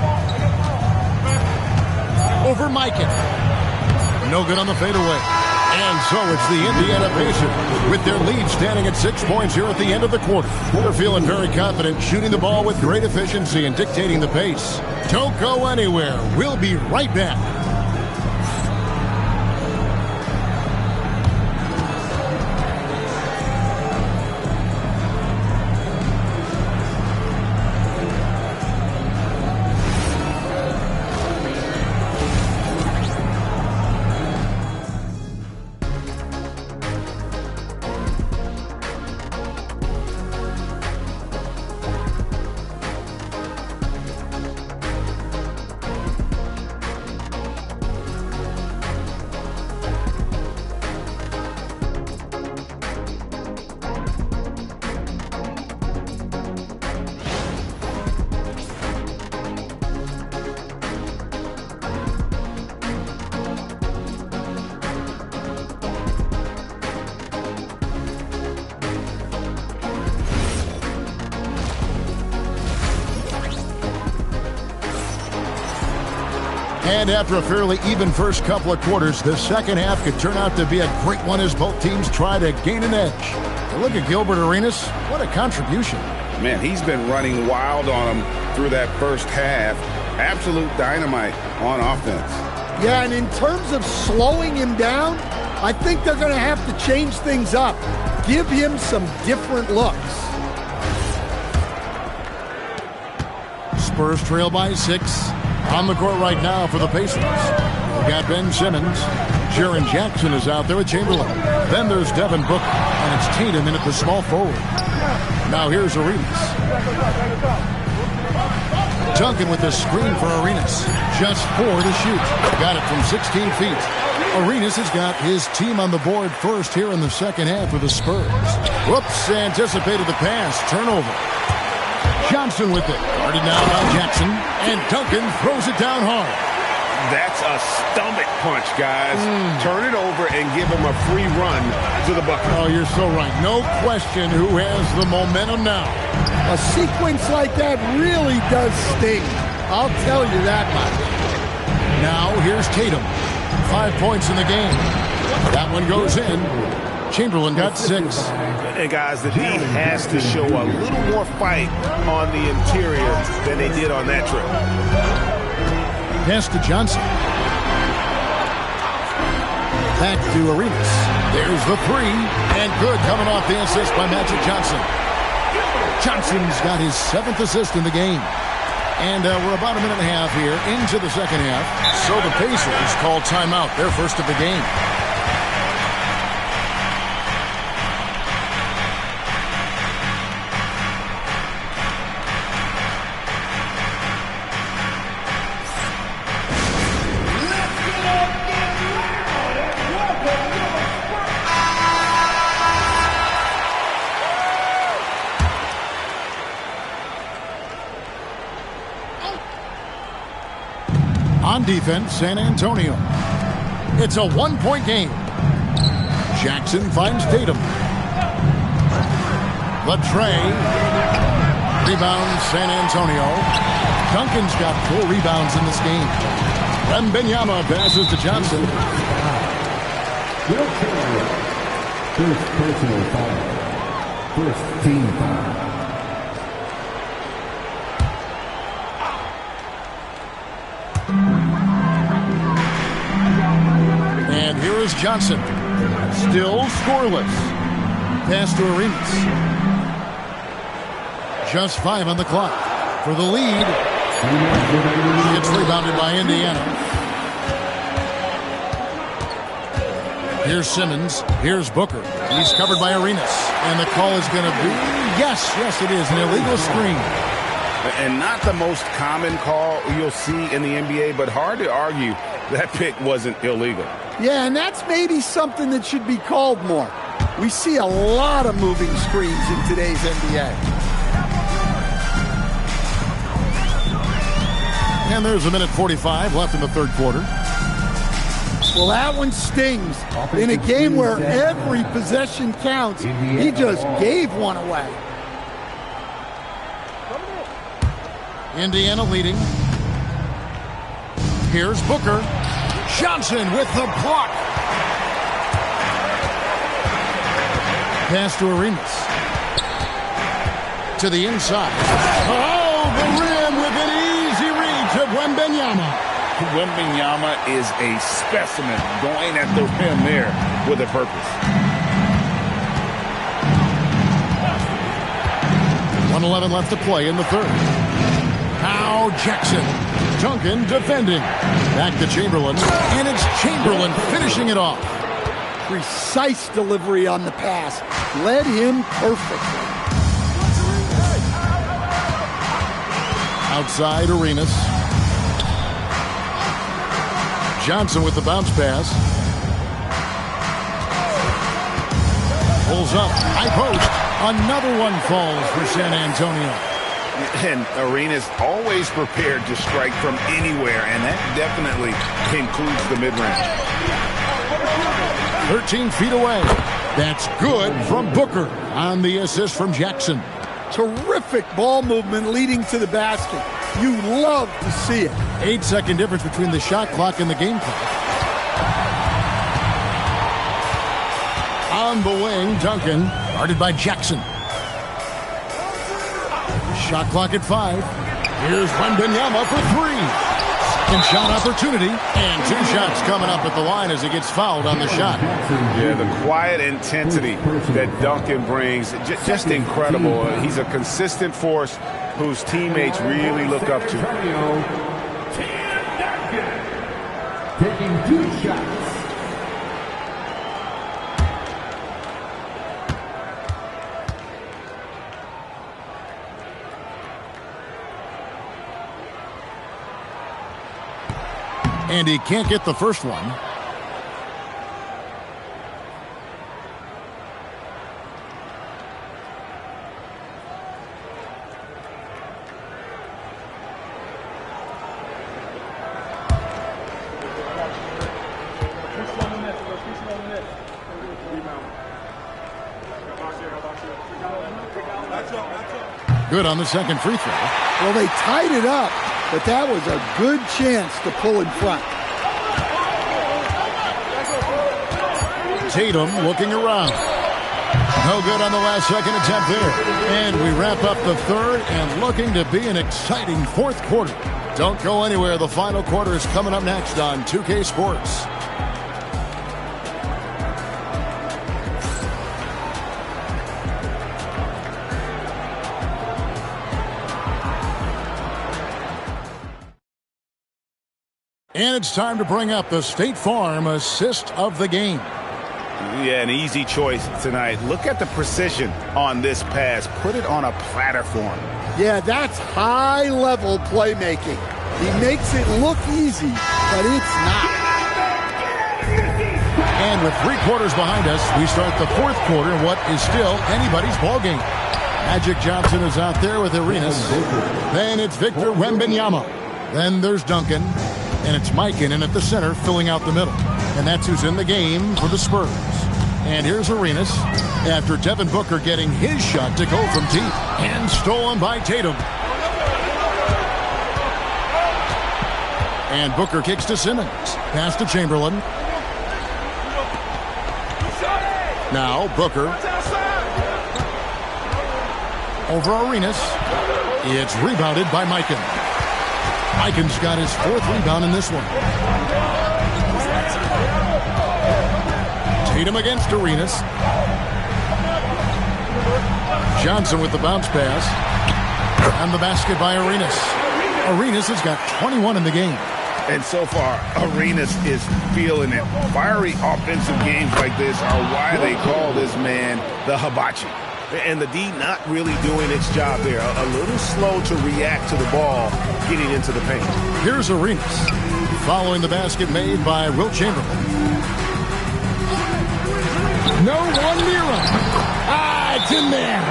Over Mikan. No good on the fadeaway. And so it's the Indiana Pacers with their lead standing at 6 points here at the end of the quarter. They're feeling very confident, shooting the ball with great efficiency and dictating the pace. Don't go anywhere. We'll be right back. And after a fairly even first couple of quarters, the second half could turn out to be a great one as both teams try to gain an edge. And look at Gilbert Arenas. What a contribution. Man, he's been running wild on him through that first half. Absolute dynamite on offense. Yeah, and in terms of slowing him down, I think they're going to have to change things up. Give him some different looks. Spurs trail by 6. On the court right now for the Pacers. We got Ben Simmons. Jaren Jackson is out there with Chamberlain. Then there's Devin Booker, and it's Tatum in at the small forward. Now here's Arenas. Duncan with the screen for Arenas. Just 4 to shoot. Got it from 16 feet. Arenas has got his team on the board first here in the second half of the Spurs. Whoops, anticipated the pass. Turnover. Johnson with it. Guarded now by Jackson. And Duncan throws it down hard. That's a stomach punch, guys. Turn it over and give him a free run to the bucket. Oh, you're so right. No question who has the momentum now. A sequence like that really does sting. I'll tell you that much. Now here's Tatum. 5 points in the game. That one goes in. Chamberlain got 6. And guys, the D has to show a little more fight on the interior than they did on that trip. Pass to Johnson. Back to Arenas. There's the 3. And good coming off the assist by Magic Johnson. Johnson's got his 7th assist in the game. And we're about a minute and a half here into the second half. So the Pacers call timeout, their first of the game. On defense, San Antonio. It's a 1-point game. Jackson finds Tatum. Latrey. Rebound, San Antonio. Duncan's got 4 rebounds in this game. Wembanyama passes to Johnson. First personal foul. First team foul. And here is Johnson. Still scoreless. Pass to Arenas. Just 5 on the clock. For the lead. It's rebounded by Indiana. Here's Simmons. Here's Booker. He's covered by Arenas. And the call is going to be, yes, it is, an illegal screen. And not the most common call you'll see in the NBA, but hard to argue that pick wasn't illegal. Yeah, and that's maybe something that should be called more. We see a lot of moving screens in today's NBA. And there's a minute 45 left in the third quarter. Well, that one stings. In a game where every possession counts, he just gave one away. Indiana leading. Here's Booker. Johnson with the block. Pass to Arenas. To the inside. Oh, the rim with an easy read to Wembanyama. Wembanyama is a specimen going at the rim there with a purpose. 1:11 left to play in the third. Now Jackson. Duncan defending. Back to Chamberlain. And it's Chamberlain finishing it off. Precise delivery on the pass. Led him perfectly. Outside Arenas. Johnson with the bounce pass. Pulls up. High post. Another one falls for San Antonio. And Arenas always prepared to strike from anywhere, and that definitely includes the mid-range. 13 feet away. That's good from Booker on the assist from Jackson. Terrific ball movement leading to the basket. You love to see it. 8-second difference between the shot clock and the game clock. On the wing, Duncan, guarded by Jackson. Shot clock at 5. Here's Wembanyama for 3. Second shot opportunity, and 2 shots coming up at the line as he gets fouled on the shot. Yeah, the quiet intensity that Duncan brings, just incredible. He's a consistent force whose teammates really look up to. Taking 2 shots. And he can't get the first one. Good on the second free throw. Well, they tied it up, but that was a good chance to pull in front. Tatum looking around. No good on the last second attempt there. And we wrap up the third and looking to be an exciting fourth quarter. Don't go anywhere. The final quarter is coming up next on 2K Sports. And it's time to bring up the State Farm assist of the game. Yeah, an easy choice tonight. Look at the precision on this pass. Put it on a platter for him. Yeah, that's high-level playmaking. He makes it look easy, but it's not. And with 3 quarters behind us, we start the fourth quarter in what is still anybody's ballgame. Magic Johnson is out there with Arenas. Then it's Victor Wembanyama. Then there's Duncan. And it's Mikan at the center filling out the middle. And that's who's in the game for the Spurs. And here's Arenas after Devin Booker getting his shot to go from deep. And stolen by Tatum. And Booker kicks to Simmons. Pass to Chamberlain. Now Booker. Over Arenas. It's rebounded by Mikan. Mikan's got his 4th rebound in this one. Tatum against Arenas. Johnson with the bounce pass. And the basket by Arenas. Arenas has got 21 in the game. And so far, Arenas is feeling it. Fiery offensive games like this are why they call this man the hibachi. And the D not really doing its job there. A little slow to react to the ball getting into the paint. Here's Arenas following the basket made by Wilt Chamberlain. No one near him. It's in there.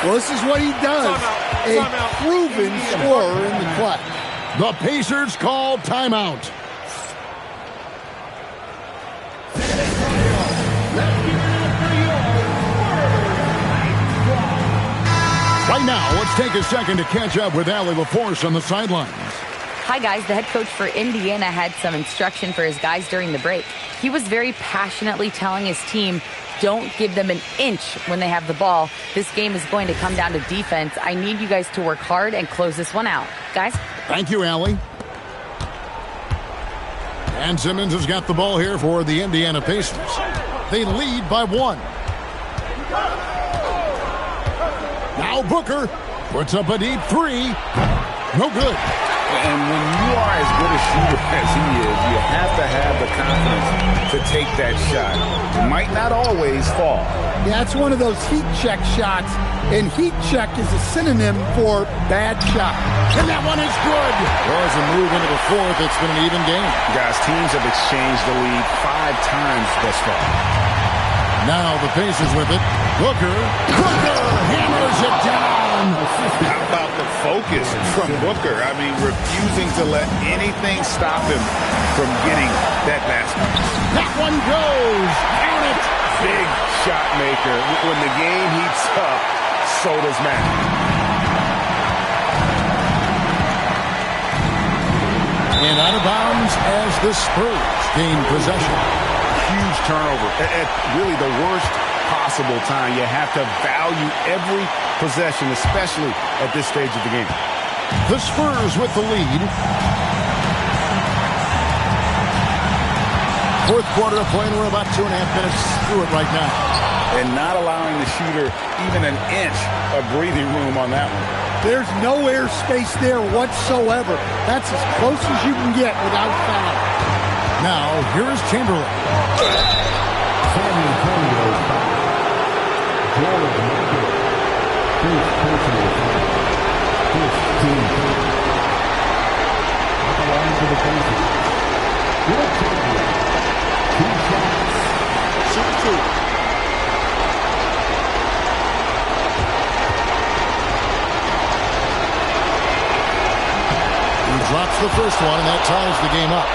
Well, this is what he does. A proven scorer in the clutch. The Pacers call timeout. Right now, let's take a second to catch up with Allie LaForce on the sidelines. Hi, guys. The head coach for Indiana had some instruction for his guys during the break. He was very passionately telling his team, don't give them an inch when they have the ball. This game is going to come down to defense. I need you guys to work hard and close this one out. Guys? Thank you, Allie. And Simmons has got the ball here for the Indiana Pacers. They lead by 1. Now Booker puts up a deep 3. No good. And when you are as good a shooter as he is, you have to have the confidence to take that shot. It might not always fall. Yeah, it's one of those heat check shots, and heat check is a synonym for bad shot. And that one is good. Well, as a move into the fourth, it's been an even game. Guys, teams have exchanged the lead 5 times thus far. Now the Pacers with it. Booker hammers it down. How about the focus from Booker? I mean, refusing to let anything stop him from getting that basket. That one goes. Count it. Big shot maker. When the game heats up, so does Matt. And out of bounds as the Spurs gain possession. Huge turnover at really the worst possible time. You have to value every possession, especially at this stage of the game. The Spurs with the lead. Fourth quarter of play, and we're about 2.5 minutes through it right now. And not allowing the shooter even an inch of breathing room on that one. There's no air space there whatsoever. That's as close as you can get without foul. Now, here is Chamberlain. San Antonio foul. George Michael. First personal foul. 15 foul. At the line for the Pacers. Will Chamberlain. 2 shots. Shoot 2. Drops the first one, and that ties the game up.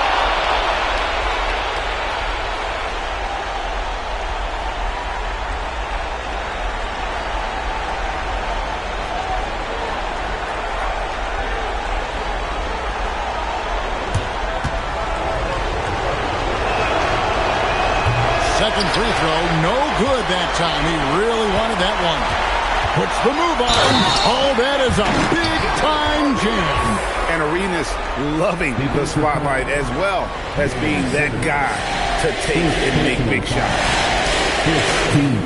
Second free throw, no good that time. He really wanted that one. Puts the move on. Oh, that is a big-time jam. And Arenas loving the spotlight as well as being that guy to take and make big shots. 15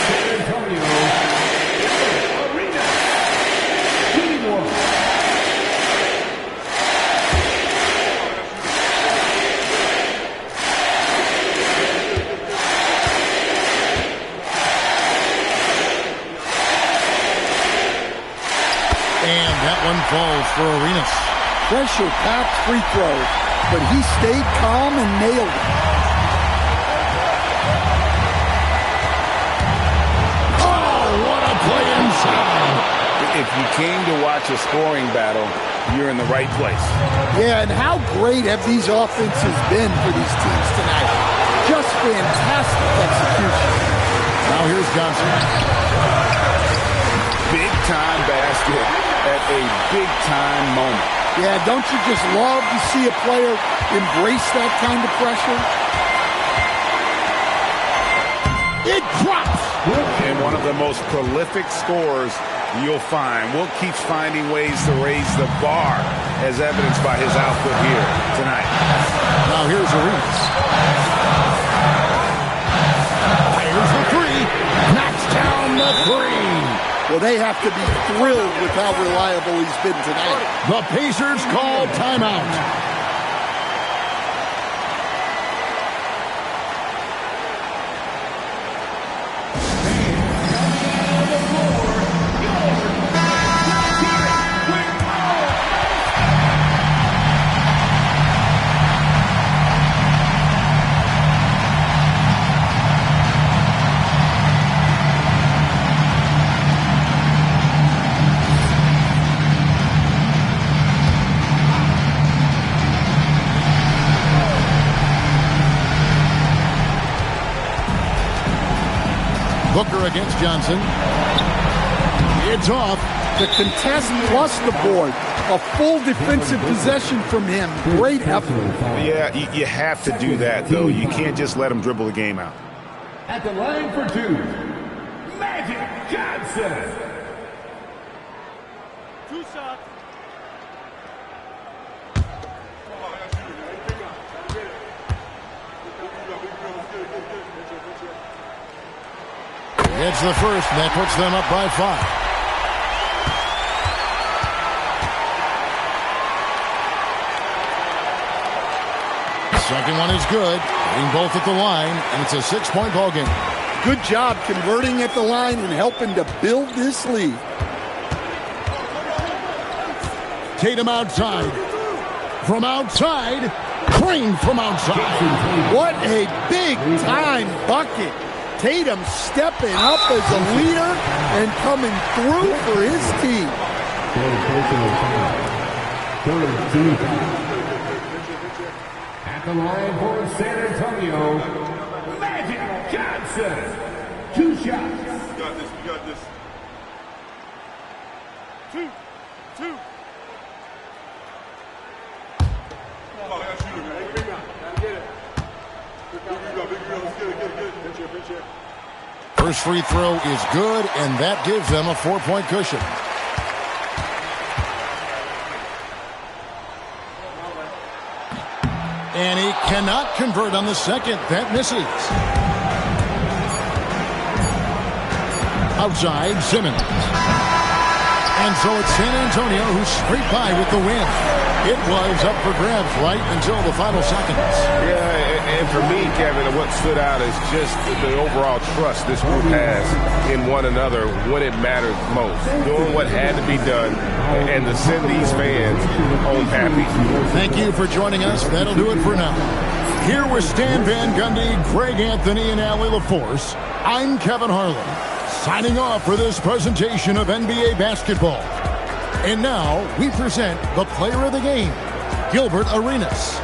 San Antonio. Arenas. Game 1. And that one falls for Arenas. Pressure-packed free throw, but he stayed calm and nailed it. Oh, what a play inside. If you came to watch a scoring battle, you're in the right place. Yeah, and how great have these offenses been for these teams tonight? Just fantastic execution. Now here's Johnson. Big-time basket at a big-time moment. Yeah, don't you just love to see a player embrace that kind of pressure? It drops. And one of the most prolific scorers you'll find. Will keeps finding ways to raise the bar, as evidenced by his output here tonight. Now here's Arenas. Fires the three. Knocks down the three. Well, they have to be thrilled with how reliable he's been tonight. The Pacers call timeout. Booker against Johnson. It's off. The contest plus the board. A full defensive possession from him. Great effort. Yeah, you have to do that, though. You can't just let him dribble the game out. At the line for two, Magic Johnson. 2 shots. It's the first, and that puts them up by 5. Second one is good. Hitting both at the line, and it's a 6-point ball game. Good job converting at the line and helping to build this lead. Tatum outside. From outside. Green from outside. What a big-time bucket. Tatum stepping up as a leader and coming through for his team. At the line for San Antonio, Magic Johnson. 2 shots. You got this. 2. First free throw is good, and that gives them a 4-point cushion. And he cannot convert on the second. That misses. Outside, Simmons. And so it's San Antonio who scraped by with the win. It was up for grabs right until the final seconds. Yeah, and for me, Kevin, what stood out is just the overall trust this group has in one another when it mattered most. Doing what had to be done and to send these fans home happy. Thank you for joining us. That'll do it for now. Here with Stan Van Gundy, Greg Anthony, and Allie LaForce, I'm Kevin Harlan, signing off for this presentation of NBA basketball. And now we present the player of the game, Gilbert Arenas.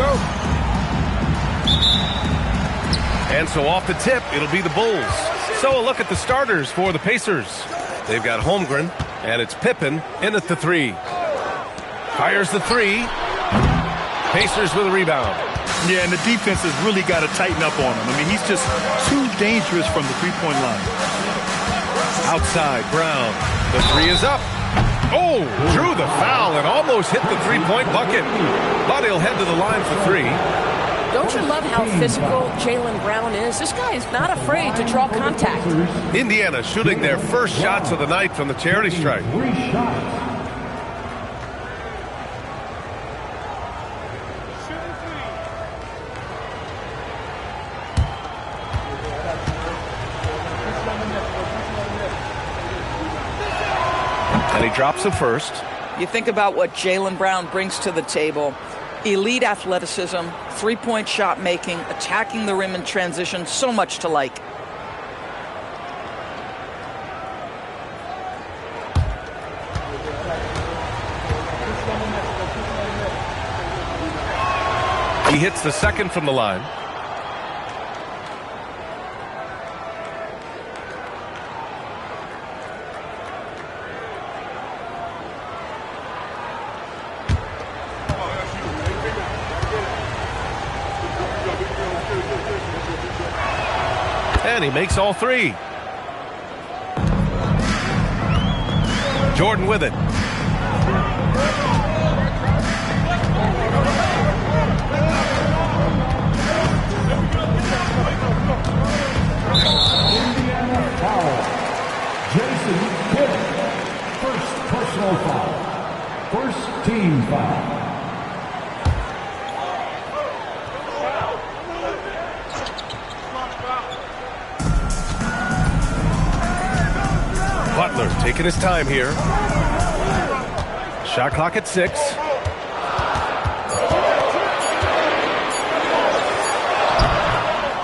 go. And so off the tip, it'll be the Bulls. So a look at the starters for the Pacers. They've got Holmgren, and it's Pippen in at the 3. Fires the 3. Pacers with a rebound. Yeah, and the defense has really got to tighten up on him. I mean, he's just too dangerous from the three-point line. Outside, Brown. The 3 is up. Oh, drew the foul and almost hit the three-point bucket. But he'll head to the line for 3. Don't you love how physical Jaylen Brown is? This guy is not afraid to draw contact. Indiana shooting their first shots of the night from the charity stripe. And he drops the first. You think about what Jaylen Brown brings to the table. Elite athleticism, three-point shot making, attacking the rim in transition, so much to like. He hits the second from the line. And he makes all 3. Jordan with it. Indiana foul. Jason Kidd. First personal foul. First team foul. Butler taking his time here. Shot clock at 6.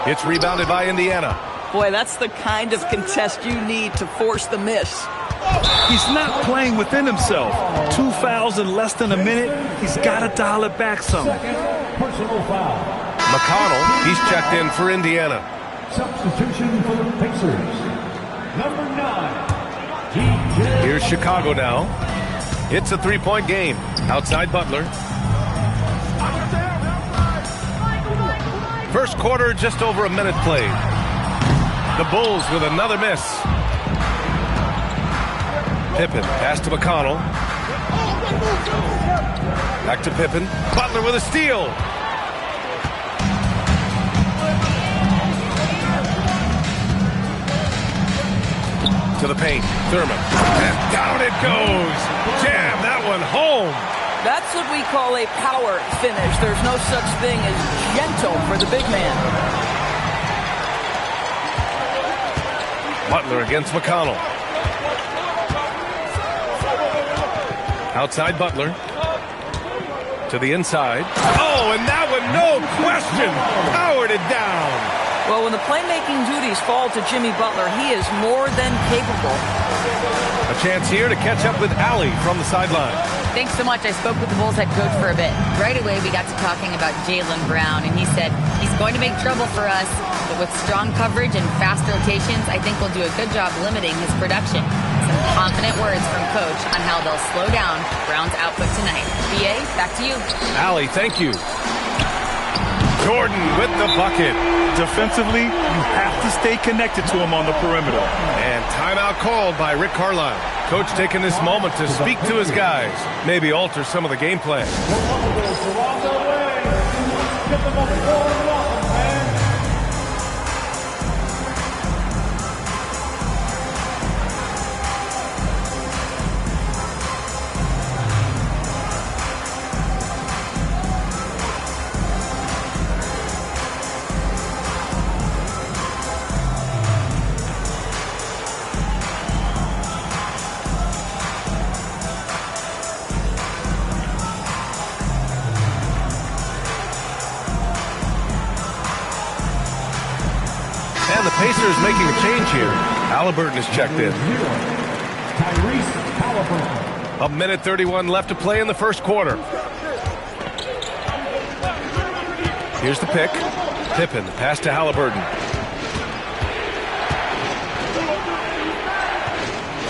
It's rebounded by Indiana. Boy, that's the kind of contest you need to force the miss. He's not playing within himself. 2 fouls in less than a minute. He's got to dial it back some. Personal foul. McConnell, he's checked in for Indiana. Substitution for the Pacers. Number 9. Here's Chicago now. It's a 3-point game. Outside Butler. First quarter, just over a minute played. The Bulls with another miss. Pippen, pass to McConnell. Back to Pippen. Butler with a steal. To the paint. Thurman. And down it goes. Jam that one home. That's what we call a power finish. There's no such thing as gentle for the big man. Butler against McConnell. Outside Butler. To the inside. Oh, and that one, no question, powered it down. Well, when the playmaking duties fall to Jimmy Butler, he is more than capable. A chance here to catch up with Allie from the sideline. Thanks so much. I spoke with the Bulls head coach for a bit. Right away, we got to talking about Jaylen Brown, and he said he's going to make trouble for us, but with strong coverage and fast rotations, I think we'll do a good job limiting his production. Some confident words from coach on how they'll slow down Brown's output tonight. BA, back to you. Allie, thank you. Jordan with the bucket. Defensively, you have to stay connected to him on the perimeter. And timeout called by Rick Carlisle. Coach taking this moment to speak to his guys. Maybe alter some of the game plan. And the Pacers making a change here. Halliburton is checked in. A minute 31 left to play in the first quarter. Here's the pick. Pippen, pass to Halliburton.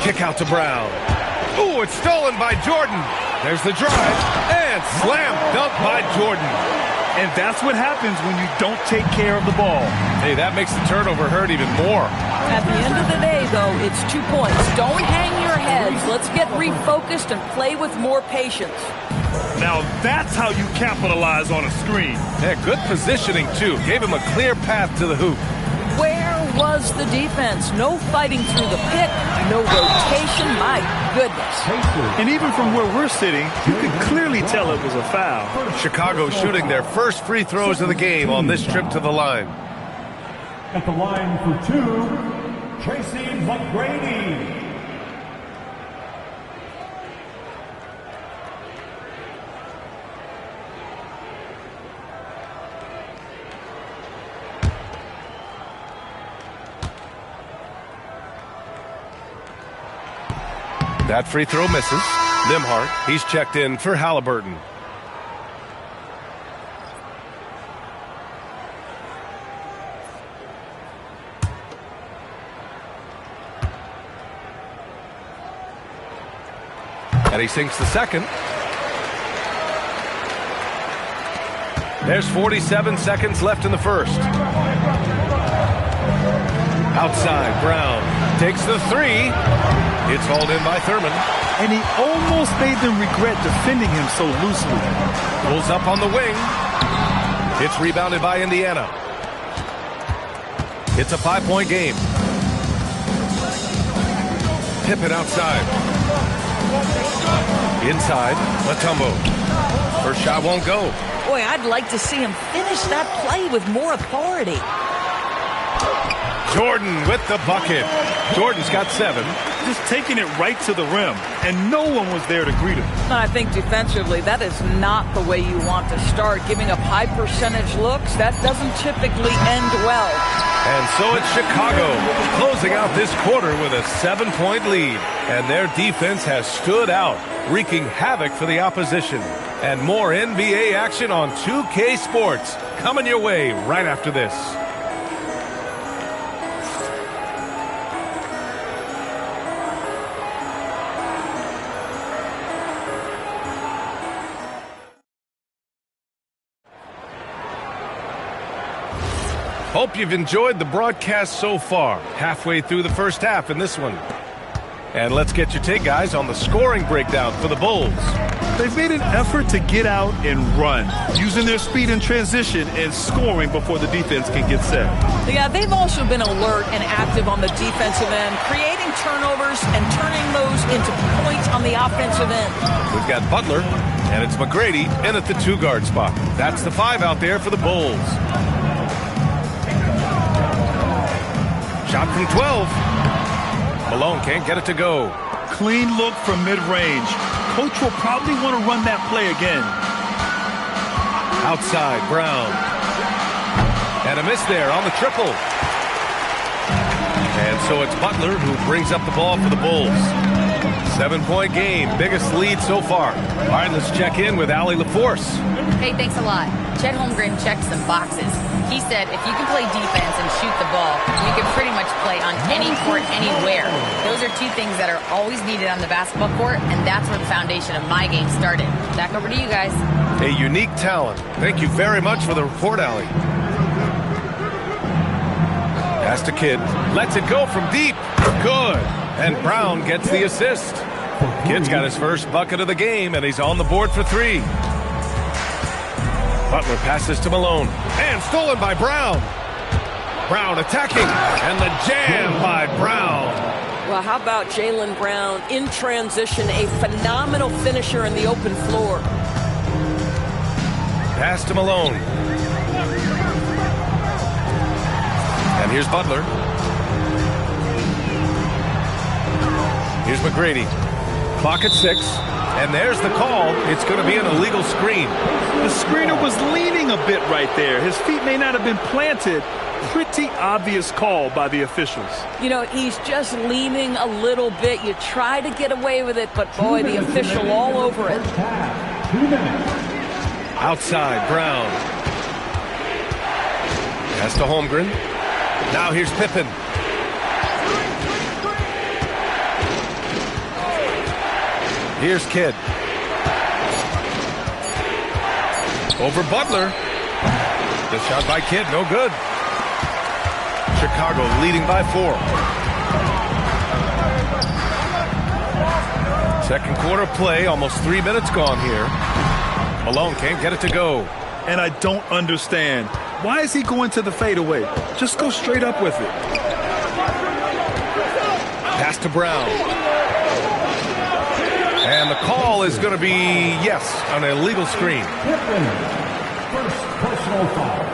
Kick out to Brown. Ooh, it's stolen by Jordan. There's the drive, and slam dunk by Jordan. And that's what happens when you don't take care of the ball. Hey, that makes the turnover hurt even more. At the end of the day, though, it's 2 points. Don't hang your heads. Let's get refocused and play with more patience. Now that's how you capitalize on a screen. Yeah, good positioning, too. Gave him a clear path to the hoop. Where was the defense? No fighting through the pick, no rotation. My goodness. And even from where we're sitting, you can clearly tell it was a foul. Chicago shooting their first free throws of the game on this trip to the line. At the line for 2, Tracy McGrady. That free throw misses. Nembhard, he's checked in for Halliburton. And he sinks the second. There's 47 seconds left in the first. Outside, Brown takes the three. It's hauled in by Thurman. And he almost made them regret defending him so loosely. Pulls up on the wing. It's rebounded by Indiana. It's a 5-point game. Pippen outside. Inside, Mutombo. First shot won't go. Boy, I'd like to see him finish that play with more authority. Jordan with the bucket. Jordan's got 7. Just taking it right to the rim, and no one was there to greet him. I think defensively, that is not the way you want to start. Giving up high percentage looks, that doesn't typically end well. And so it's Chicago closing out this quarter with a 7-point lead. And their defense has stood out, wreaking havoc for the opposition. And more NBA action on 2K Sports coming your way right after this. Hope you've enjoyed the broadcast so far. Halfway through the first half in this one. And let's get your take, guys, on the scoring breakdown for the Bulls. They've made an effort to get out and run, using their speed in transition and scoring before the defense can get set. Yeah, they've also been alert and active on the defensive end, creating turnovers and turning those into points on the offensive end. We've got Butler, and it's McGrady in at the 2-guard spot. That's the 5 out there for the Bulls. Shot from 12. Malone can't get it to go. Clean look from mid-range. Coach will probably want to run that play again. Outside, Brown. And a miss there on the triple. And so it's Butler who brings up the ball for the Bulls. 7-point game, biggest lead so far. All right, let's check in with Allie LaForce. Hey, thanks a lot. Chet Holmgren checked some boxes. He said if you can play defense and shoot the ball, you can pretty much play on any court, anywhere. Those are 2 things that are always needed on the basketball court, and that's where the foundation of my game started. Back over to you guys. A unique talent. Thank you very much for the report, Allie. Pass to Kidd. Lets it go from deep. Good. And Brown gets the assist. Kidd's got his first bucket of the game, and he's on the board for 3. Butler passes to Malone. And stolen by Brown. Brown attacking. And the jam by Brown. Well, how about Jaylen Brown in transition, a phenomenal finisher in the open floor. Pass to Malone. And here's Butler. Here's McGrady. Clock at 6. And there's the call. It's going to be an illegal screen. The screener was leaning a bit right there. His feet may not have been planted. Pretty obvious call by the officials. You know, he's just leaning a little bit. You try to get away with it, but boy, the official all over it. Outside, Brown. Pass to Holmgren. Now here's Pippen. Here's Kidd. Over Butler. The shot by Kidd, no good. Chicago leading by 4. Second quarter play, almost 3 minutes gone here. Malone can't get it to go. And I don't understand. Why is he going to the fadeaway? Just go straight up with it. Pass to Brown. And the call is going to be, yes, an illegal screen. First personal foul.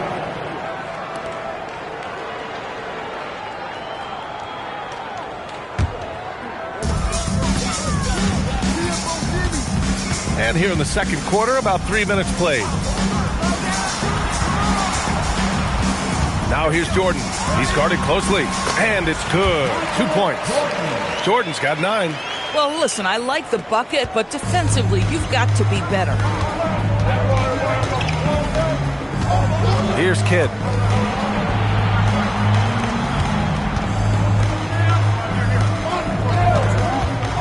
And here in the second quarter, about 3 minutes played. Now here's Jordan. He's guarded closely, and it's good. 2 points. Jordan's got 9. Well, listen, I like the bucket, but defensively, you've got to be better. Here's Kidd.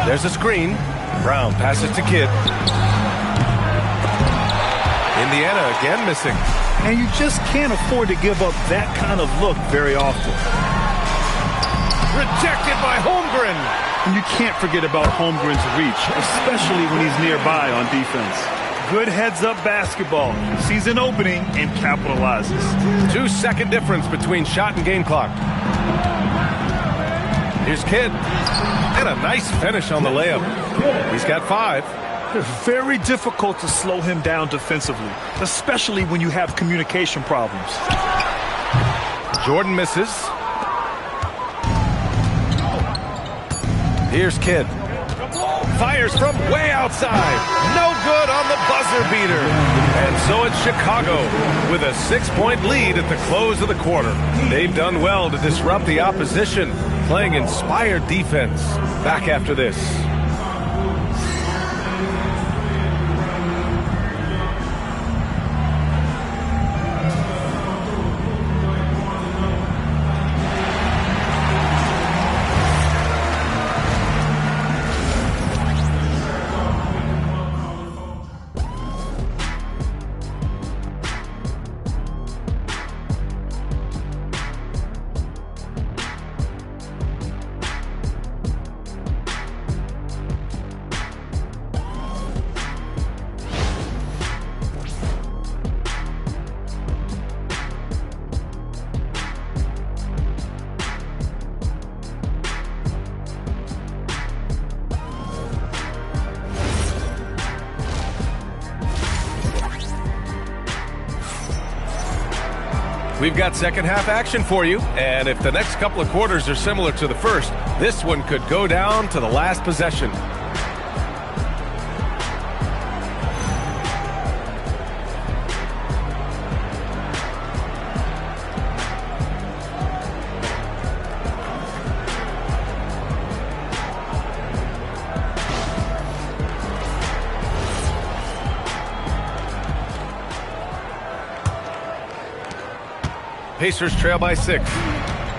There's a screen. Brown passes to Kidd. Indiana again missing. And you just can't afford to give up that kind of look very often. Rejected by Holmgren. And you can't forget about Holmgren's reach, especially when he's nearby on defense. Good heads-up basketball. Sees an opening and capitalizes. 2-second difference between shot and game clock. Here's Kidd. And a nice finish on the layup. He's got 5. It's very difficult to slow him down defensively, especially when you have communication problems. Jordan misses. Here's Kidd. Fires from way outside. No good on the buzzer beater. And so it's Chicago with a 6-point lead at the close of the quarter. They've done well to disrupt the opposition, playing inspired defense. Back after this. We've got second half action for you, and if the next couple of quarters are similar to the first, this one could go down to the last possession. Pacers trail by 6.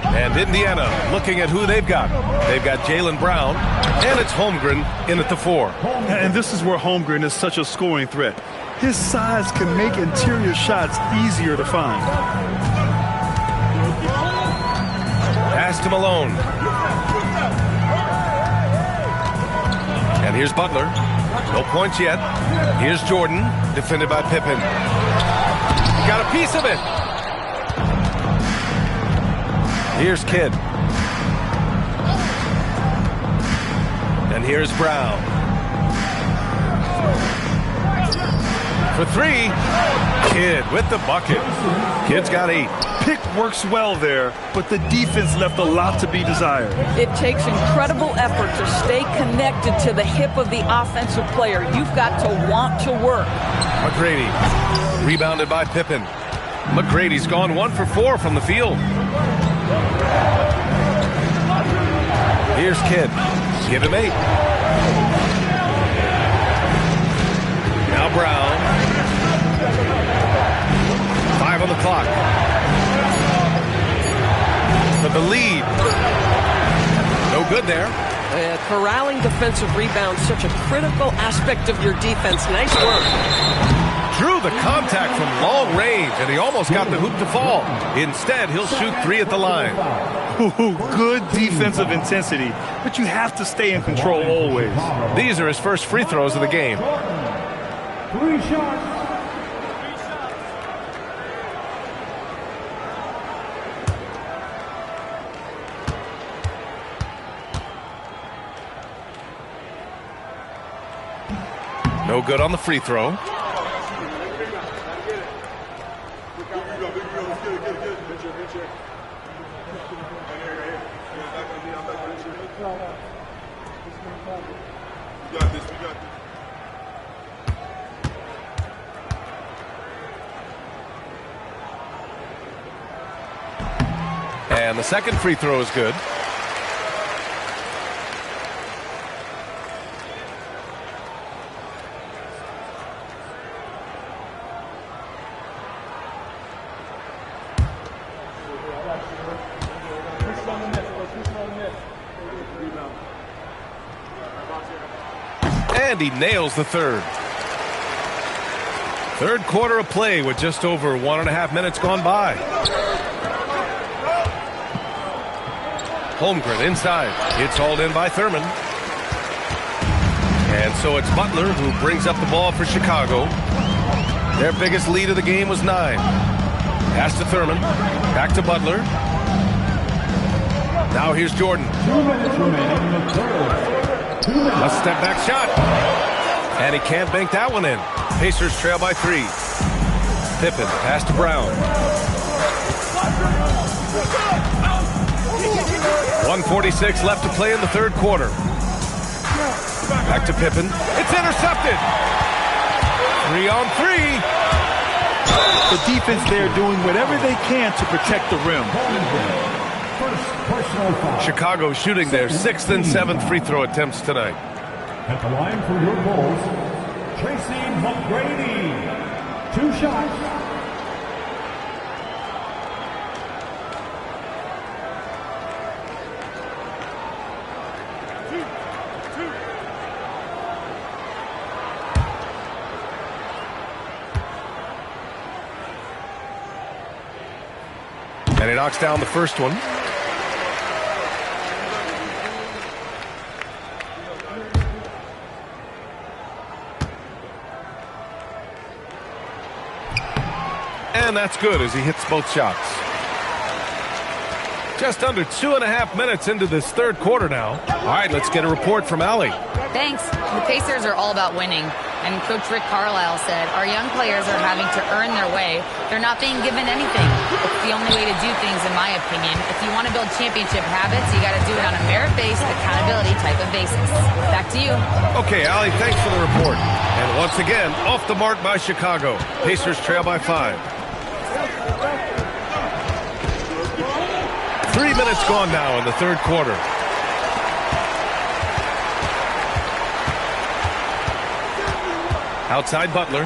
And Indiana looking at who they've got. They've got Jaylen Brown, and it's Holmgren in at the 4. And this is where Holmgren is such a scoring threat. His size can make interior shots easier to find. Pass to Malone. And here's Butler. No points yet. Here's Jordan, defended by Pippen. Got a piece of it. Here's Kidd. And here's Brown. For 3, Kidd with the bucket. Kidd's got 8. Pick works well there, but the defense left a lot to be desired. It takes incredible effort to stay connected to the hip of the offensive player. You've got to want to work. McGrady, rebounded by Pippen. McGrady's gone 1 for 4 from the field. Here's Kidd. Give him 8. Now Brown. 5 on the clock. the lead. No good there. Corralling defensive rebounds, such a critical aspect of your defense. Nice work. Drew the contact from long range, and he almost got the hoop to fall. Instead, he'll shoot 3 at the line. Ooh, good defensive intensity, but you have to stay in control always. These are his first free throws of the game. 3 shots. No good on the free throw. And the second free throw is good. And he nails the third. Third quarter of play with just over 1.5 minutes gone by. Holmgren inside. It's hauled in by Thurman. And so it's Butler who brings up the ball for Chicago. Their biggest lead of the game was 9. Pass to Thurman. Back to Butler. Now here's Jordan. 2 minutes remaining in the third. 2 minutes. A step back shot. And he can't bank that one in. Pacers trail by 3. Pippen, pass to Brown. 1:46 left to play in the third quarter. Back to Pippen. It's intercepted. 3 on 3. The defense there doing whatever they can to protect the rim. Chicago shooting their 6th and 7th free throw attempts tonight. At the line for your Bulls, Tracy McGrady. 2 shots. And he knocks down the first one. And that's good as he hits both shots. Just under 2.5 minutes into this third quarter now. All right, let's get a report from Allie. Thanks. The Pacers are all about winning. And Coach Rick Carlisle said, our young players are having to earn their way. They're not being given anything. It's the only way to do things, in my opinion. If you want to build championship habits, you got to do it on a merit-based, accountability type of basis. Back to you. Okay, Allie, thanks for the report. And once again, off the mark by Chicago. Pacers trail by 5. 3 minutes gone now in the third quarter. Outside Butler.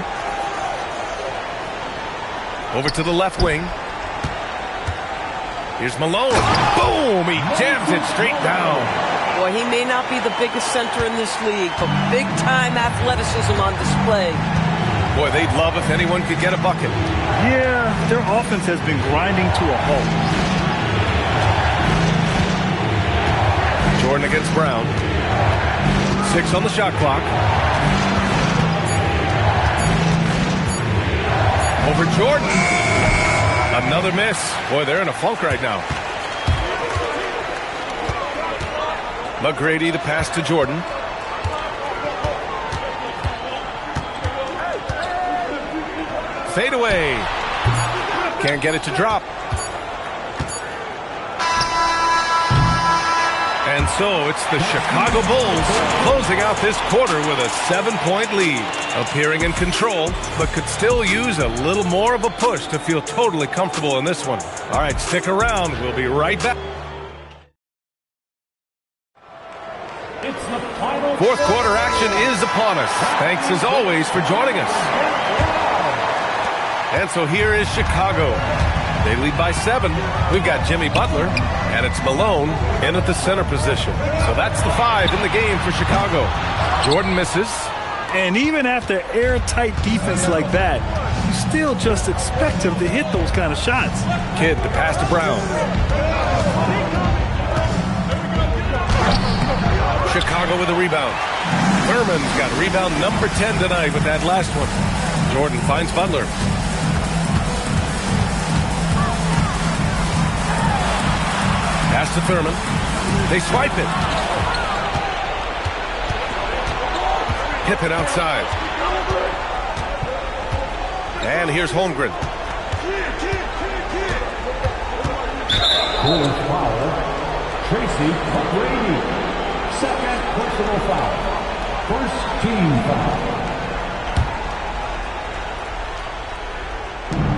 Over to the left wing. Here's Malone. Boom! He jams it straight down. Boy, he may not be the biggest center in this league, but big-time athleticism on display. Boy, they'd love if anyone could get a bucket. Yeah, their offense has been grinding to a halt. Jordan against Brown. 6 on the shot clock. Over Jordan. Another miss. Boy, they're in a funk right now. McGrady, the pass to Jordan. Fade away. Can't get it to drop. And so it's the Chicago Bulls closing out this quarter with a 7-point lead. Appearing in control, but could still use a little more of a push to feel totally comfortable in this one. All right, stick around. We'll be right back. Fourth quarter action is upon us. Thanks as always for joining us. And so here is Chicago. They lead by 7. We've got Jimmy Butler, and it's Malone in at the center position. So that's the 5 in the game for Chicago. Jordan misses. And even after airtight defense like that, you still just expect him to hit those kind of shots. Kidd, the pass to Brown. Chicago with a rebound. Thurman's got rebound number 10 tonight with that last one. Jordan finds Butler. Pass to Thurman. They swipe it. Pippen outside. And here's Holmgren. Fourth foul, Tracy McGrady. Second personal foul. First team foul.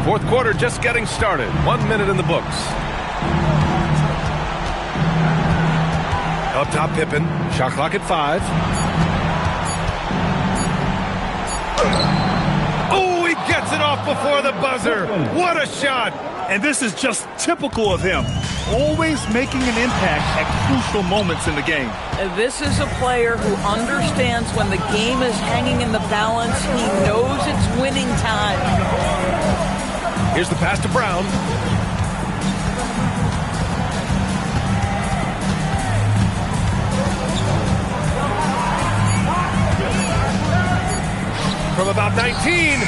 Fourth quarter just getting started. 1 minute in the books. Up top, Pippen. Shot clock at 5. Oh, he gets it off before the buzzer. What a shot. And this is just typical of him. Always making an impact at crucial moments in the game. This is a player who understands when the game is hanging in the balance. He knows it's winning time. Here's the pass to Brown. From about 19.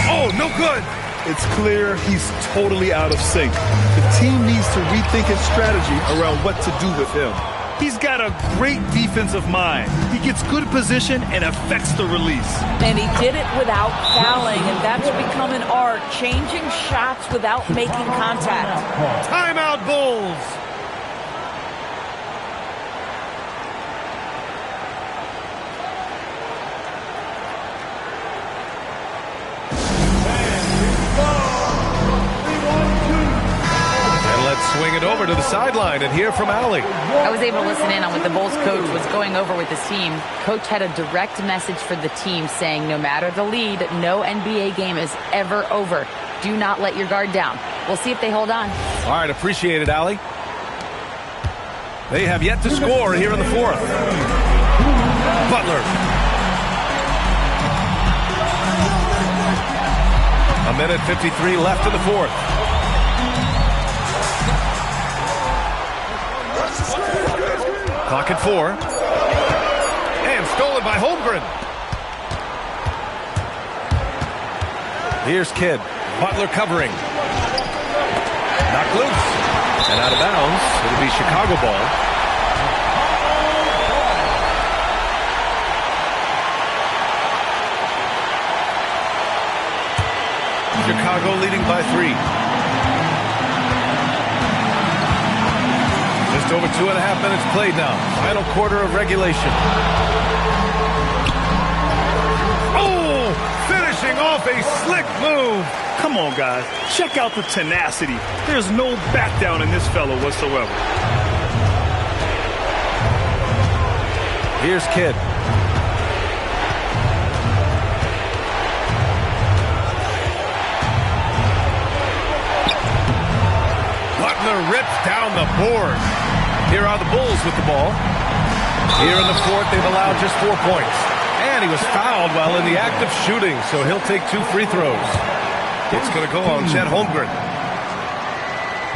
Oh, no good. It's clear he's totally out of sync. The team needs to rethink its strategy around what to do with him. He's got a great defensive mind. He gets good position and affects the release. And he did it without fouling, and that's become an art, changing shots without making contact. Timeout, Bulls. Swing it over to the sideline and hear from Allie. I was able to listen in on what the Bulls coach was going over with his team. Coach had a direct message for the team saying no matter the lead, no NBA game is ever over. Do not let your guard down. We'll see if they hold on. All right, appreciate it, Allie. They have yet to score here in the fourth. Butler. A minute 53 left in the fourth. Clock at 4. And stolen by Holmgren. Here's Kidd. Butler covering. Knocked loose. And out of bounds. It'll be Chicago ball. Chicago leading by 3. Just over 2.5 minutes played now. Final quarter of regulation. Oh! Finishing off a slick move. Come on, guys. Check out the tenacity. There's no back down in this fellow whatsoever. Here's Kidd. Butler rips down the board. Here are the Bulls with the ball. Here in the fourth, they've allowed just 4 points. And he was fouled while in the act of shooting, so he'll take 2 free throws. It's going to go on Chet Holmgren.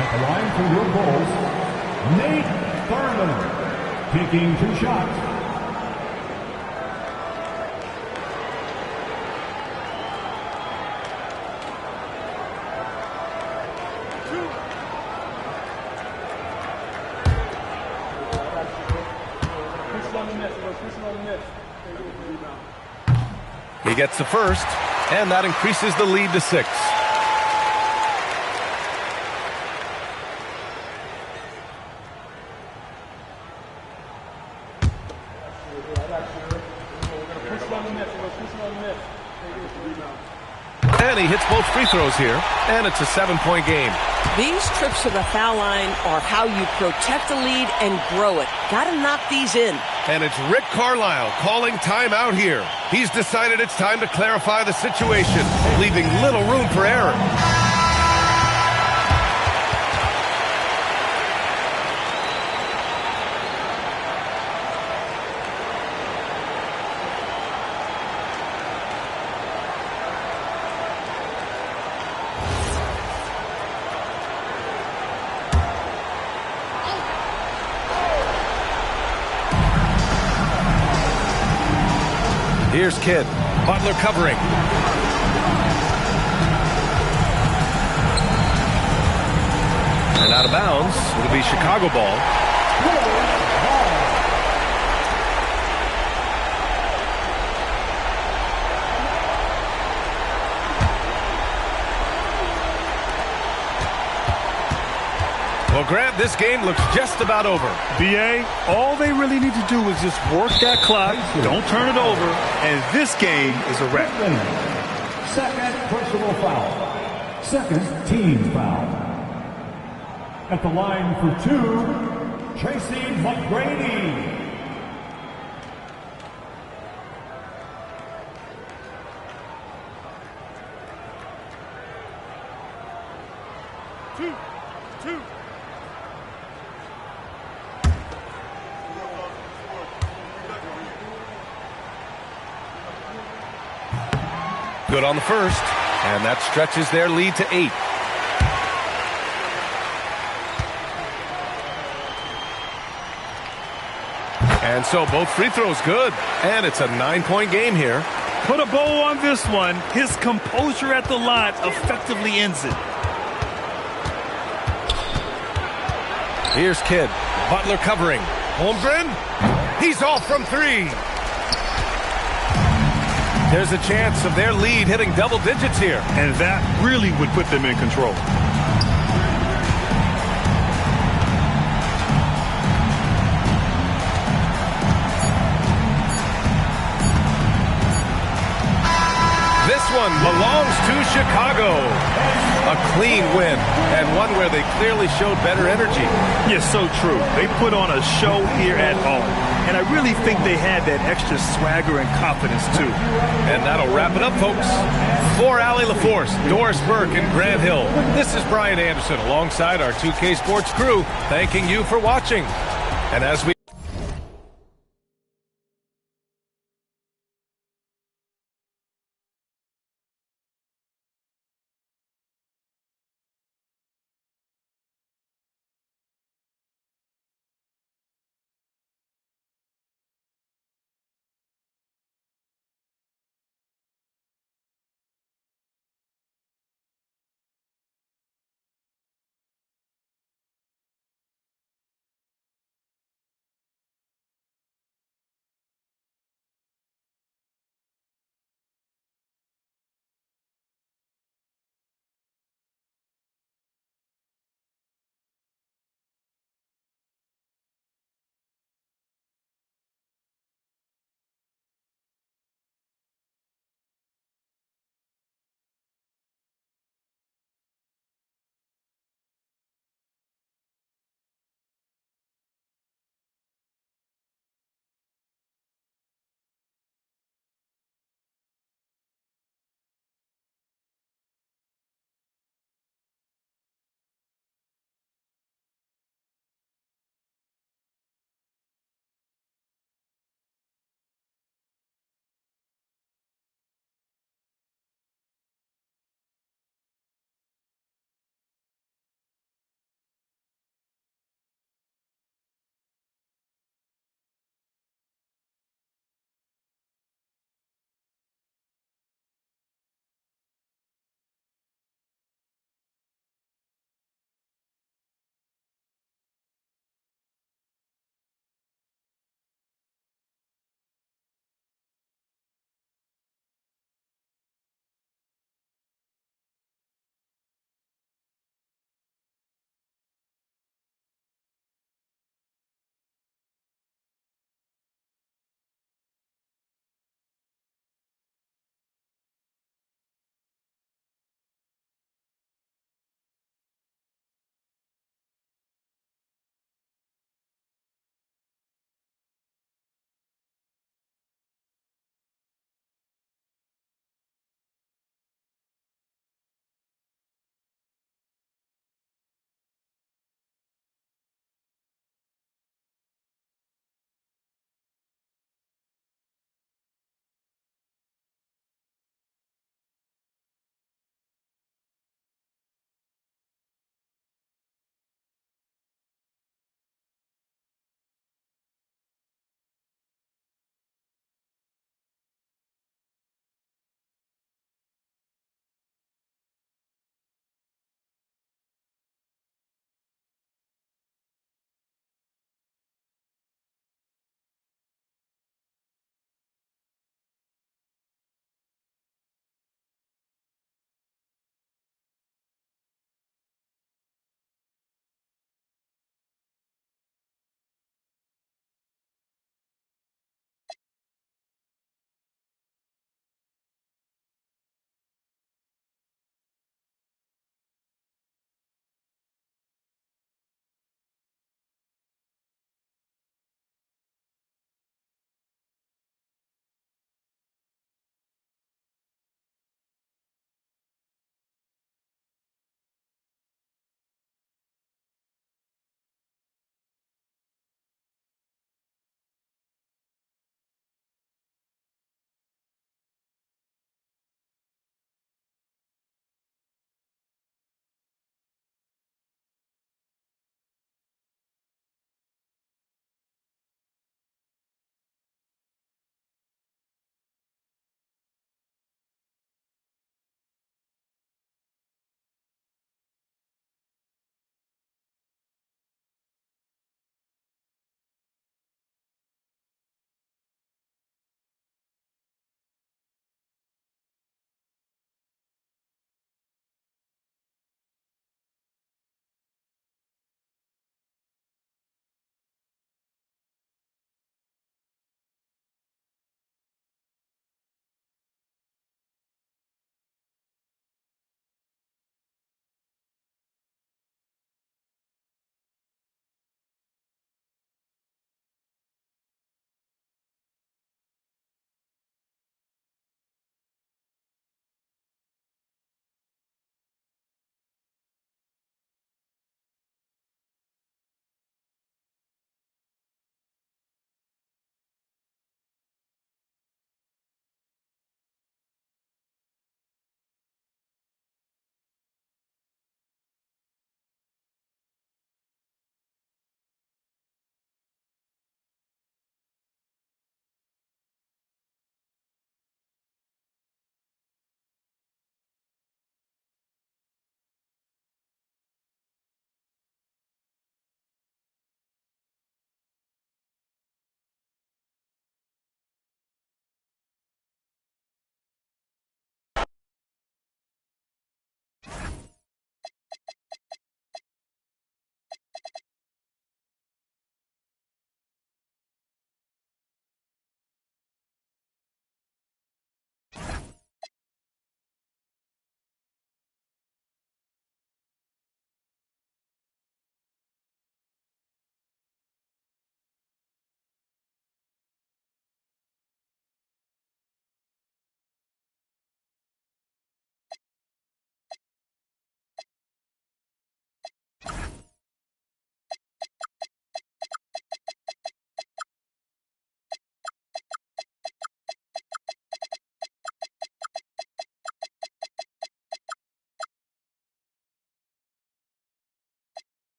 At the line for your Bulls, Nate Thurman, taking 2 shots. He gets the first, and that increases the lead to 6. And he hits both free throws here, and it's a 7-point game. These trips to the foul line are how you protect the lead and grow it. Got to knock these in. And it's Rick Carlisle calling timeout here. He's decided it's time to clarify the situation, leaving little room for error. Here's Kidd. Butler covering. And out of bounds. It'll be Chicago ball. Well, Grant, this game looks just about over. BA, all they really need to do is just work that clock, don't turn it over, and this game is a wrap. Second personal foul. Second team foul. At the line for 2, Tracy McGrady. Good on the first, and that stretches their lead to 8. And so both free throws good, and it's a 9-point game here. Put a bow on this one. His composure at the line effectively ends it. Here's Kidd. Butler covering. Holmgren. He's off from 3. There's a chance of their lead hitting double digits here. And that really would put them in control. This one belongs to Chicago. A clean win, and one where they clearly showed better energy. Yes, so true. They put on a show here at home. And I really think they had that extra swagger and confidence, too. And that'll wrap it up, folks. For Allie LaForce, Doris Burke, and Grant Hill, this is Brian Anderson alongside our 2K Sports crew, thanking you for watching. And as we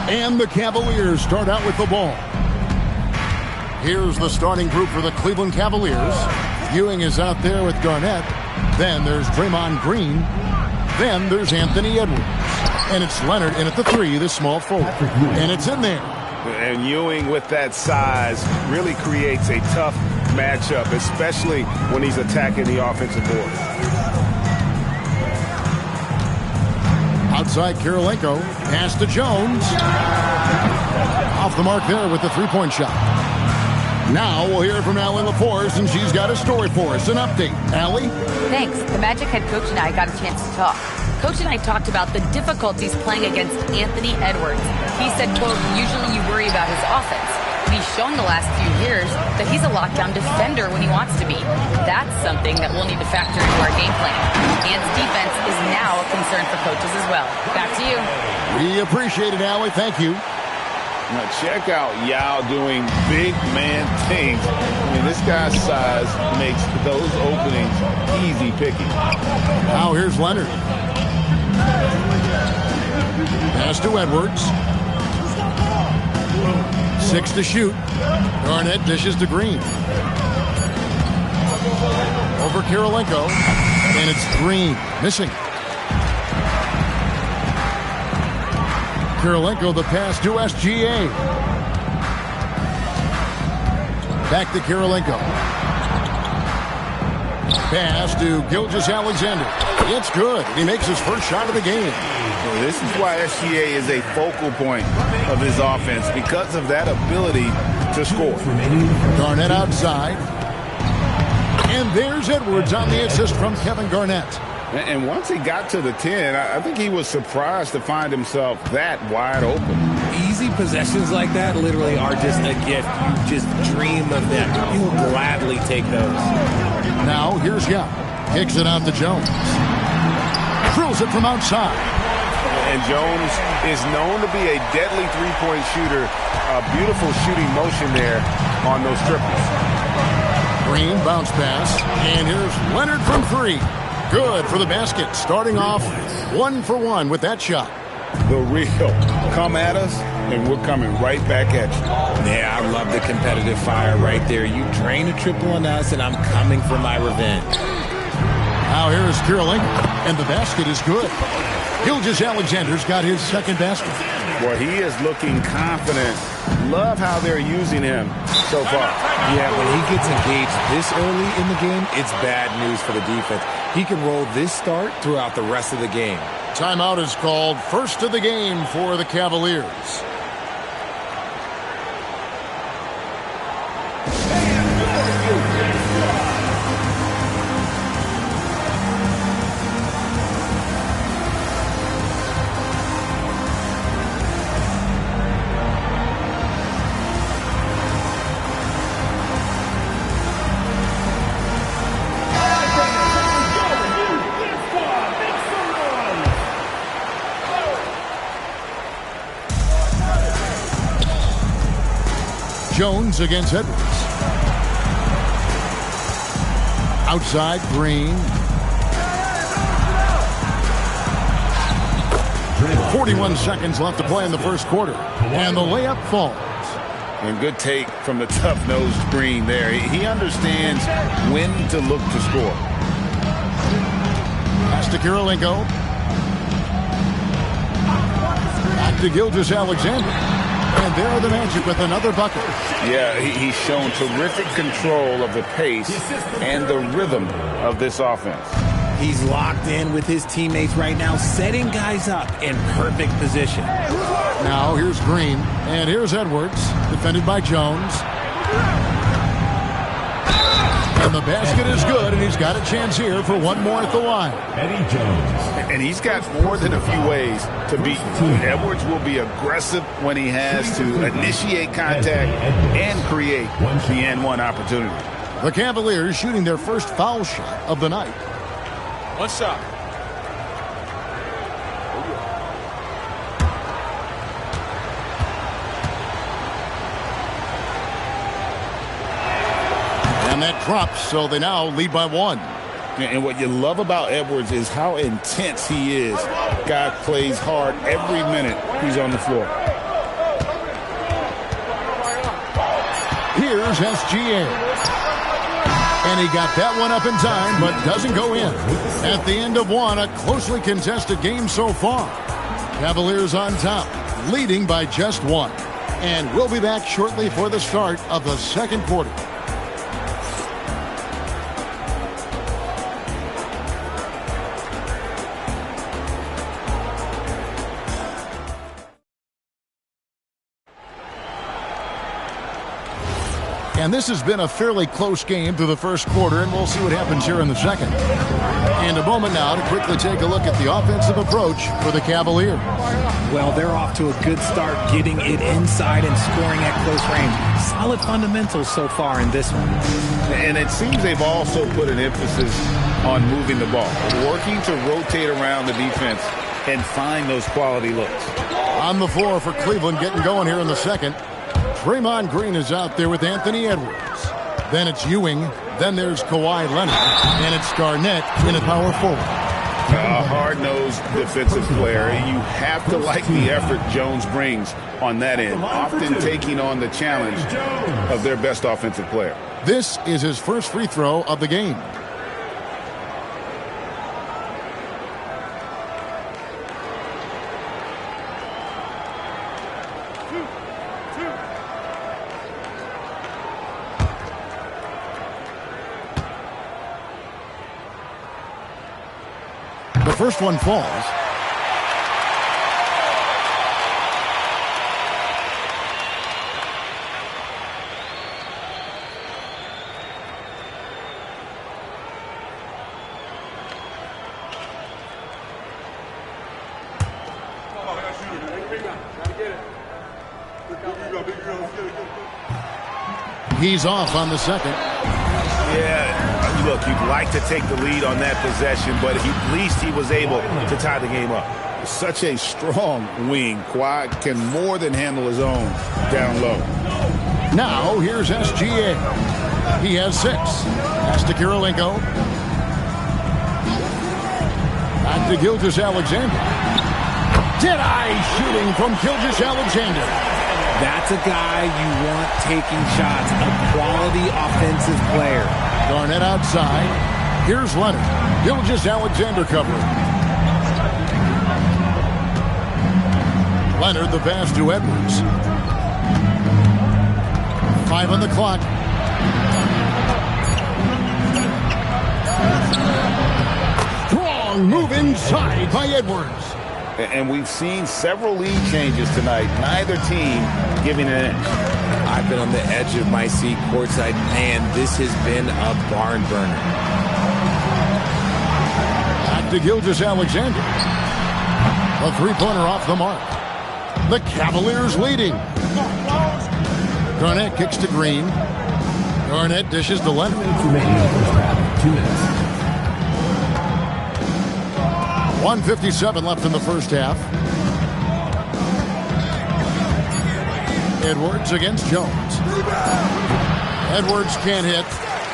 And the Cavaliers start out with the ball. Here's the starting group for the Cleveland Cavaliers. Ewing is out there with Garnett. Then there's Draymond Green. Then there's Anthony Edwards. And it's Leonard in at the 3, the small forward. And it's in there. And Ewing with that size really creates a tough matchup, especially when he's attacking the offensive board. Outside Kirilenko, pass to Jones. Off the mark there with the three-point shot. Now we'll hear from Allie LaForce, and she's got a story for us. An update. Allie? Thanks. The Magic head coach and I got a chance to talk. Coach and I talked about the difficulties playing against Anthony Edwards. He said, quote, usually you worry about his offense. But he's shown the last few years that he's a lockdown defender when he wants to be. That's something that we'll need to factor into our game plan. Ant's defense is now a concern for coaches as well. Back to you. We appreciate it, Allie. Thank you. Now check out Yao doing big man things. I mean, this guy's size makes those openings easy picking. Now here's Leonard. Pass to Edwards. 6 to shoot. Garnett dishes to Green. Over Kirilenko. And it's Green. Missing. Kirilenko the pass to SGA. Back to Kirilenko. Pass to Gilgeous-Alexander. It's good. He makes his first shot of the game. Well, this is why SGA is a focal point of his offense, because of that ability to score. Garnett outside. And there's Edwards on the assist from Kevin Garnett. And once he got to the 10, I think he was surprised to find himself that wide open. Easy possessions like that literally are just a gift. You just dream of them. You'll gladly take those. Now here's Young. Kicks it out to Jones. Drills it from outside. And Jones is known to be a deadly three-point shooter. A beautiful shooting motion there on those triples. Green bounce pass. And here's Leonard from 3. Good for the basket. Starting off 1 for 1 with that shot. The real come at us, and we're coming right back at you. Yeah, I love the competitive fire right there. You drain a triple on us, and I'm coming for my revenge. Now here's Kirilenko, and the basket is good. Gilgeous-Alexander's got his second basket. Well, he is looking confident. Love how they're using him so far. Yeah, when he gets engaged this early in the game, it's bad news for the defense. He can roll this start throughout the rest of the game. Timeout is called. First of the game for the Cavaliers. Jones against Edwards. Outside, Green. 41 seconds left to play in the first quarter. And the layup falls. And good take from the tough-nosed Green there. He understands when to look to score. Pass to Kirilenko. Back to Gilgeous-Alexander. And there are the Magic with another bucket. Yeah, he's shown terrific control of the pace and the rhythm of this offense. He's locked in with his teammates right now, setting guys up in perfect position. Now here's Green, and here's Edwards, defended by Jones. And the basket is good, and he's got a chance here for one more at the line. Eddie Jones. And he's got more than a few ways to beat you. Edwards will be aggressive when he has to initiate contact and create the N1 opportunity. The Cavaliers shooting their first foul shot of the night. One shot. And that drops, so they now lead by one. And what you love about Edwards is how intense he is. Guy plays hard every minute he's on the floor. Here's SGA. And he got that one up in time, but doesn't go in. At the end of one, a closely contested game so far. Cavaliers on top, leading by just one. And we'll be back shortly for the start of the second quarter. And this has been a fairly close game through the first quarter, and we'll see what happens here in the second. And a moment now to quickly take a look at the offensive approach for the Cavaliers. Well, they're off to a good start getting it inside and scoring at close range. Solid fundamentals so far in this one. And it seems they've also put an emphasis on moving the ball, working to rotate around the defense and find those quality looks. On the floor for Cleveland getting going here in the second. Draymond Green is out there with Anthony Edwards. Then it's Ewing. Then there's Kawhi Leonard. And it's Garnett in a power forward. A hard-nosed defensive player. You have to like the effort Jones brings on that end, often taking on the challenge of their best offensive player. This is his first free throw of the game. The first one falls. He's off on the second. Yeah, look, you'd like to take the lead on that possession, but at least he was able to tie the game up. Such a strong wing. Kawhi can more than handle his own down low. Now, here's SGA. He has 6. Pass to Kirilenko. Back to Gilgeous-Alexander. Dead-eye shooting from Gilgeous-Alexander. That's a guy you want taking shots, a quality offensive player. Garnett outside. Here's Leonard. Gilgeous-Alexander covering. Leonard the pass to Edwards. 5 on the clock. Strong move inside by Edwards. And we've seen several lead changes tonight. Neither team giving an inch. I've been on the edge of my seat courtside. Man, this has been a barn burner. Back to Gilgeous-Alexander. A three-pointer off the mark. The Cavaliers leading. Garnett kicks to Green. Garnett dishes to Leonard. 2 minutes. 1:57 left in the first half. Edwards against Jones. Edwards can't hit.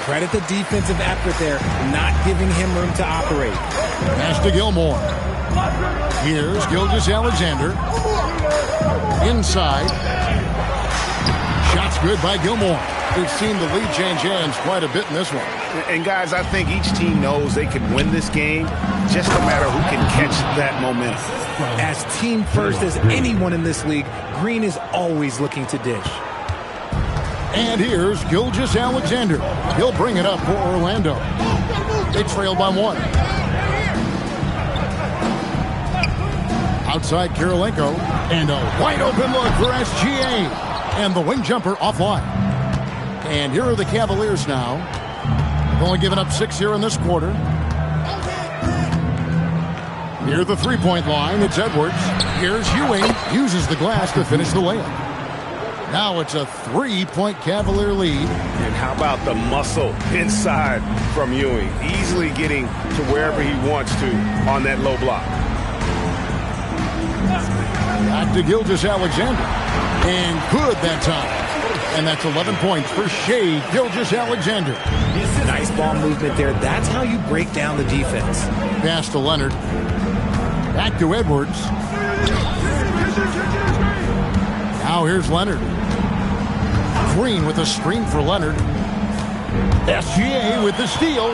Credit the defensive effort there, not giving him room to operate. Pass to Gilmore. Here's Gilgeous-Alexander. Inside. Shots good by Gilmore. We've seen the lead change hands quite a bit in this one. And, guys, I think each team knows they can win this game, just no matter who can catch that momentum. As team first as anyone in this league, Green is always looking to dish. And here's Gilgeous-Alexander. He'll bring it up for Orlando. They trail by 1. Outside Kirilenko. And a wide open look for SGA. And the wing jumper offline. And here are the Cavaliers now. They've only given up 6 here in this quarter. Near the three-point line, it's Edwards. Here's Ewing. Uses the glass to finish the layup. Now it's a 3-point Cavalier lead. And how about the muscle inside from Ewing? Easily getting to wherever he wants to on that low block. Back to Gilgeous-Alexander. And good that time. And that's 11 points for Shai Gilgeous-Alexander. Nice ball movement there. That's how you break down the defense. Pass to Leonard. Back to Edwards. Now here's Leonard. Green with a screen for Leonard. SGA with the steal.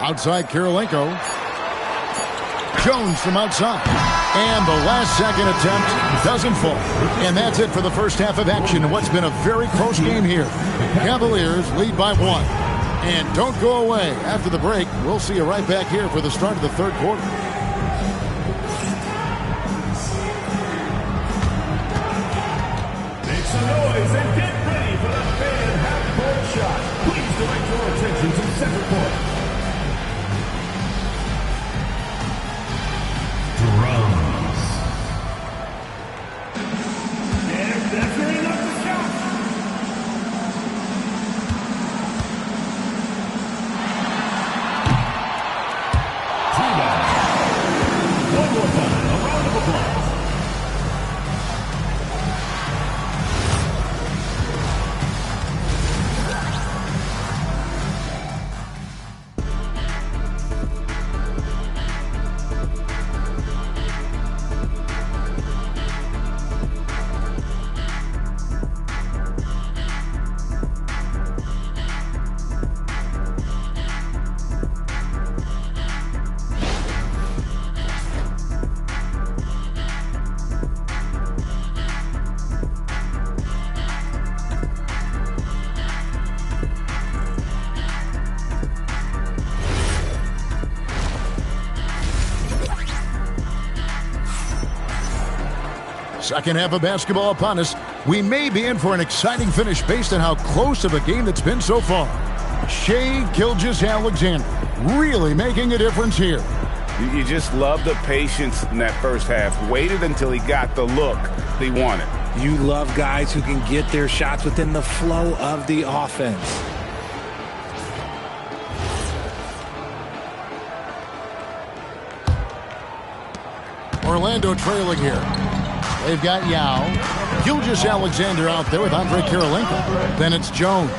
Outside Kirilenko. Jones from outside. And the last second attempt doesn't fall. And that's it for the first half of action in what's been a very close game here. Cavaliers lead by 1. And don't go away. After the break, we'll see you right back here for the start of the third quarter. Make some noise and get ready for the fan half-court shot. Please direct your attention to center court. Drums. And that's where he knocks the shot. One more time, a round of applause. Second half of basketball upon us. We may be in for an exciting finish based on how close of a game that's been so far. Shai Gilgeous-Alexander really making a difference here. You just love the patience in that first half. Waited until he got the look he wanted. You love guys who can get their shots within the flow of the offense. Orlando trailing here. They've got Yao. Gilgeous-Alexander out there with Andre Kirilenko. Then it's Jones.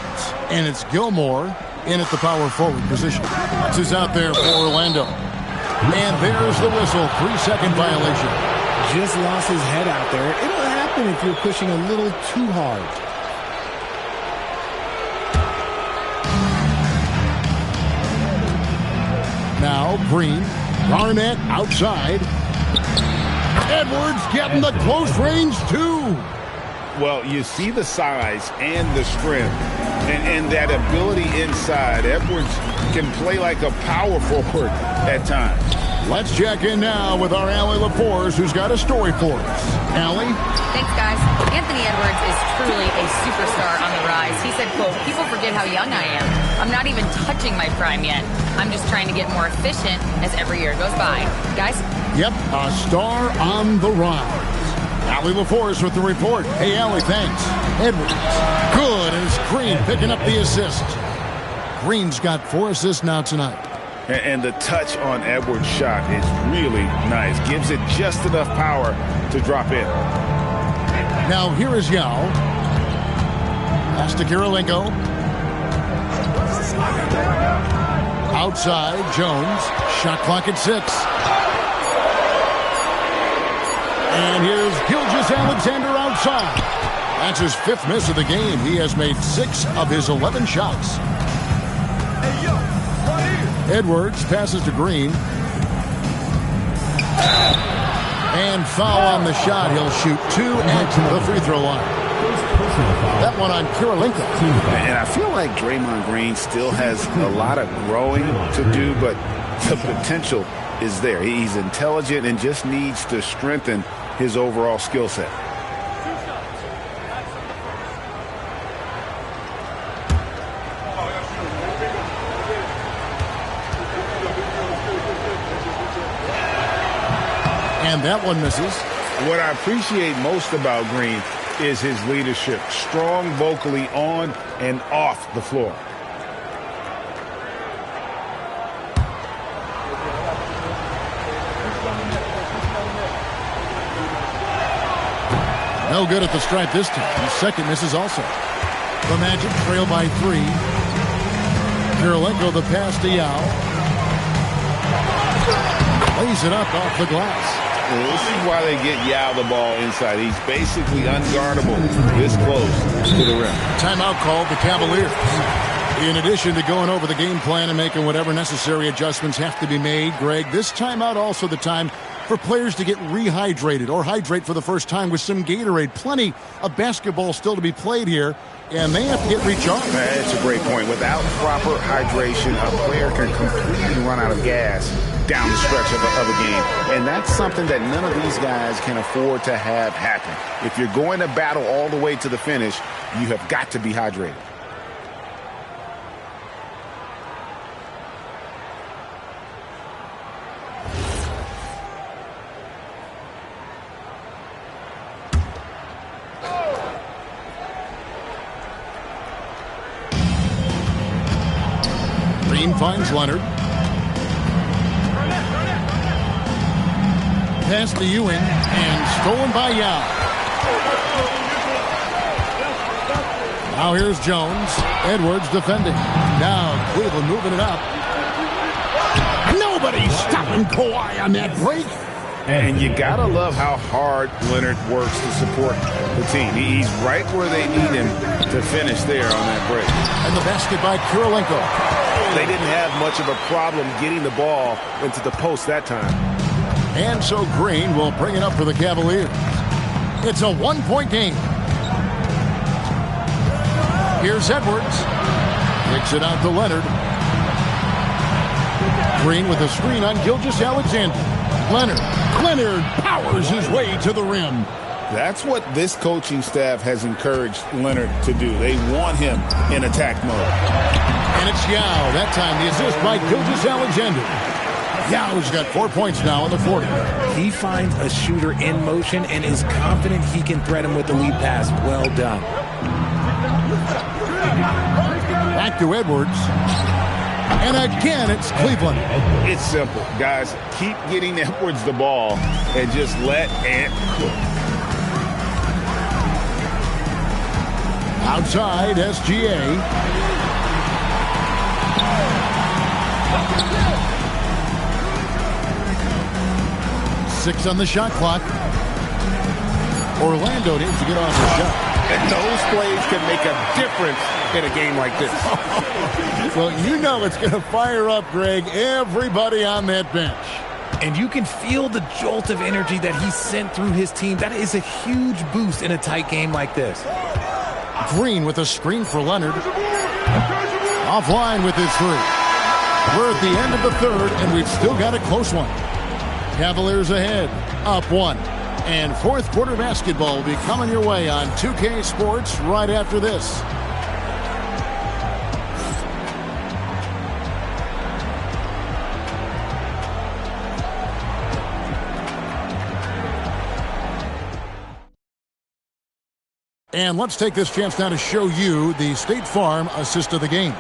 And it's Gilmore in at the power forward position. This is out there for Orlando. And there's the whistle. 3-second violation. Just lost his head out there. It'll happen if you're pushing a little too hard. Now Green. Garnett outside. Edwards getting the close range too. Well, you see the size and the strength and that ability inside. Edwards can play like a power forward at times. Let's check in now with our Allie LaForce, who's got a story for us. Allie? Thanks, guys. Anthony Edwards is truly a superstar on the rise. He said, quote, "People forget how young I am. I'm not even touching my prime yet. I'm just trying to get more efficient as every year goes by." Guys? Yep, a star on the rise. Allie LaForce with the report. Hey, Allie, thanks. Edwards, good, and it's Green picking up the assist. Green's got 4 assists now tonight. And the touch on Edwards' shot is really nice. Gives it just enough power to drop in. Now here is Yao. Pass to Kirilenko. Outside, Jones. Shot clock at 6. And here's Gilgeous-Alexander outside. That's his 5th miss of the game. He has made 6 of his 11 shots. Edwards passes to Green. And foul on the shot. He'll shoot 2 at the free throw line. That one on Kirilenko. And I feel like Draymond Green still has a lot of growing to do, but the potential is there. He's intelligent and just needs to strengthen his overall skill set. And that one misses. What I appreciate most about Green is his leadership. Strong vocally on and off the floor. No good at the stripe this time. His second misses also. The Magic trail by 3. Kirilenko the pass to Yao. Lays it up off the glass. This is why they get Yao the ball inside. He's basically unguardable this close to the rim. Timeout called the Cavaliers. In addition to going over the game plan and making whatever necessary adjustments have to be made, Greg, this timeout also the time for players to get rehydrated or hydrate for the first time with some Gatorade. Plenty of basketball still to be played here, and they have to get recharged. That's a great point. Without proper hydration, a player can completely run out of gas down the stretch of a game. And that's something that none of these guys can afford to have happen. If you're going to battle all the way to the finish, you have got to be hydrated. Green finds Leonard. Pass to Ewing and stolen by Yao. Now here's Jones. Edwards defending. Now Cleveland moving it up. Nobody's stopping Kawhi on that break. And you gotta love how hard Leonard works to support the team. He's right where they need him to finish there on that break. And the basket by Kirilenko. They didn't have much of a problem getting the ball into the post that time. And so Green will bring it up for the Cavaliers. It's a one-point game. Here's Edwards. Kicks it out to Leonard. Green with a screen on Gilgeous-Alexander. Leonard powers his way to the rim. That's what this coaching staff has encouraged Leonard to do. They want him in attack mode. And it's Yao. That time the assist by Gilgeous-Alexander. Yao's got 4 points now in the 40. He finds a shooter in motion and is confident he can thread him with the lead pass. Well done. Back to Edwards. And again, it's Cleveland. It's simple, guys. Keep getting Edwards the ball and just let Ant cook. Outside, SGA. Six on the shot clock. Orlando needs to get off the shot. And those plays can make a difference in a game like this. Well, you know it's going to fire up, Greg, everybody on that bench. And you can feel the jolt of energy that he sent through his team. That is a huge boost in a tight game like this. Green with a screen for Leonard. Offline with his three. We're at the end of the third, and we've still got a close one. Cavaliers ahead, up one. And fourth quarter basketball will be coming your way on 2K Sports right after this. And let's take this chance now to show you the State Farm assist of the game.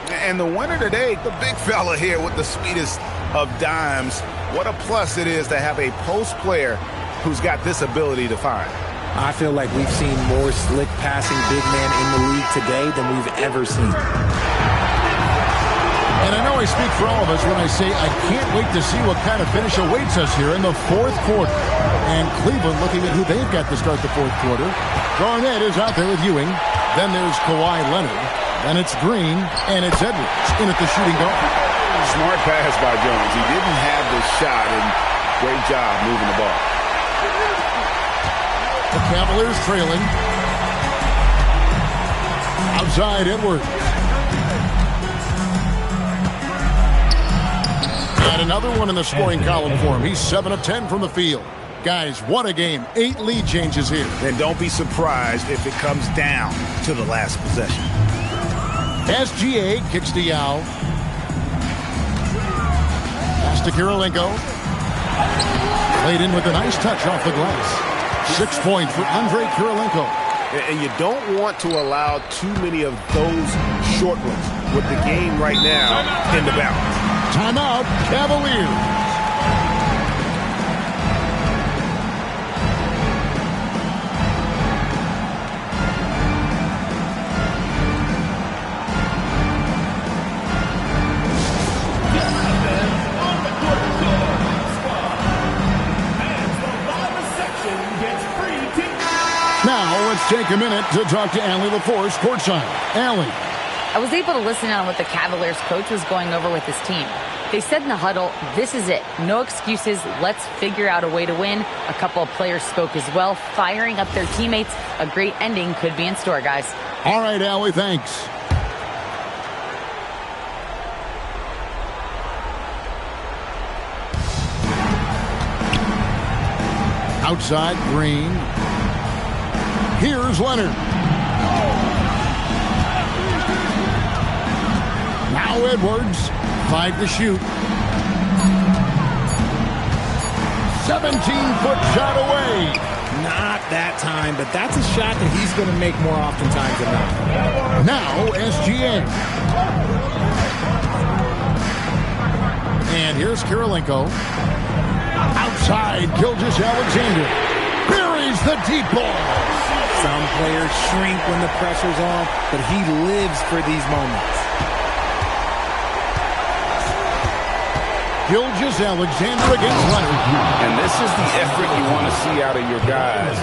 And the winner today, the big fella here with the sweetest of dimes. What a plus it is to have a post player who's got this ability to find. I feel like we've seen more slick passing big man in the league today than we've ever seen. And I know I speak for all of us when I say I can't wait to see what kind of finish awaits us here in the fourth quarter. And Cleveland looking at who they've got to start the fourth quarter. Garnett is out there with Ewing. Then there's Kawhi Leonard. Then it's Green. And it's Edwards in at the shooting guard. Smart pass by Jones. He didn't have the shot, and great job moving the ball. The Cavaliers trailing. Outside Edwards. And another one in the scoring column for him. He's 7 of 10 from the field. Guys, what a game. 8 lead changes here. And don't be surprised if it comes down to the last possession. SGA kicks to Yao. Pass to Kirilenko. Laid in with a nice touch off the glass. 6 points for Andrei Kirilenko. And you don't want to allow too many of those short ones with the game right now in the balance. Timeout, Cavaliers. Now, let's take a minute to talk to Allie LaForce courtside. Allie. I was able to listen on what the Cavaliers coach was going over with his team. They said in the huddle, this is it. No excuses. Let's figure out a way to win. A couple of players spoke as well, firing up their teammates. A great ending could be in store, guys. All right, Allie, thanks. Outside, Green. Here's Leonard. Now Edwards. 5 to shoot. 17-foot shot away. Not that time, but that's a shot that he's going to make more oftentimes than not. Now SGA. And here's Kirilenko. Outside, Gilgeous-Alexander. Buries the deep ball. Some players shrink when the pressure's on, but he lives for these moments. Gilgeous-Alexander against Leonard. And this is the effort you want to see out of your guys,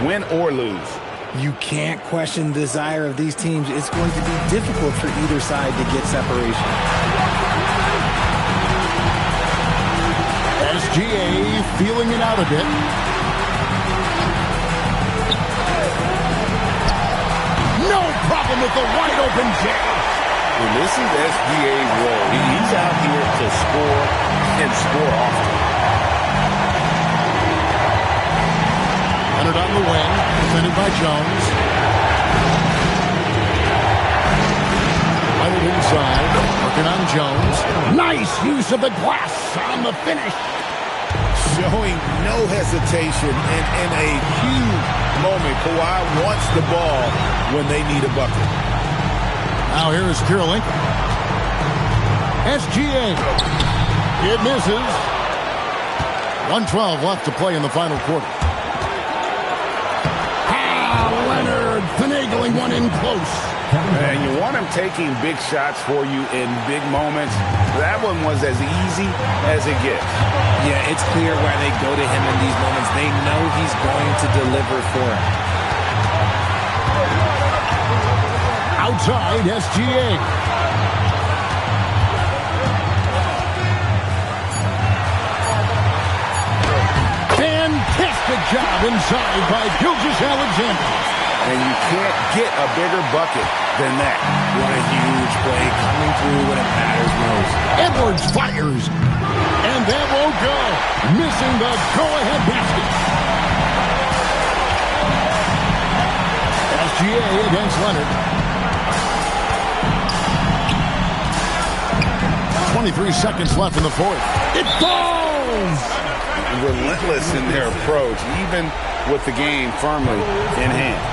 win or lose. You can't question the desire of these teams. It's going to be difficult for either side to get separation. SGA feeling it out a bit. No problem with the wide open jam. And this is SGA's role. He's out here to score and score often. Leonard on the wing, defended by Jones. Leonard inside, working on Jones. Nice use of the glass on the finish. Showing no hesitation and in a huge moment. Kawhi wants the ball when they need a bucket. Now here is Kirilenko. SGA. It misses. 1:12 left to play in the final quarter. Leonard finagling one in close. And you want him taking big shots for you in big moments. That one was as easy as it gets. Yeah, it's clear why they go to him in these moments. They know he's going to deliver for him. Outside, SGA. Fantastic job inside by Gilgeous-Alexander. And you can't get a bigger bucket than that. What a huge play coming through when it matters most. Edwards fires. And that won't go. Missing the go-ahead basket. SGA against Leonard. 23 seconds left in the fourth. It falls! Relentless in their approach, even with the game firmly in hand.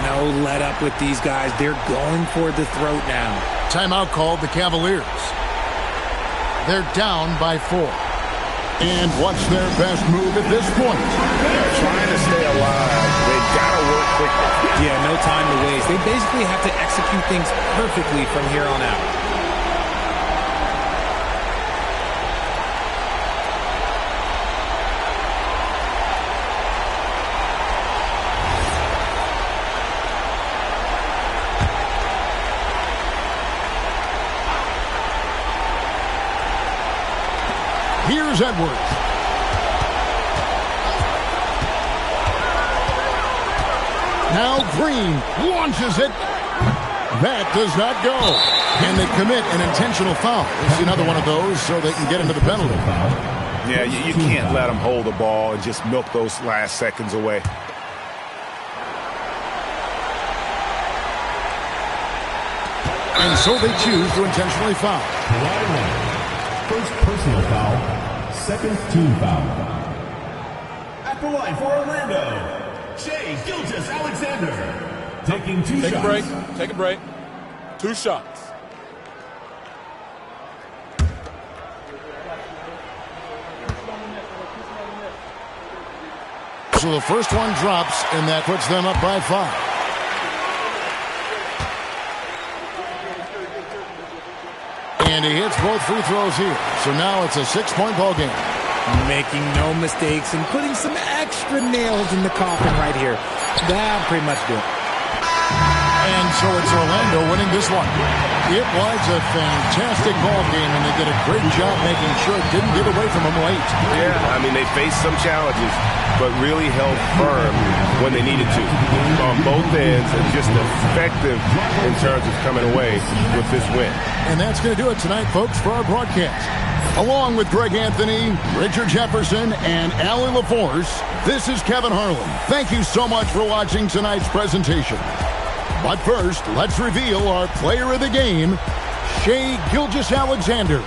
No let up with these guys. They're going for the throat now. Timeout called the Cavaliers. They're down by 4. And what's their best move at this point? They're trying to stay alive. They've got to work quickly. Yeah, no time to waste. They basically have to execute things perfectly from here on out. Here's Edwards. Now Green launches it. That does not go. And they commit an intentional foul. It's another one of those so they can get into the penalty. Yeah, you can't let them hold the ball and just milk those last seconds away. And so they choose to intentionally foul. First personal foul, second team foul. At the line for Orlando, Shai Gilgeous-Alexander. Taking two shots. Take a break. Take a break. 2 shots. So the first one drops, and that puts them up by 5. And he hits both free throws here. So now it's a 6-point ball game. Making no mistakes and putting some extra nails in the coffin right here. That'll pretty much do it. And so it's Orlando winning this one. It was a fantastic ball game, and they did a great job making sure it didn't get away from them late. Yeah, I mean, they faced some challenges, but really held firm when they needed to on both ends, and just effective in terms of coming away with this win. And that's going to do it tonight, folks, for our broadcast. Along with Greg Anthony, Richard Jefferson, and Allie LaForce, this is Kevin Harlan. Thank you so much for watching tonight's presentation. But first, let's reveal our player of the game, Shai Gilgeous-Alexander.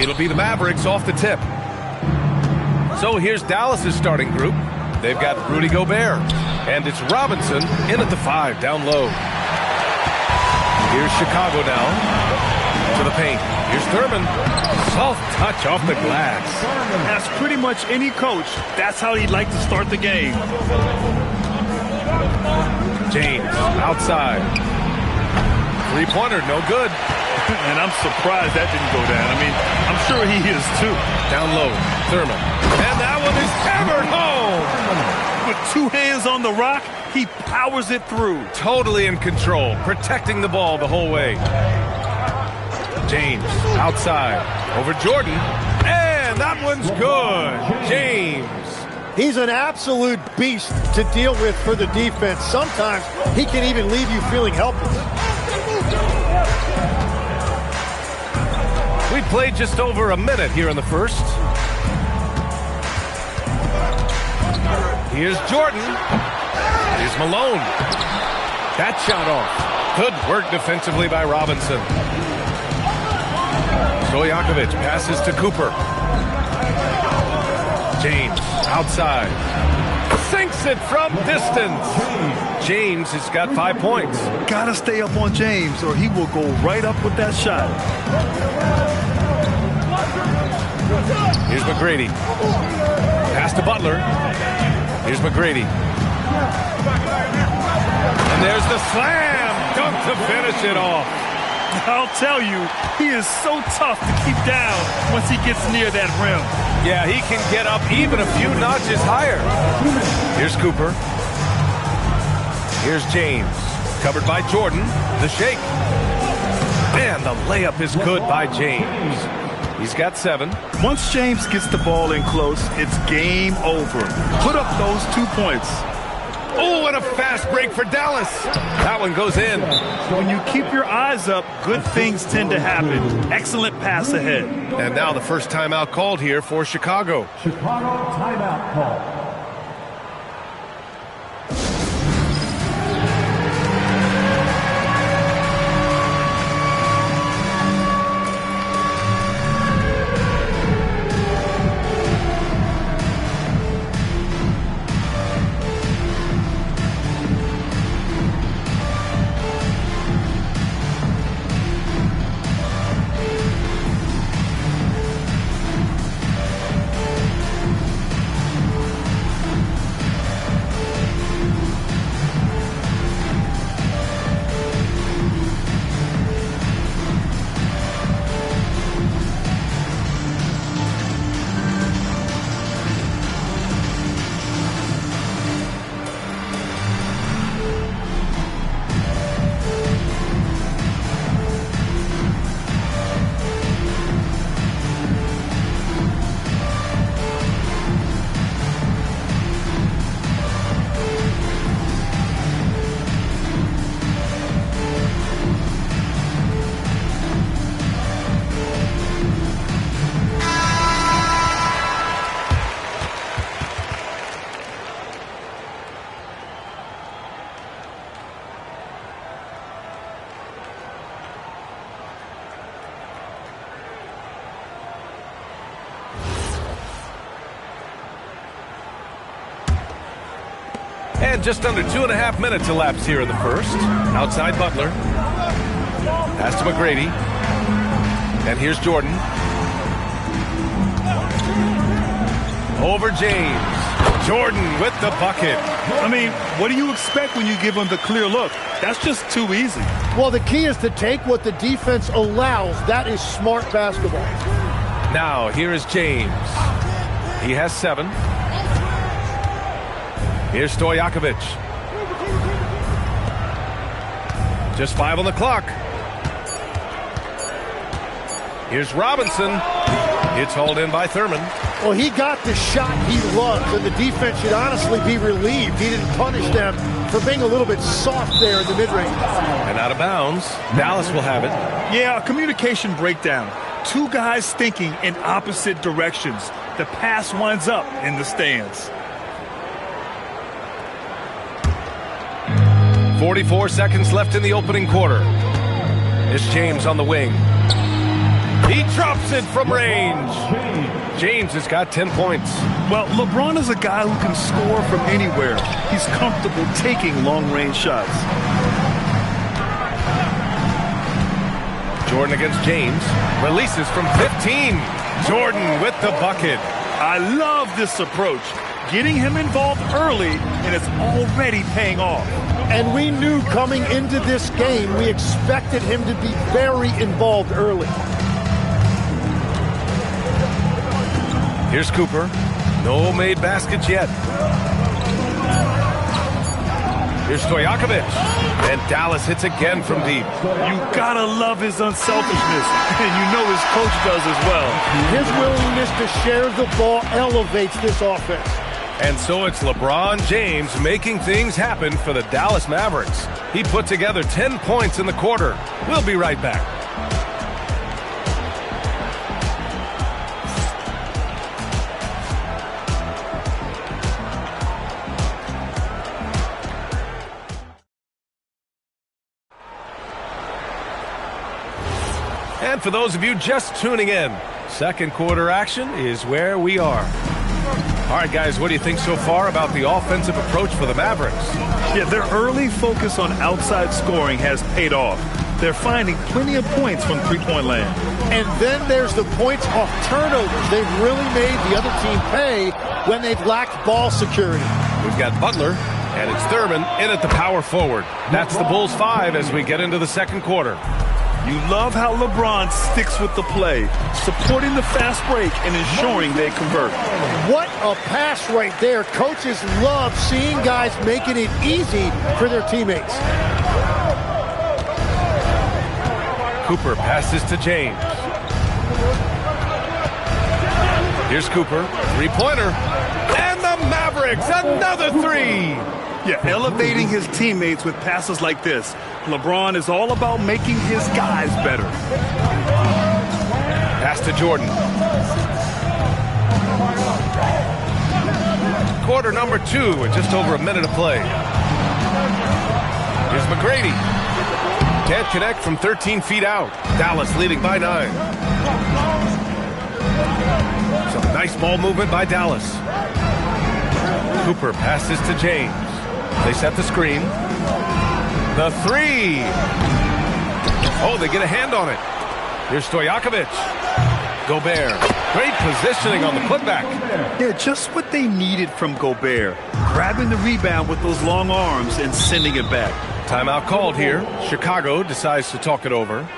It'll be the Mavericks off the tip. So here's Dallas's starting group. They've got Rudy Gobert. And it's Robinson in at the 5, down low. Here's Chicago now to the paint. Here's Thurman. Soft touch off the glass. As pretty much any coach, that's how he'd like to start the game. James outside. Three-pointer, no good. And I'm surprised that didn't go down. I mean, I'm sure he is too. Down low, Thurman. And that one is hammered home. With 2 hands on the rock, he powers it through. Totally in control, protecting the ball the whole way. James outside over Jordan. And that one's good. James. He's an absolute beast to deal with for the defense. Sometimes he can even leave you feeling helpless. We played just over a minute here in the first. Here's Jordan. Here's Malone. That shot off. Good work defensively by Robinson. Stojakovic passes to Cooper. James outside. Sinks it from distance. James has got 5 points. Gotta stay up on James or he will go right up with that shot. Here's McGrady. Pass to Butler. Here's McGrady. And there's the slam dunk to finish it off. I'll tell you, he is so tough to keep down once he gets near that rim. Yeah, he can get up even a few notches higher. Here's Cooper. Here's James. Covered by Jordan. The shake. And the layup is good by James. He's got 7. Once James gets the ball in close, it's game over. Put up those 2 points. Oh, and a fast break for Dallas. That one goes in. When you keep your eyes up, good things tend to happen. Excellent pass ahead. And now the first timeout called here for Chicago. Chicago timeout call. And just under 2.5 minutes elapsed here in the first. Outside Butler. Pass to McGrady. And here's Jordan. Over James. Jordan with the bucket. I mean, what do you expect when you give him the clear look? That's just too easy. Well, the key is to take what the defense allows. That is smart basketball. Now, here is James. He has 7. Here's Stojakovic. Just 5 on the clock. Here's Robinson. It's hauled in by Thurman. Well, he got the shot he loves, and the defense should honestly be relieved. He didn't punish them for being a little bit soft there in the mid-range. And out of bounds, Dallas will have it. Yeah, a communication breakdown. 2 guys thinking in opposite directions. The pass winds up in the stands. 44 seconds left in the opening quarter. It's James on the wing. He drops it from range. James has got 10 points. Well, LeBron is a guy who can score from anywhere. He's comfortable taking long-range shots. Jordan against James. Releases from 15. Jordan with the bucket. I love this approach. Getting him involved early, and it's already paying off. And we knew coming into this game, we expected him to be very involved early. Here's Cooper. No made baskets yet. Here's Stojakovic. And Dallas hits again from deep. You gotta love his unselfishness, and you know his coach does as well. His willingness to share the ball elevates this offense. And so it's LeBron James making things happen for the Dallas Mavericks. He put together 10 points in the quarter. We'll be right back. And for those of you just tuning in, second quarter action is where we are. All right, guys, what do you think so far about the offensive approach for the Mavericks? Yeah, their early focus on outside scoring has paid off. They're finding plenty of points from three-point land. And then there's the points off turnovers. They've really made the other team pay when they've lacked ball security. We've got Butler, and it's Thurman in at the power forward. That's the Bulls 5 as we get into the second quarter. You love how LeBron sticks with the play, supporting the fast break and ensuring they convert. What a pass right there. Coaches love seeing guys making it easy for their teammates. Cooper passes to James. Here's Cooper, three-pointer. And the Mavericks, another three. Yeah, elevating his teammates with passes like this. LeBron is all about making his guys better. Pass to Jordan. Quarter number 2 with just over a minute of play. Here's McGrady. Can't connect from 13 feet out. Dallas leading by 9. Some nice ball movement by Dallas. Cooper passes to James. They set the screen. The three. Oh, they get a hand on it. Here's Stojakovic. Gobert. Great positioning on the putback. Yeah, just what they needed from Gobert. Grabbing the rebound with those long arms and sending it back. Timeout called here. Chicago decides to talk it over.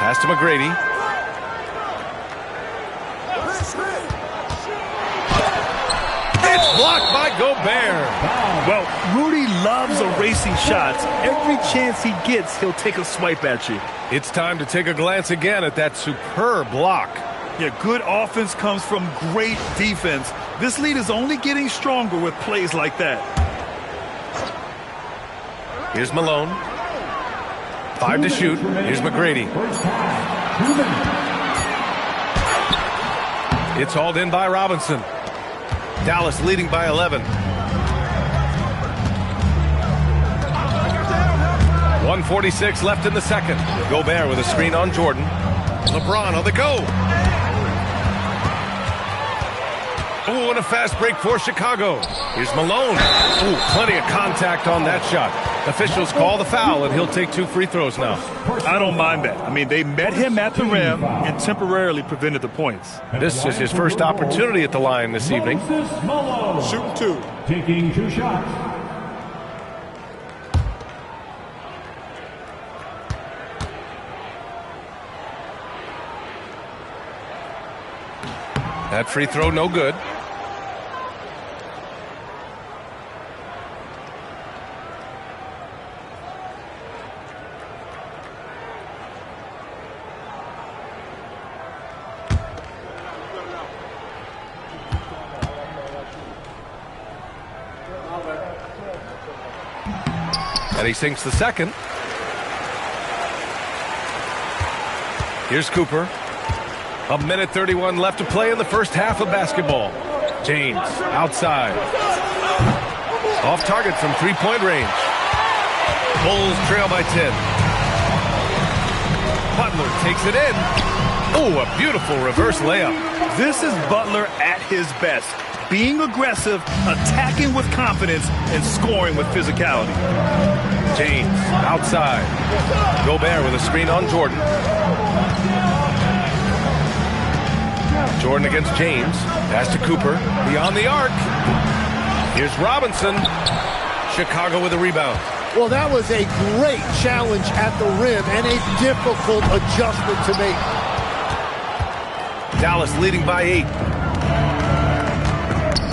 Pass to McGrady. It's blocked by Gobert. Well, Rudy loves erasing shots. Every chance he gets, he'll take a swipe at you. It's time to take a glance again at that superb block. Yeah, good offense comes from great defense. This lead is only getting stronger with plays like that. Here's Malone. 5 to shoot. Here's McGrady. It's hauled in by Robinson. Dallas leading by 11. 1:46 left in the second. Gobert with a screen on Jordan. LeBron on the go. Oh, and a fast break for Chicago. Here's Malone. Oh, plenty of contact on that shot. Officials call the foul, and he'll take 2 free throws now. I don't mind that. I mean, they met him at the rim and temporarily prevented the points. This is his first opportunity at the line this evening. Shooting 2. Taking 2 shots. That free throw no good. And he sinks the second. Here's Cooper. 1:31 left to play in the first half of basketball. James outside. Off target from three-point range. Bulls trail by 10. Butler takes it in. Oh, a beautiful reverse layup. This is Butler at his best. Being aggressive, attacking with confidence, and scoring with physicality. James outside. Gobert with a screen on Jordan. Jordan against James. Pass to Cooper. Beyond the arc. Here's Robinson. Chicago with a rebound. Well, that was a great challenge at the rim and a difficult adjustment to make. Dallas leading by 8.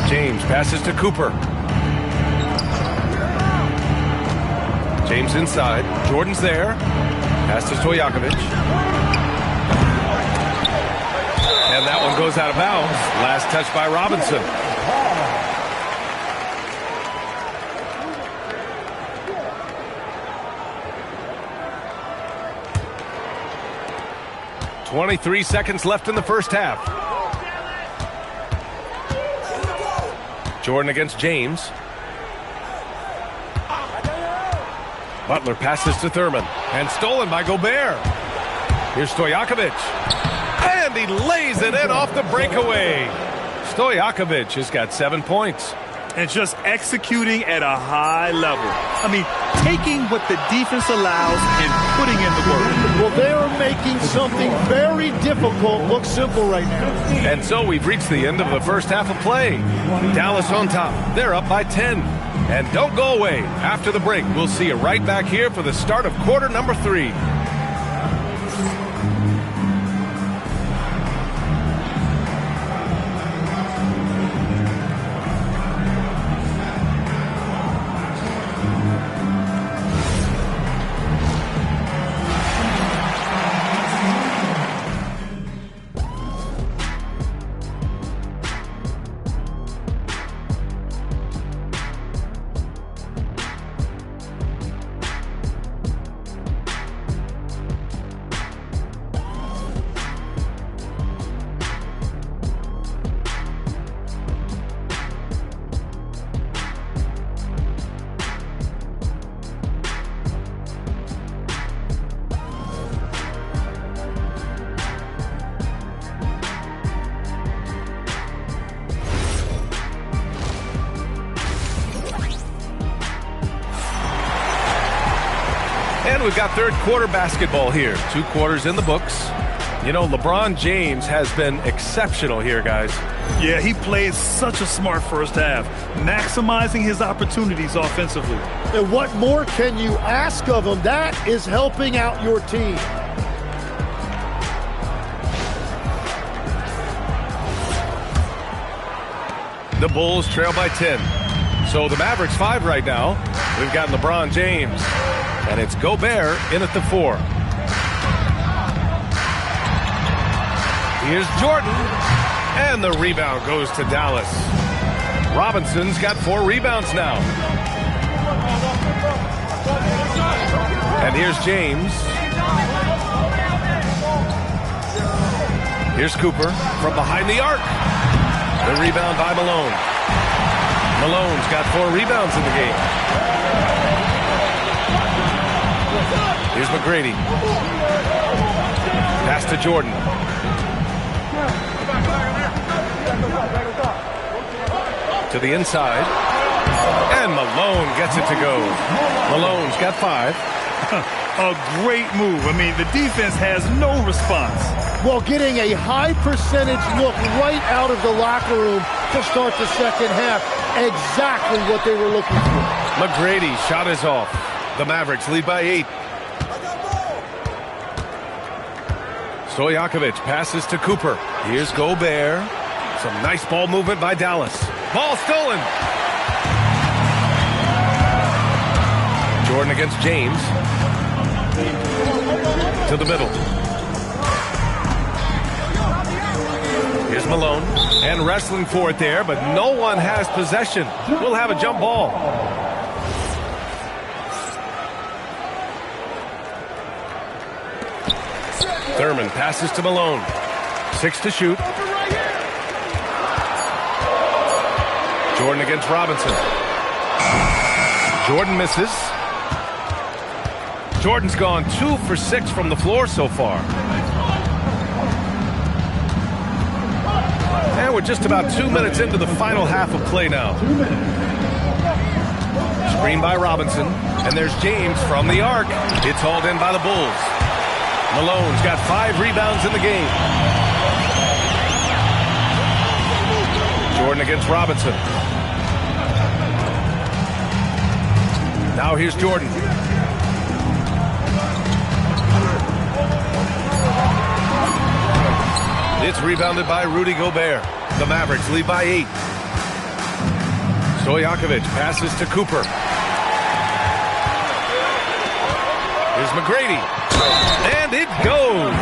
James passes to Cooper. James inside. Jordan's there. Pass to Stojakovic. And that one goes out of bounds. Last touch by Robinson. .23 seconds left in the first half. Jordan against James. Butler passes to Thurman. And stolen by Gobert. Here's Stojakovic. And he lays it in off the breakaway. Stojakovic has got 7 points. And just executing at a high level. I mean, taking what the defense allows and putting in the work. Well, they're making something very difficult look simple right now. And so we've reached the end of the first half of play. Dallas on top. They're up by 10. And don't go away. After the break, we'll see you right back here for the start of quarter number 3. And we've got third quarter basketball here. 2 quarters in the books. You know, LeBron James has been exceptional here, guys. Yeah, he played such a smart first half, maximizing his opportunities offensively. And what more can you ask of him? That is helping out your team. The Bulls trail by 10. So the Mavericks 5 right now. We've got LeBron James. And it's Gobert in at the 4. Here's Jordan. And the rebound goes to Dallas. Robinson's got 4 rebounds now. And here's James. Here's Cooper from behind the arc. The rebound by Malone. Malone's got 4 rebounds in the game. Here's McGrady. Pass to Jordan. To the inside. And Malone gets it to go. Malone's got 5. A great move. I mean, the defense has no response. Well, getting a high percentage look right out of the locker room to start the second half. Exactly what they were looking for. McGrady shot is off. The Mavericks lead by 8. Stojakovic passes to Cooper. Here's Gobert. Some nice ball movement by Dallas. Ball stolen. Jordan against James. To the middle. Here's Malone. And wrestling for it there, but no one has possession. We'll have a jump ball. Thurman passes to Malone. 6 to shoot. Jordan against Robinson. Jordan misses. Jordan's gone 2 for 6 from the floor so far. And we're just about 2 minutes into the final half of play now. Screen by Robinson. And there's James from the arc. It's hauled in by the Bulls. Malone's got 5 rebounds in the game. Jordan against Robinson. Now here's Jordan. It's rebounded by Rudy Gobert. The Mavericks lead by 8. Stojakovic passes to Cooper. Here's McGrady. And it goes.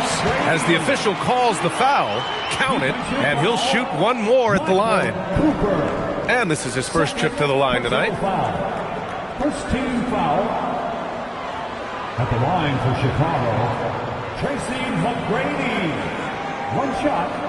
As the official calls the foul, count it, and he'll shoot one more at the line. And this is his first trip to the line tonight. First team foul. At the line for Chicago, Tracy McGrady. One shot.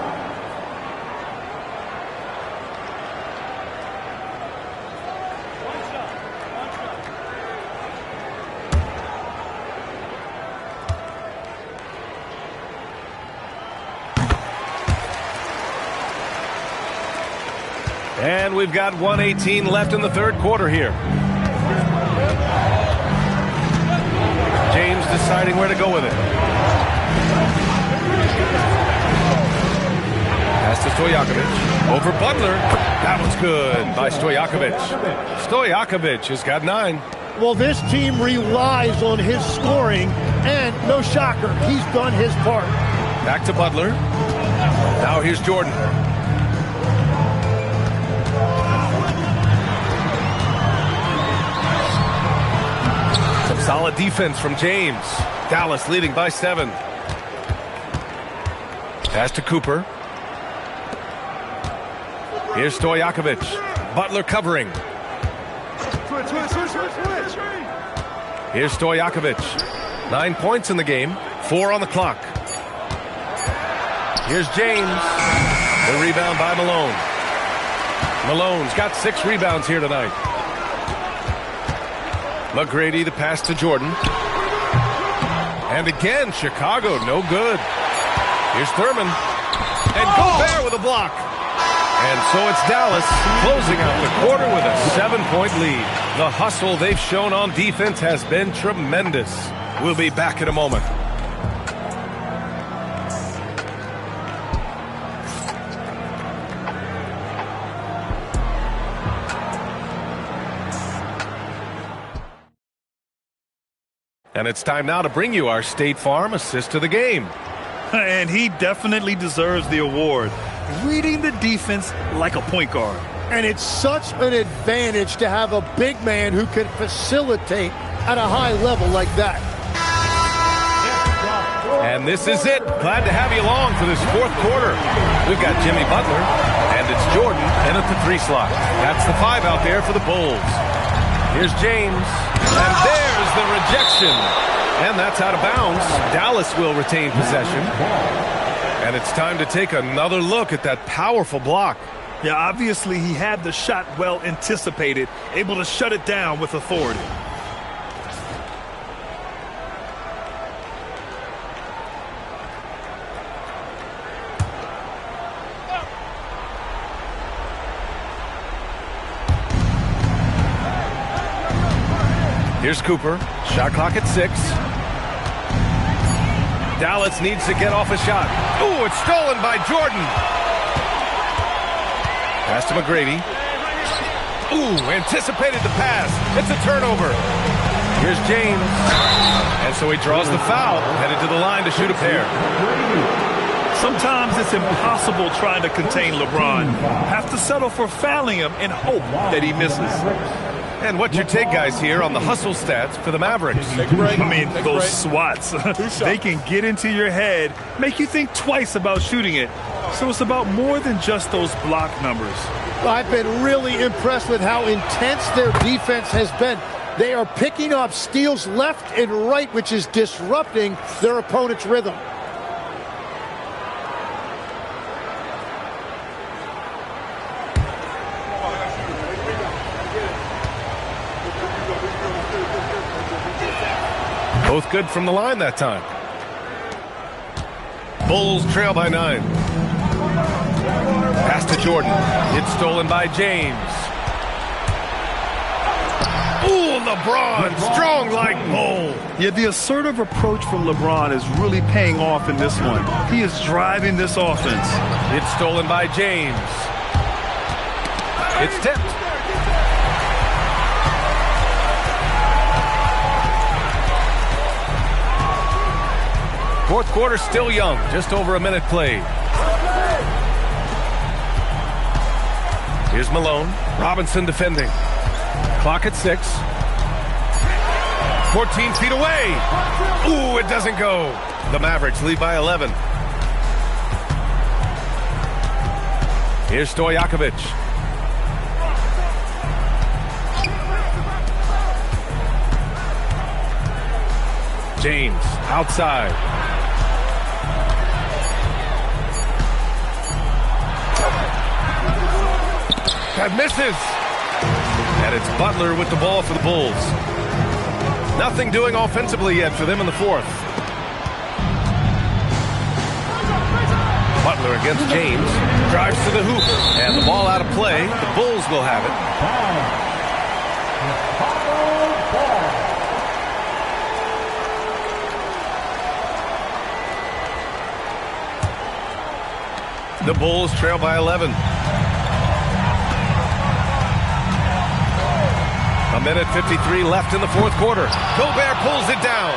And we've got 1:18 left in the third quarter here. James deciding where to go with it. Pass to Stojakovic. Over Butler. That one's good by Stojakovic. Stojakovic has got 9. Well, this team relies on his scoring, and no shocker, he's done his part. Back to Butler. Now here's Jordan. Some solid defense from James. Dallas leading by 7. Pass to Cooper. Here's Stojakovic. Butler covering. Here's Stojakovic. 9 points in the game. 4 on the clock. Here's James. The rebound by Malone. Malone's got 6 rebounds here tonight. McGrady, the pass to Jordan. And again, Chicago, no good. Here's Thurman. And Gobert with a block. And so it's Dallas closing out the quarter with a 7-point lead. The hustle they've shown on defense has been tremendous. We'll be back in a moment. And it's time now to bring you our State Farm assist of the game. And he definitely deserves the award. Reading the defense like a point guard. And it's such an advantage to have a big man who can facilitate at a high level like that. And this is it. Glad to have you along for this fourth quarter. We've got Jimmy Butler, and it's Jordan in at the 3 slot. That's the 5 out there for the Bulls. Here's James, and there's the rejection. And that's out of bounds. Dallas will retain possession. And it's time to take another look at that powerful block. Yeah, obviously he had the shot well anticipated, able to shut it down with authority. Here's Cooper. Shot clock at 6. Dallas needs to get off a shot. Ooh, it's stolen by Jordan. Pass to McGrady. Ooh, anticipated the pass. It's a turnover. Here's James. And so he draws the foul, headed to the line to shoot a pair. Sometimes it's impossible trying to contain LeBron. Have to settle for fouling him and hope that he misses. And what's your take, guys, here on the hustle stats for the Mavericks? I mean, those swats, they can get into your head, make you think twice about shooting it. So it's about more than just those block numbers. I've been really impressed with how intense their defense has been. They are picking up steals left and right, which is disrupting their opponent's rhythm. Both good from the line that time. Bulls trail by 9. Pass to Jordan. It's stolen by James. Ooh, LeBron, strong like bull. Yeah, the assertive approach from LeBron is really paying off in this one. He is driving this offense. It's stolen by James. It's tipped. Fourth quarter still young, just over a minute played. Here's Malone. Robinson defending. Clock at 6. 14 feet away. Ooh, it doesn't go. The Mavericks lead by 11. Here's Stojakovic. James outside. That misses. And it's Butler with the ball for the Bulls. Nothing doing offensively yet for them in the fourth. Butler against James. Drives to the hoop. And the ball out of play. The Bulls will have it. The Bulls trail by 11. A minute 53 left in the fourth quarter. Gobert pulls it down.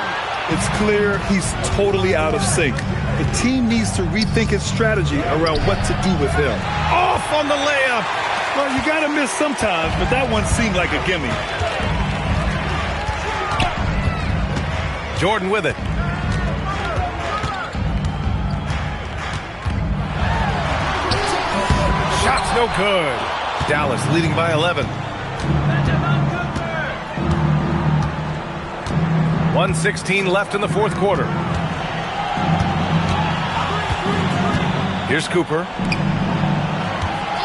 It's clear he's totally out of sync. The team needs to rethink its strategy around what to do with him. Off on the layup. Well, you got to miss sometimes, but that one seemed like a gimme. Jordan with it. Shot's no good. Dallas leading by 11. 1:16 left in the fourth quarter. Here's Cooper.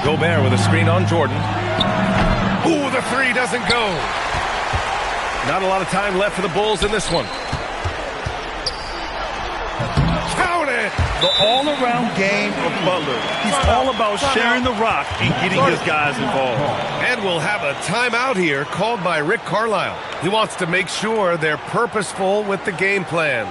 Gobert with a screen on Jordan. Ooh, the three doesn't go. Not a lot of time left for the Bulls in this one. Count it! The all-around game of Butler. He's all about sharing the rock and getting his guys involved. And we'll have a timeout here called by Rick Carlisle. He wants to make sure they're purposeful with the game plan.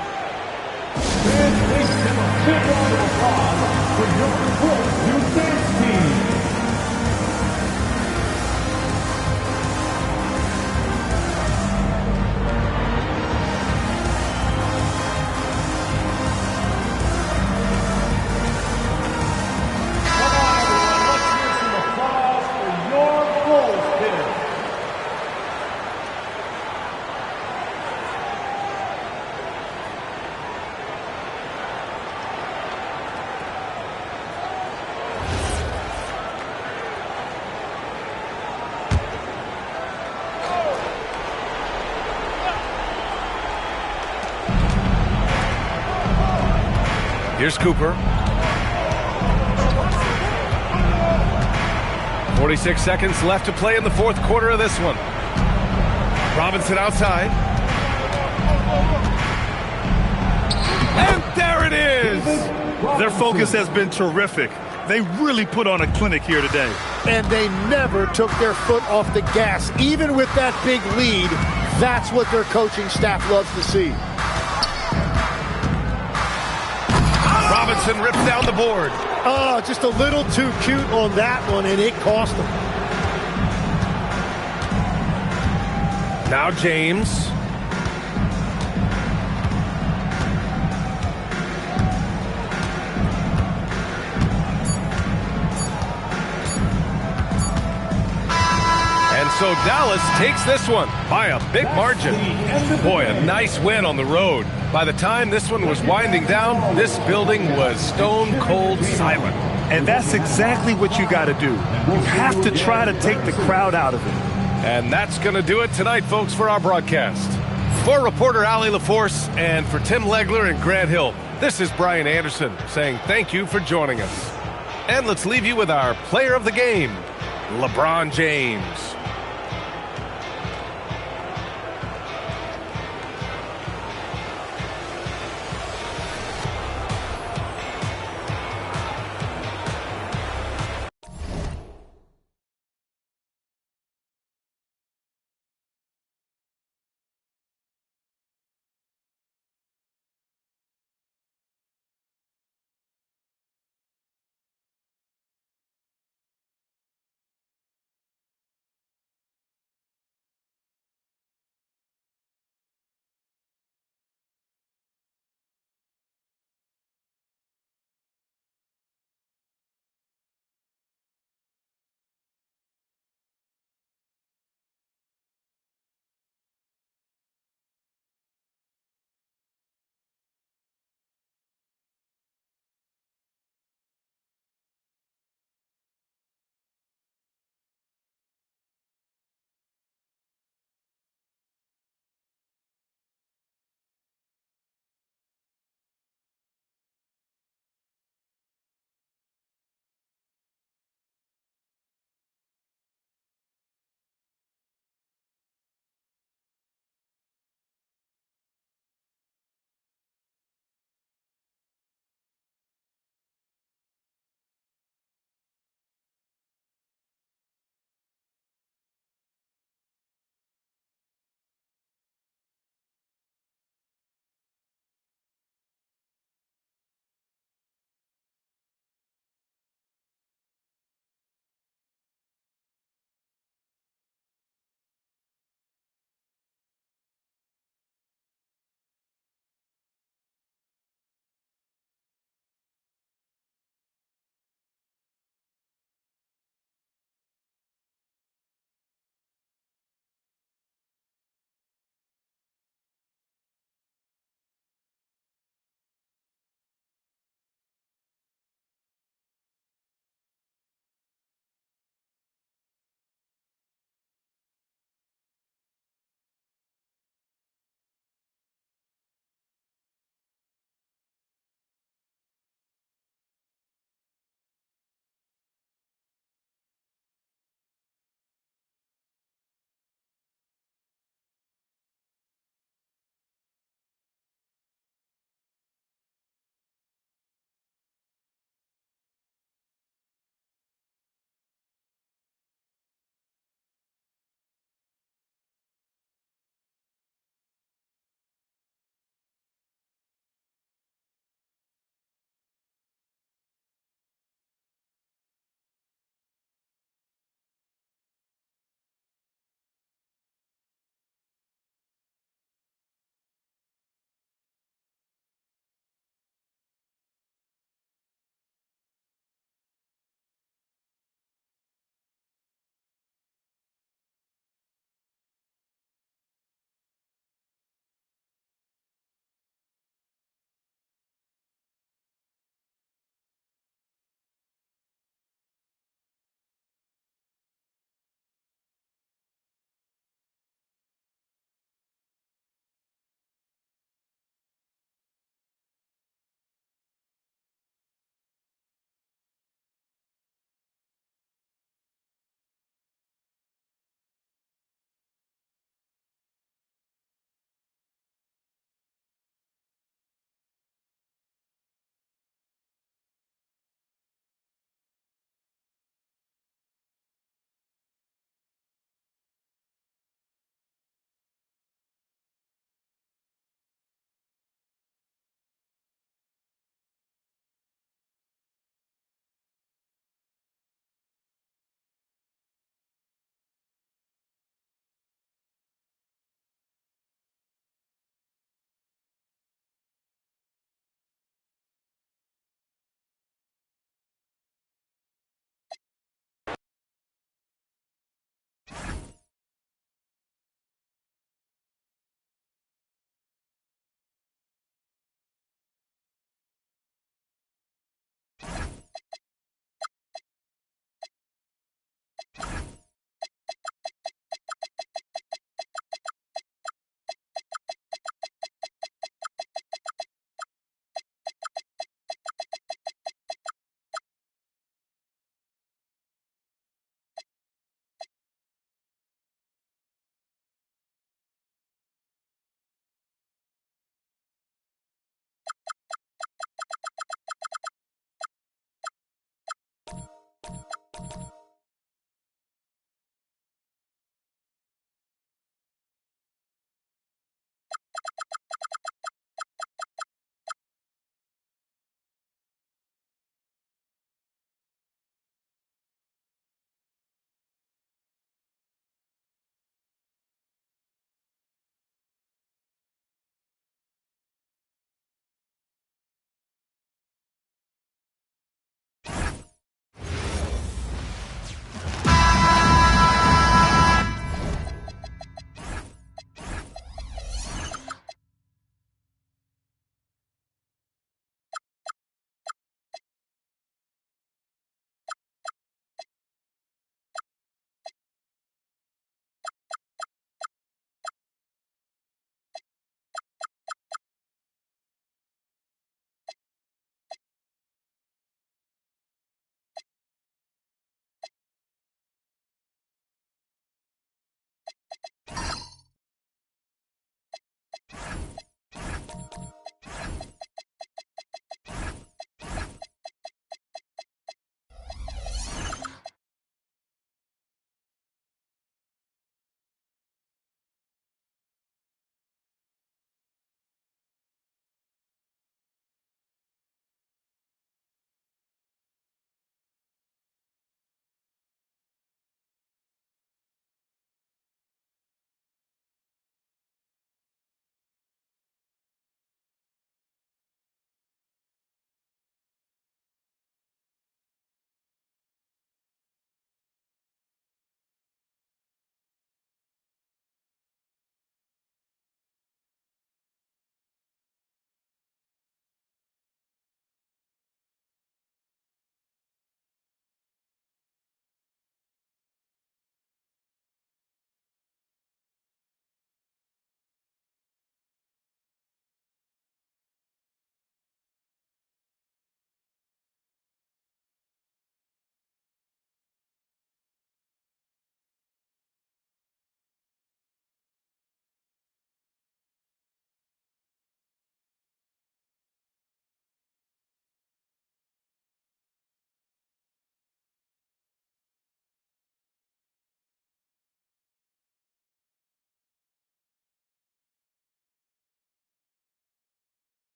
Here's Cooper. 46 seconds left to play in the fourth quarter of this one. Robinson outside. And there it is! Their focus has been terrific. They really put on a clinic here today. And they never took their foot off the gas. Even with that big lead, that's what their coaching staff loves to see. Robinson rips down the board. Oh, just a little too cute on that one, and it cost them. Now James. so Dallas takes this one by a big margin. Boy, a nice win on the road. By the time this one was winding down, this building was stone cold silent. And that's exactly what you got to do. You have to try to take the crowd out of it. And that's going to do it tonight, folks, for our broadcast. For reporter Allie LaForce and for Tim Legler and Grant Hill, this is Brian Anderson saying thank you for joining us. And let's leave you with our player of the game, LeBron James.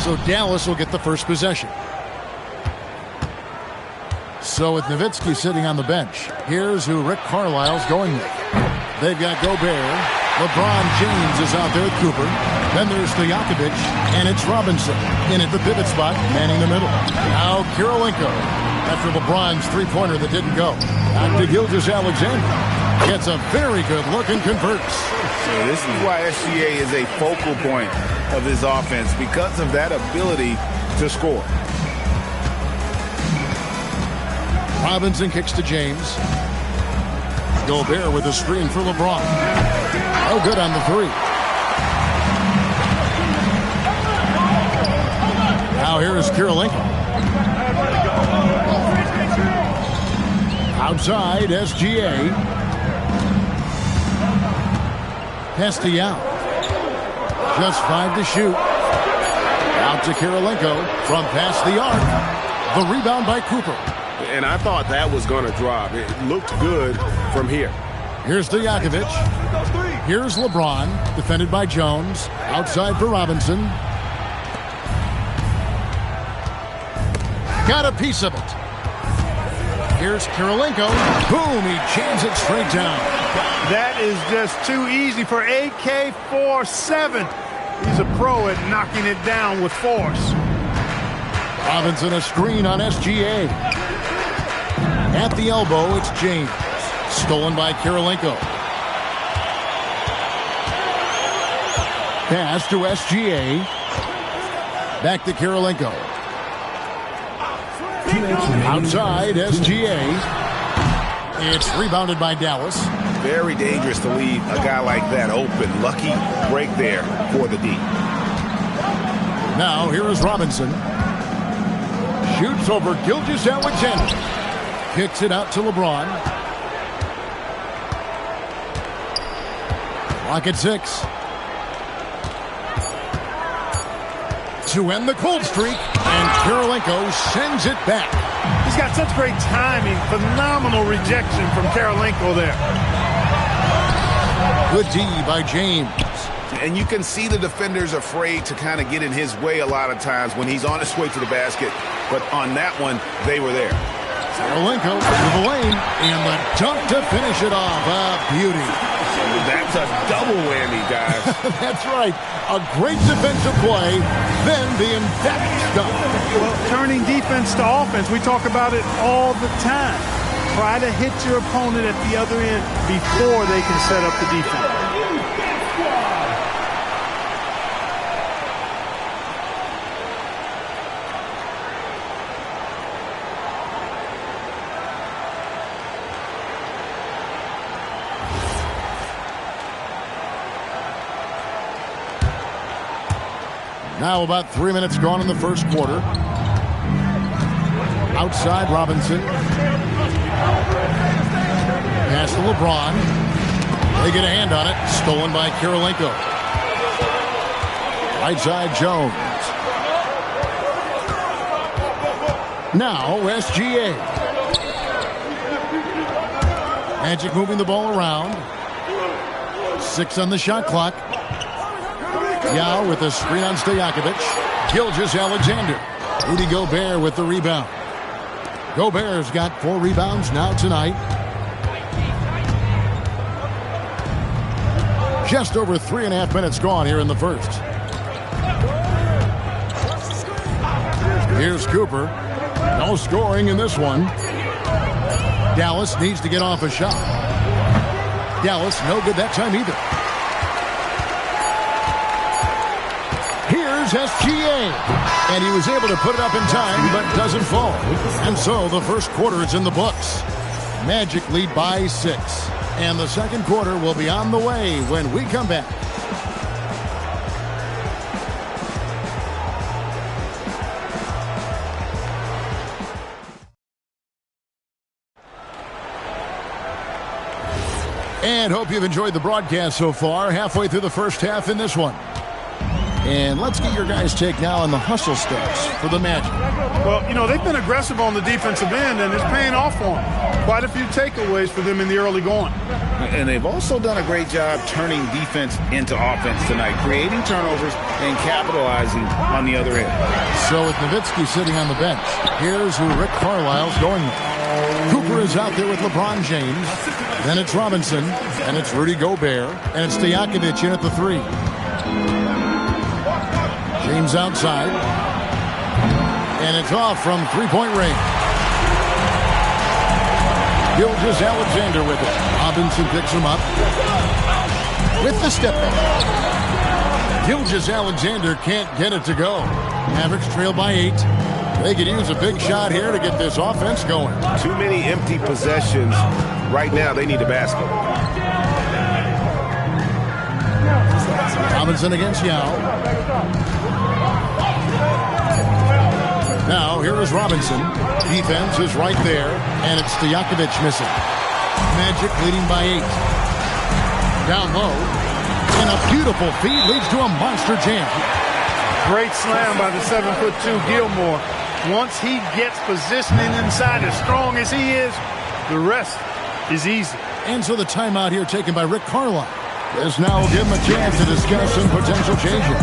So Dallas will get the first possession. So with Nowitzki sitting on the bench, here's who Rick Carlisle's going with. They've got Gobert. LeBron James is out there with Cooper. Then there's Stojakovic, and it's Robinson in at the pivot spot, manning the middle. Now Kirilenko, after LeBron's three-pointer that didn't go. Back to Gilgeous-Alexander. Gets a very good look and converts. So this is why SGA is a focal point of this offense, because of that ability to score. Robinson kicks to James. Gobert with a screen for LeBron. Oh, good on the three. Now here's Kirilenko. Outside, SGA. Castellano. Just 5 to shoot. Out to Kirilenko from past the arc. The rebound by Cooper. And I thought that was going to drop. It looked good from here. Here's Stojakovic. Here's LeBron, defended by Jones. Outside for Robinson. Got a piece of it. Here's Kirilenko. Boom, he jams it straight down. That is just too easy for AK-47. He's a pro at knocking it down with force. Robinson a screen on SGA. At the elbow, it's James. Stolen by Kirilenko. Pass to SGA. Back to Kirilenko. Outside, SGA. It's rebounded by Dallas. Very dangerous to leave a guy like that open. Lucky break there for the D. Now, here is Robinson. Shoots over Gilgeous-Alexander. Kicks it out to LeBron. Clock at 6. To end the cold streak, and Kirilenko sends it back. He's got such great timing. Phenomenal rejection from Kirilenko there. Good D by James. And you can see the defenders afraid to kind of get in his way a lot of times when he's on his way to the basket. But on that one, they were there. Kirilenko to the lane, and the dunk to finish it off. A beauty. That's a double whammy, guys. That's right. A great defensive play, then the emphatic dunk. Well, turning defense to offense, we talk about it all the time. Try to hit your opponent at the other end before they can set up the defense. Now about 3 minutes gone in the first quarter. Outside, Robinson. Pass to LeBron. They get a hand on it. Stolen by Kirilenko. Right side, Jones. Now, SGA. Magic moving the ball around. 6 on the shot clock. Yao with a screen on Stojakovic. Gilgeous-Alexander. Rudy Gobert with the rebound. Gobert's got 4 rebounds now tonight. Just over 3.5 minutes gone here in the first. Here's Cooper. No scoring in this one. Dallas needs to get off a shot. Dallas no good that time either. SGA, and he was able to put it up in time, but doesn't fall. And so the first quarter is in the books. Magic lead by 6, and the second quarter will be on the way when we come back. And hope you've enjoyed the broadcast so far. Halfway through the first half in this one. And let's get your guys' take now on the hustle stats for the Magic. Well, you know, they've been aggressive on the defensive end, and it's paying off for them. Quite a few takeaways for them in the early going. And they've also done a great job turning defense into offense tonight, creating turnovers and capitalizing on the other end. So with Nowitzki sitting on the bench, here's who Rick Carlisle's going with. Cooper is out there with LeBron James. Then it's Robinson, and it's Rudy Gobert, and it's Stojakovic in at the 3. James outside. And it's off from three-point range. Gilgeous-Alexander with it. Robinson picks him up. With the step back. Gilgeous-Alexander can't get it to go. Mavericks trail by 8. They could use a big shot here to get this offense going. Too many empty possessions. Right now, they need a basket. Robinson against Yao. Now, here is Robinson. Defense is right there, and it's Stojakovic missing. Magic leading by 8. Down low, and a beautiful feed leads to a monster jam. Great slam by the 7'2" Gilmore. Once he gets positioning inside as strong as he is, the rest is easy. And so the timeout here taken by Rick Carlisle. This now will give him a chance to discuss some potential changes.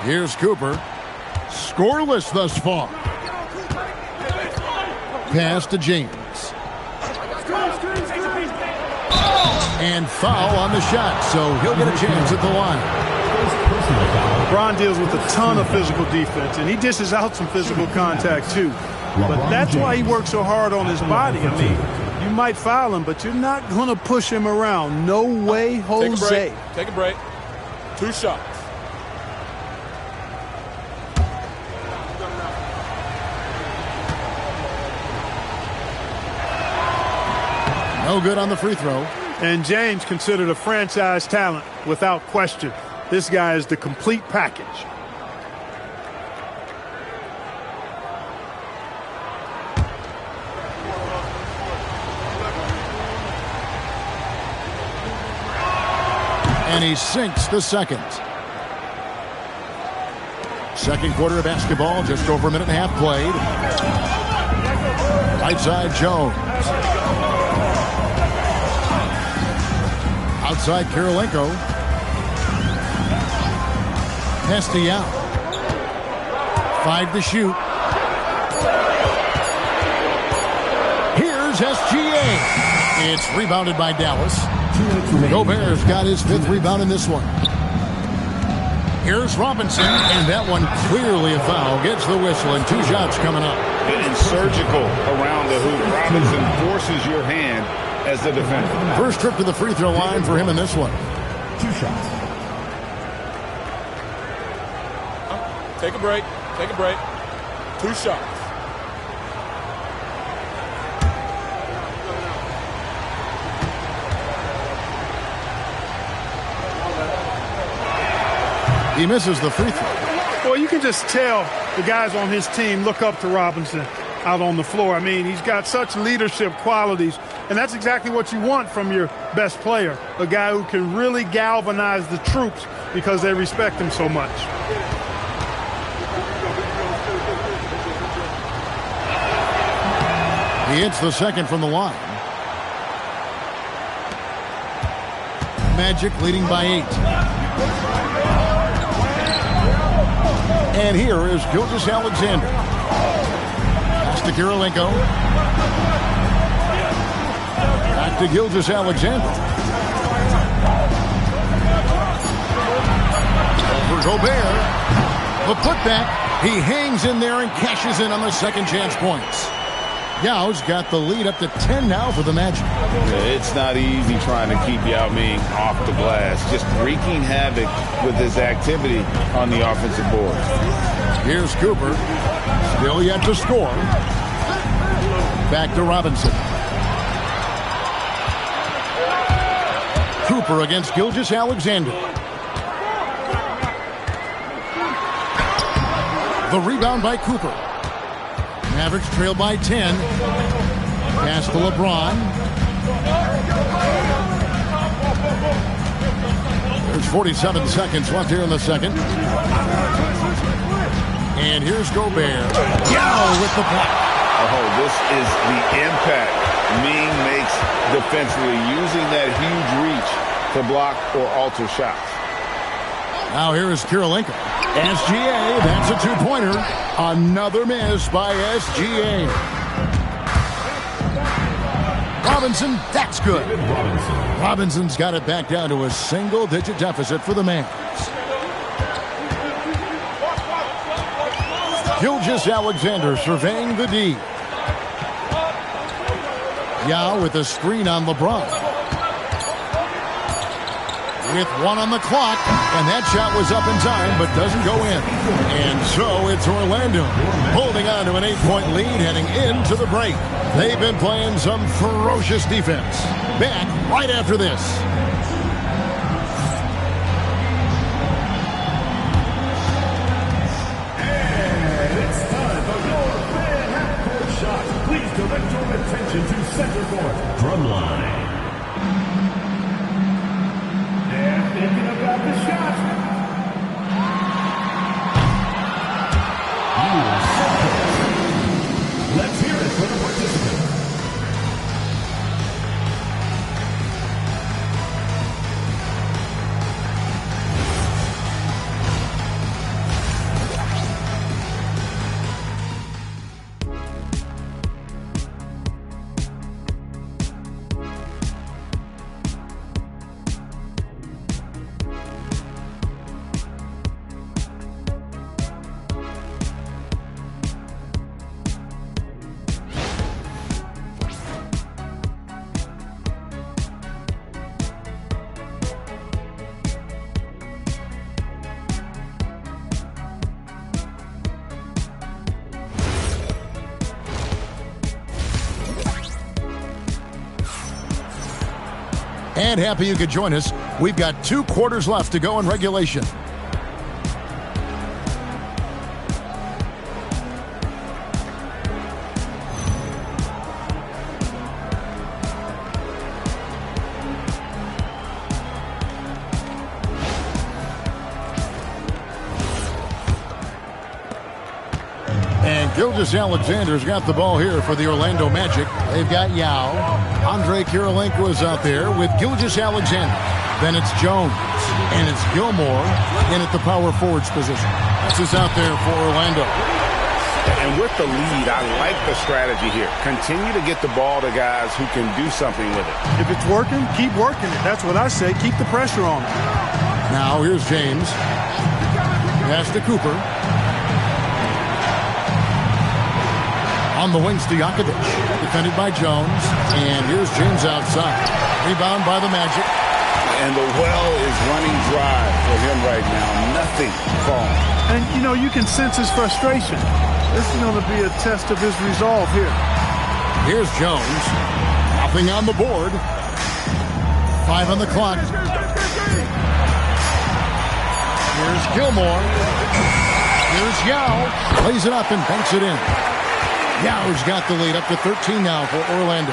Here's Cooper. Scoreless thus far. Pass to James. And foul on the shot, so he'll get a chance at the line. LeBron deals with a ton of physical defense, and he dishes out some physical contact too. But that's why he works so hard on his body. I mean, you might foul him, but you're not going to push him around. No way, Jose. Take a break. 2 shots. No good on the free throw. And James considered a franchise talent without question. This guy is the complete package. And he sinks the second. Second quarter of basketball, just over a minute and a half played. Right side, Jones. Outside, Kirilenko. Hesty out. 5 to shoot. Here's SGA. It's rebounded by Dallas. Gobert's got his 5th rebound in this one. Here's Robinson, and that one clearly a foul. Gets the whistle, and 2 shots coming up. And surgical around the hoop. Robinson forces your hand as the defender. First trip to the free throw line for him in this one. 2 shots. Take a break. Take a break. 2 shots. He misses the free throw. Well, you can just tell the guys on his team look up to Robinson out on the floor. I mean, he's got such leadership qualities, and that's exactly what you want from your best player, a guy who can really galvanize the troops because they respect him so much. He hits the second from the line. Magic leading by 8. And here is Gilgeous-Alexander. Pass to Kirilenko. Back to Gilgeous-Alexander. For Gobert. The putback. He hangs in there and cashes in on the second chance points. Yao's got the lead up to 10 now for the Magic. Yeah, it's not easy trying to keep Yao Ming off the glass. Just wreaking havoc with his activity on the offensive board. Here's Cooper. Still yet to score. Back to Robinson. Cooper against Gilgeous-Alexander. The rebound by Cooper. Mavericks trail by 10. Pass to LeBron. There's 47 seconds left here in the second. And here's Gobert. Yao with the block. Oh, this is the impact Ming makes defensively, using that huge reach to block or alter shots. Now here is Kirilenko. SGA, that's a two-pointer. Another miss by SGA. Robinson, that's good. Robinson's got it back down to a single-digit deficit for the Mavs. Gilgeous-Alexander surveying the D. Yao with a screen on LeBron. With 1 on the clock, and that shot was up in time, but doesn't go in. And so it's Orlando holding on to an 8-point lead heading into the break. They've been playing some ferocious defense. Back right after this. And it's time for your fan half-court shot. Please direct your attention to center court. Drumline. Thinking about the shot. Let's hear it for the participant. And happy you could join us. We've got 2 quarters left to go in regulation. And Gilgeous-Alexander's got the ball here for the Orlando Magic. They've got Yao. Andre Kirilenko is out there with Gilgeous-Alexander. Then it's Jones. And it's Gilmore in at the power forwards position. This is out there for Orlando. And with the lead, I like the strategy here. Continue to get the ball to guys who can do something with it. If it's working, keep working it. That's what I say. Keep the pressure on it. Now here's James. Pass to Cooper. On the wings to Jakovic. Defended by Jones. And here's James outside. Rebound by the Magic. And the well is running dry for him right now. Nothing falling. And, you know, you can sense his frustration. This is going to be a test of his resolve here. Here's Jones. Nothing on the board. 5 on the clock. Here's Gilmore. Here's Yao. Lays it up and banks it in. Yao's got the lead up to 13 now for Orlando.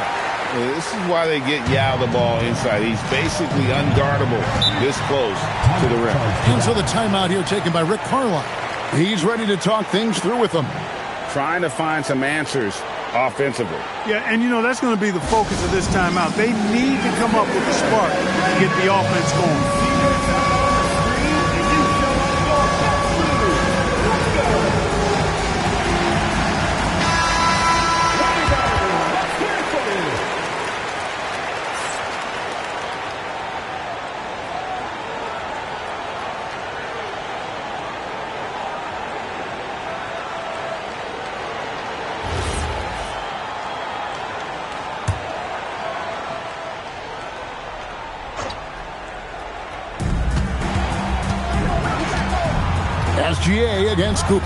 This is why they get Yao the ball inside. He's basically unguardable this close to the rim. And so the timeout here taken by Rick Carlisle. He's ready to talk things through with them. Trying to find some answers offensively. Yeah, and you know, that's going to be the focus of this timeout. They need to come up with a spark to get the offense going. SGA against Cooper.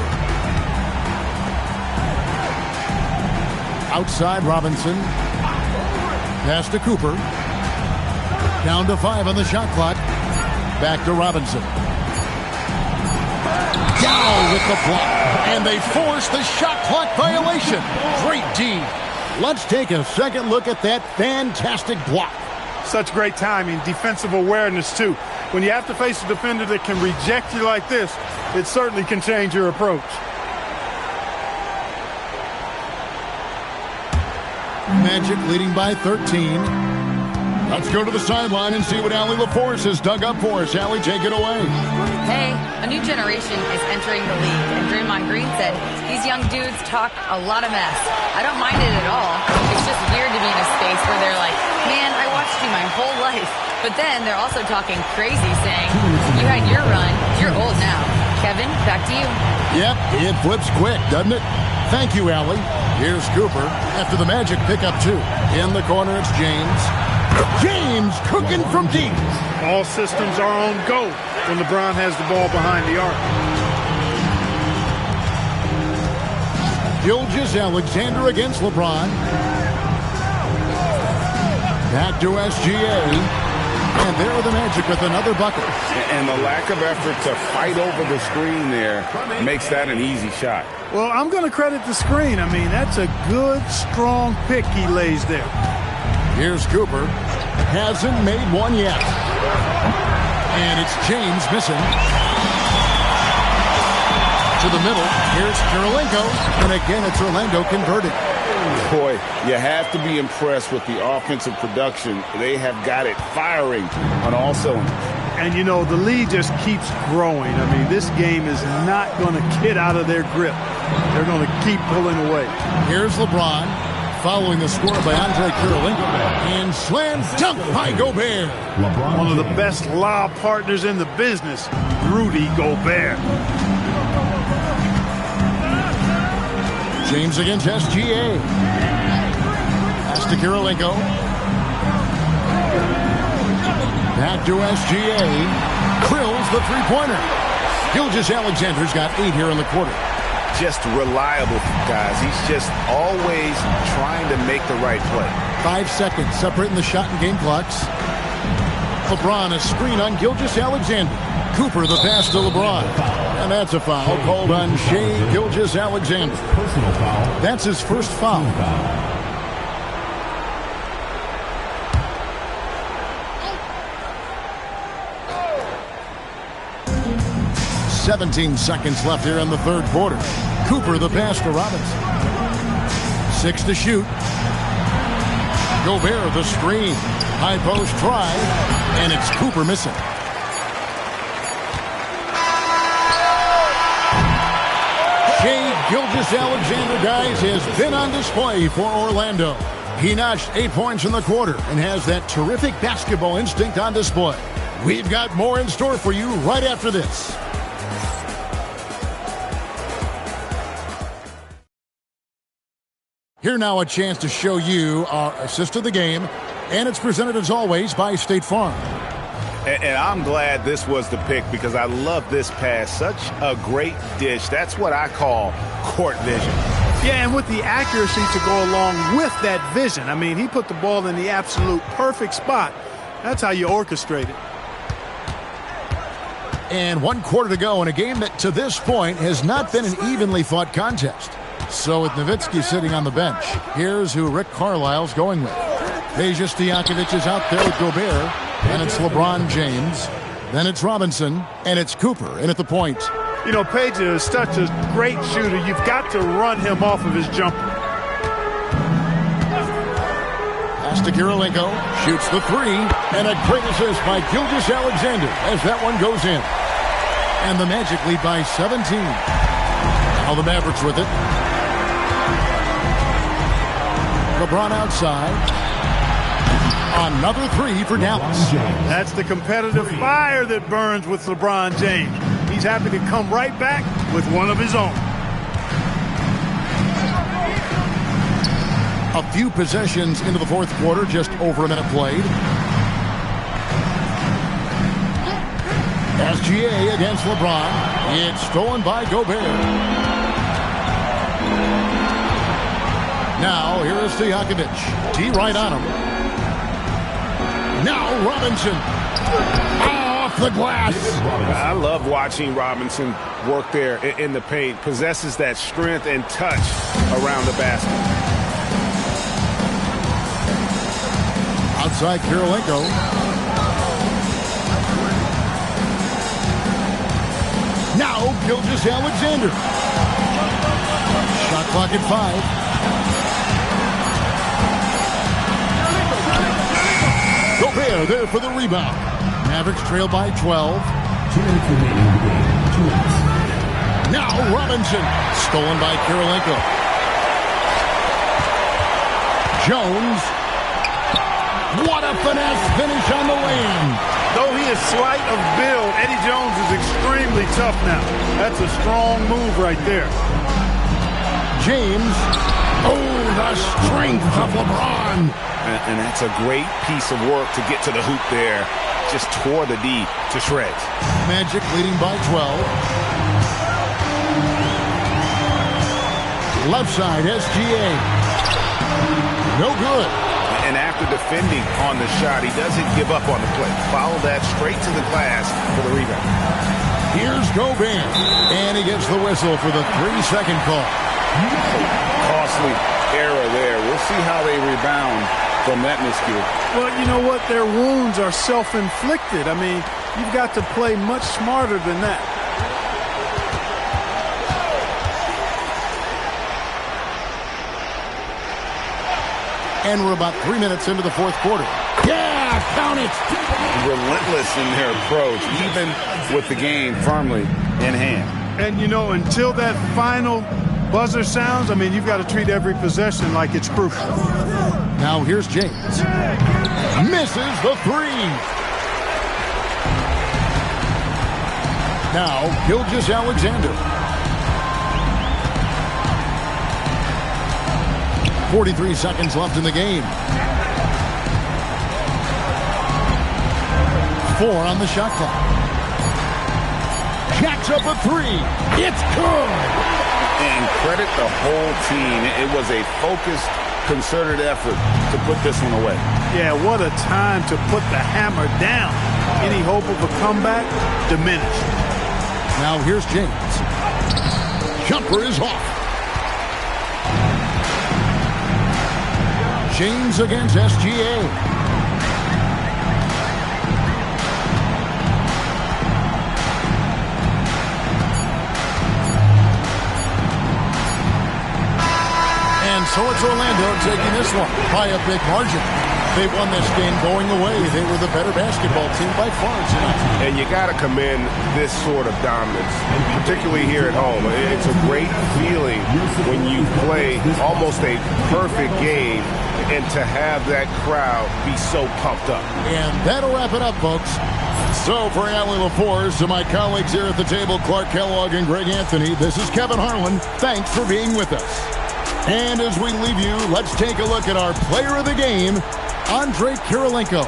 Outside Robinson. Pass to Cooper. Down to 5 on the shot clock. Back to Robinson. Down with the block. And they force the shot clock violation. Great D. Let's take a second look at that fantastic block. Such great timing, defensive awareness too. When you have to face a defender that can reject you like this, it certainly can change your approach. Magic leading by 13. Let's go to the sideline and see what Allie LaForce has dug up for us. Allie, take it away. Hey, a new generation is entering the league, and Draymond Green said these young dudes talk a lot of mess. I don't mind it at all. It's just weird to be in a space where they're like, man, I watched you my whole life. But then they're also talking crazy, saying, you had your run, you're old now. Kevin, back to you. Yep, it flips quick, doesn't it? Thank you, Allie. Here's Cooper after the Magic pick up 2. In the corner, it's James. James cooking from deep. All systems are on go when LeBron has the ball behind the arc. Gilgeous-Alexander against LeBron. Back to SGA. And there are the Magic with another bucket. And the lack of effort to fight over the screen there makes that an easy shot. Well, I'm going to credit the screen. I mean, that's a good, strong pick he lays there. Here's Cooper. Hasn't made one yet. And it's James missing. To the middle. Here's Kirilenko. And again, it's Orlando converted. Boy, you have to be impressed with the offensive production. They have got it firing on all cylinders. And, you know, the lead just keeps growing. I mean, this game is not going to get out of their grip. They're going to keep pulling away. Here's LeBron following the score by Andre Kirilenko. And slam dunk by Gobert. One of the best lob partners in the business, Rudy Gobert. James against SGA. Pass to Kirilenko. Back to SGA. Krills the three-pointer. Gilgeous-Alexander's got 8 here in the quarter. Just reliable, guys. He's just always trying to make the right play. 5 seconds separating the shot and game clocks. LeBron a screen on Gilgeous-Alexander. Cooper the pass to LeBron. And that's a foul called on Shai Gilgeous-Alexander. That's his first foul. .17 seconds left here in the third quarter. Cooper the pass to Robinson. 6 to shoot. Gobert the screen. High post try. And it's Cooper missing. Shai Gilgeous-Alexander, guys, has been on display for Orlando. He notched 8 points in the quarter and has that terrific basketball instinct on display. We've got more in store for you right after this. Here now a chance to show you our assist of the game, and it's presented as always by State Farm. And I'm glad this was the pick because I love this pass. Such a great dish. That's what I call court vision. Yeah, and with the accuracy to go along with that vision. I mean, he put the ball in the absolute perfect spot. That's how you orchestrate it. And 1 quarter to go in a game that to this point has not been an evenly fought contest. So with Nowitzki sitting on the bench, here's who Rick Carlisle's going with. Peja Stojakovic is out there with Gobert, and it's LeBron James. Then it's Robinson, and it's Cooper in at the point. You know, Peja is such a great shooter. You've got to run him off of his jumper. Pass to Kirilenko, shoots the 3, and a great assist by Gilgeous-Alexander as that one goes in. And the Magic lead by 17. Now the Mavericks with it. LeBron outside. Another 3 for Dallas. That's the competitive fire that burns with LeBron James. He's happy to come right back with one of his own. A few possessions into the fourth quarter, just over a minute played. SGA against LeBron. It's stolen by Gobert. Now, here is Stojakovic. T right on him. Now, Robinson. Off the glass. I love watching Robinson work there in the paint. Possesses that strength and touch around the basket. Outside Kirilenko. Now, Gilgeous-Alexander. Shot clock at 5. Gobert there for the rebound. Mavericks trail by 12. Now Robinson. Stolen by Kirilenko. Jones. What a finesse finish on the lane. Though he is slight of build, Eddie Jones is extremely tough now. That's a strong move right there. James. Oh, the strength of LeBron. And that's a great piece of work to get to the hoop there. Just tore the D to shreds. Magic leading by 12. Left side, SGA. No good. And after defending on the shot, he doesn't give up on the play. Follow that straight to the glass for the rebound. Here's Gobert. And he gets the whistle for the 3-second call. Costly error there. We'll see how they rebound from that miscue. Well, you know what? Their wounds are self-inflicted. I mean, you've got to play much smarter than that. And we're about 3 minutes into the fourth quarter. Yeah, count it. Relentless in their approach, even with the game firmly in hand. And, you know, until that final buzzer sounds, I mean, you've got to treat every possession like it's crucial. Now here's James. Misses the 3. Now Gilgeous-Alexander. 43 seconds left in the game. 4 on the shot clock. Jacks up a 3. It's good. And credit the whole team. It was a focused, concerted effort to put this one away. Yeah, what a time to put the hammer down. Any hope of a comeback diminished. Now here's James. Jumper is off. James against SGA. And so it's Orlando taking this one by a big margin. They won this game going away. They were the better basketball team by far tonight. And you got to commend this sort of dominance, particularly here at home. It's a great feeling when you play almost a perfect game and to have that crowd be so pumped up. And that'll wrap it up, folks. So for Allie LaForce, to my colleagues here at the table, Clark Kellogg and Greg Anthony, this is Kevin Harlan. Thanks for being with us. And as we leave you, let's take a look at our player of the game, Andre Kirilenko.